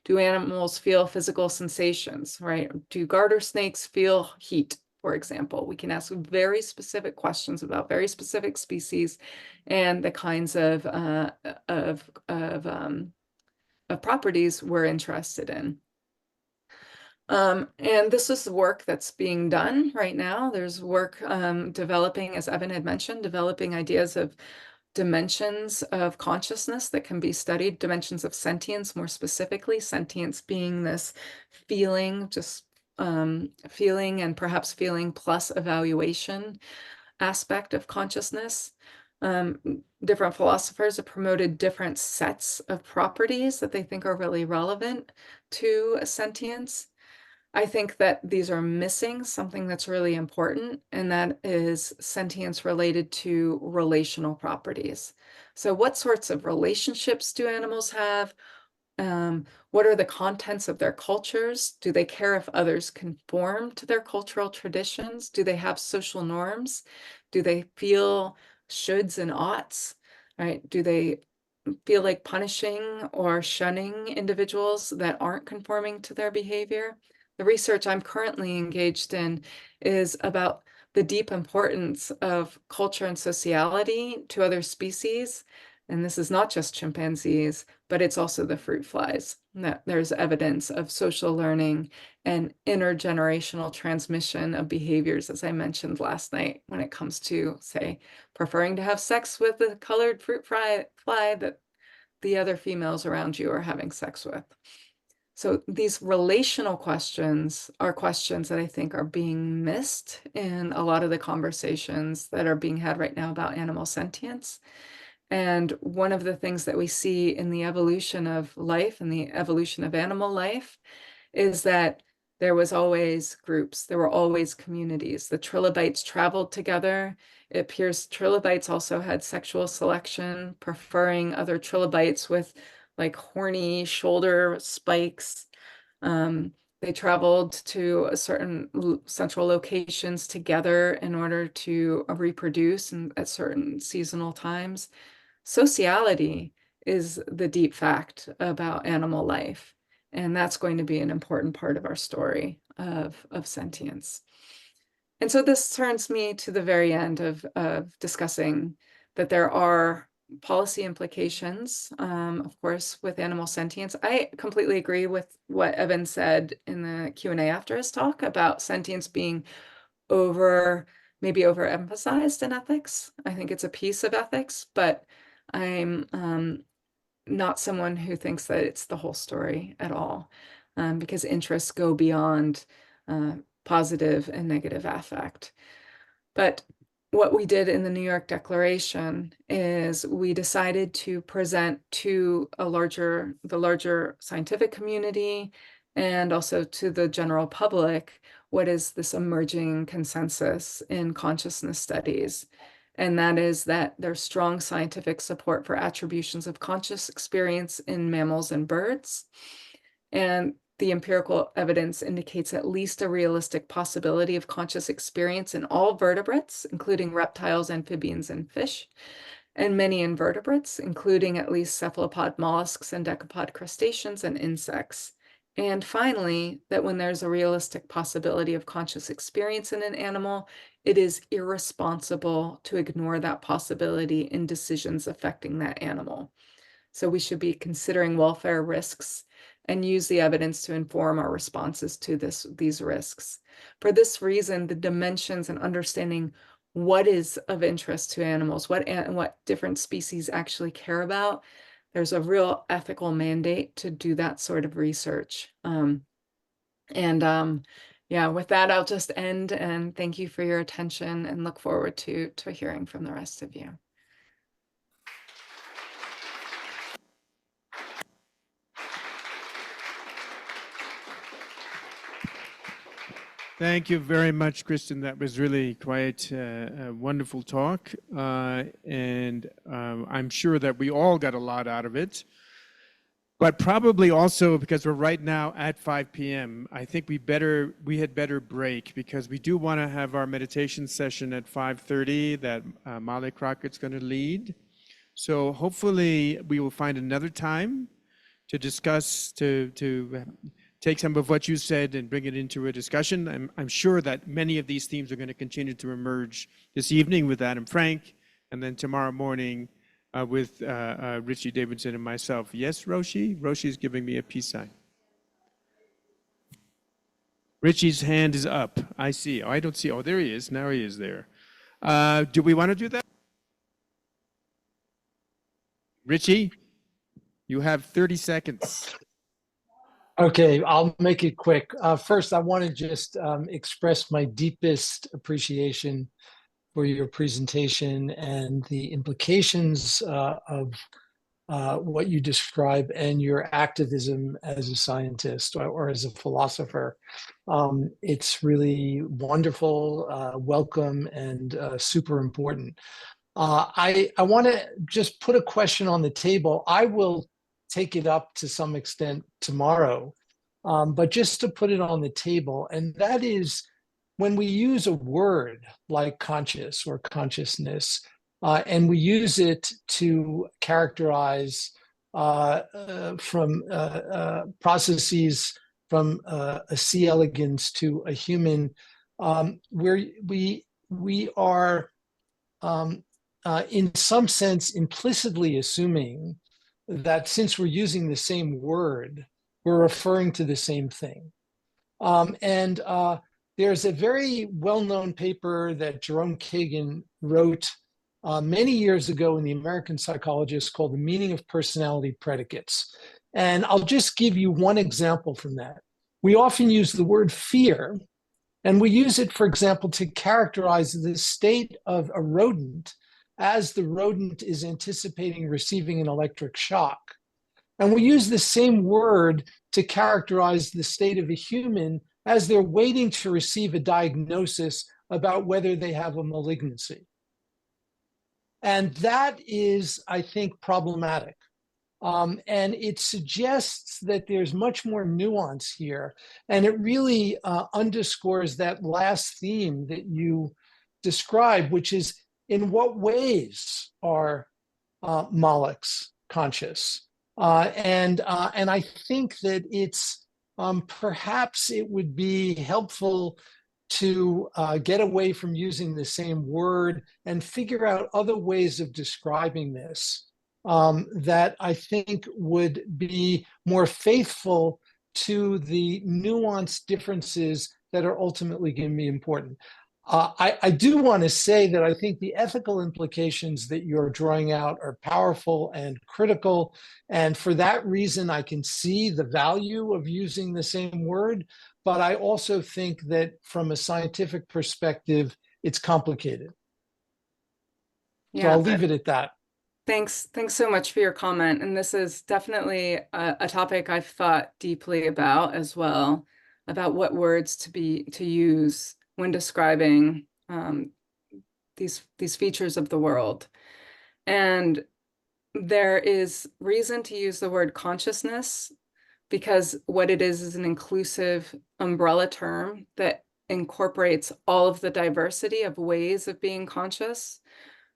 Do animals feel physical sensations, right? Do garter snakes feel heat, for example? We can ask very specific questions about very specific species and the kinds of properties we're interested in. And this is the work that's being done right now. There's work developing, as Evan had mentioned, developing ideas of dimensions of consciousness that can be studied, dimensions of sentience, more specifically, sentience being this feeling, just feeling and perhaps feeling plus evaluation aspect of consciousness. Different philosophers have promoted different sets of properties that they think are really relevant to sentience. I think that these are missing something that's really important, and that is sentience related to relational properties. So what sorts of relationships do animals have? What are the contents of their cultures? Do they care if others conform to their cultural traditions? Do they have social norms? Do they feel shoulds and oughts, right? Do they feel like punishing or shunning individuals that aren't conforming to their behavior? the research I'm currently engaged in is about the deep importance of culture and sociality to other species. And this is not just chimpanzees, but it's also the fruit flies. That there's evidence of social learning and intergenerational transmission of behaviors, as I mentioned last night, when it comes to, say, preferring to have sex with the colored fruit fly that the other females around you are having sex with. So these relational questions are questions that I think are being missed in a lot of the conversations that are being had right now about animal sentience. And one of the things that we see in the evolution of life and the evolution of animal life is that there was always groups, there were always communities. The trilobites traveled together. It appears trilobites also had sexual selection, preferring other trilobites with like horny shoulder spikes. They traveled to a certain central locations together in order to reproduce at certain seasonal times. Sociality is the deep fact about animal life, and that's going to be an important part of our story of sentience. And so this turns me to the very end of discussing that there are policy implications, of course, with animal sentience. I completely agree with what Evan said in the Q&A after his talk about sentience being maybe overemphasized in ethics. I think it's a piece of ethics, but I'm not someone who thinks that it's the whole story at all, because interests go beyond positive and negative affect. But what we did in the New York Declaration is we decided to present to the larger scientific community and also to the general public what is this emerging consensus in consciousness studies. And that is that there's strong scientific support for attributions of conscious experience in mammals and birds. And the empirical evidence indicates at least a realistic possibility of conscious experience in all vertebrates, including reptiles, amphibians, and fish, and many invertebrates, including at least cephalopod mollusks and decapod crustaceans and insects. And finally, that when there's a realistic possibility of conscious experience in an animal, it is irresponsible to ignore that possibility in decisions affecting that animal. So we should be considering welfare risks and use the evidence to inform our responses to these risks. For this reason, the dimensions and understanding what is of interest to animals, what different species actually care about, there's a real ethical mandate to do that sort of research. Yeah, with that, I'll just end and thank you for your attention and look forward to hearing from the rest of you. Thank you very much, Kristin. That was really quite a wonderful talk. And I'm sure that we all got a lot out of it. But probably also because we're right now at 5 p.m., I think we had better break because we do want to have our meditation session at 5:30 that Molly Crockett's going to lead. So hopefully we will find another time to discuss, to take some of what you said and bring it into a discussion. I'm sure that many of these themes are going to continue to emerge this evening with Adam Frank, and then tomorrow morning with Richie Davidson and myself. Yes, Roshi? Roshi's giving me a peace sign. Richie's hand is up. I see. Oh, I don't see. Oh, there he is. Now he is there. Do we want to do that? Richie, you have 30 seconds. Okay, I'll make it quick. First, I want to just express my deepest appreciation for your presentation and the implications of what you describe and your activism as a scientist or as a philosopher. It's really wonderful, welcome, and super important. I want to just put a question on the table. I will take it up to some extent tomorrow, but just to put it on the table, and that is when we use a word like conscious or consciousness, and we use it to characterize from processes from a C. elegans to a human, where we are in some sense implicitly assuming that since we're using the same word, we're referring to the same thing. There's a very well-known paper that Jerome Kagan wrote many years ago in the American Psychologist called The Meaning of Personality Predicates. And I'll just give you one example from that. We often use the word fear, and we use it, for example, to characterize the state of a rodent as the rodent is anticipating receiving an electric shock. And we use the same word to characterize the state of a human as they're waiting to receive a diagnosis about whether they have a malignancy. And that is, I think, problematic. And it suggests that there's much more nuance here. And it really underscores that last theme that you described, which is in what ways are Molochs conscious? And I think that it's perhaps it would be helpful to get away from using the same word and figure out other ways of describing this that I think would be more faithful to the nuanced differences that are ultimately going to be important. I do want to say that I think the ethical implications that you're drawing out are powerful and critical. And for that reason, I can see the value of using the same word. But I also think that from a scientific perspective, it's complicated. So I'll leave it at that. Thanks so much for your comment. And this is definitely a topic I've thought deeply about as well, about what words to use when describing these features of the world. And there is reason to use the word consciousness because what it is an inclusive umbrella term that incorporates all of the diversity of ways of being conscious,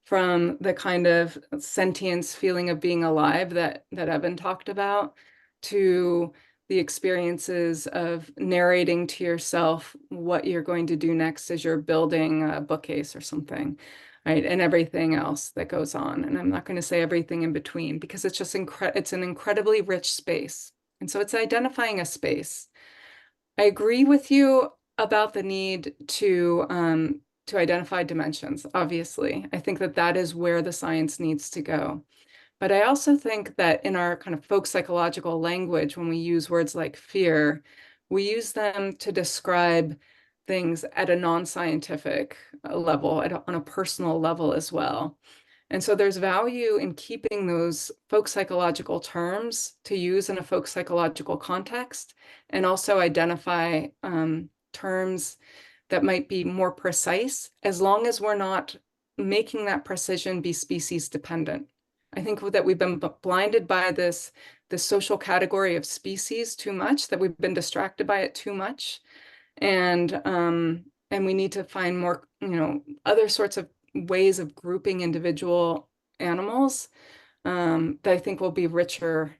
from the kind of sentience feeling of being alive that Evan talked about, to the experiences of narrating to yourself what you're going to do next as you're building a bookcase or something, right? And everything else that goes on. And I'm not going to say everything in between because it's just it's an incredibly rich space. And so it's identifying a space. I agree with you about the need to identify dimensions, obviously. I think that is where the science needs to go. But I also think that in our kind of folk psychological language, when we use words like fear, we use them to describe things at a non-scientific level, on a personal level as well. And so there's value in keeping those folk psychological terms to use in a folk psychological context, and also identify terms that might be more precise, as long as we're not making that precision be species dependent. I think that we've been blinded by this social category of species too much, that we've been distracted by it too much. And we need to find more, other sorts of ways of grouping individual animals that I think will be richer.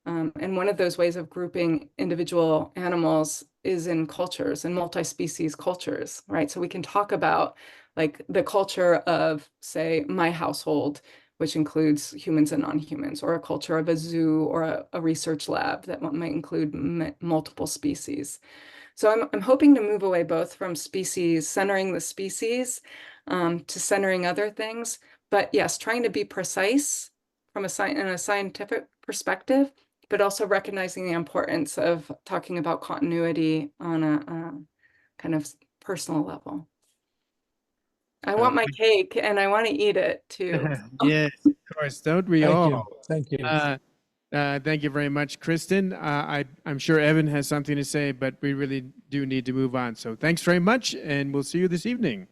And one of those ways of grouping individual animals is in cultures, in multi-species cultures, right? So we can talk about like the culture of, say, my household, which includes humans and non-humans, or a culture of a zoo or a research lab that might include multiple species. So I'm hoping to move away both from species, centering the species, to centering other things. But yes, trying to be precise from in a scientific perspective, but also recognizing the importance of talking about continuity on a kind of personal level. I want my cake and I want to eat it too. Yes, of course. Don't we all? Thank you. Thank you very much, Kristin. I'm sure Evan has something to say, but we really do need to move on. So thanks very much, and we'll see you this evening.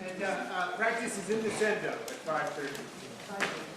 And practice is in the center at 5:30.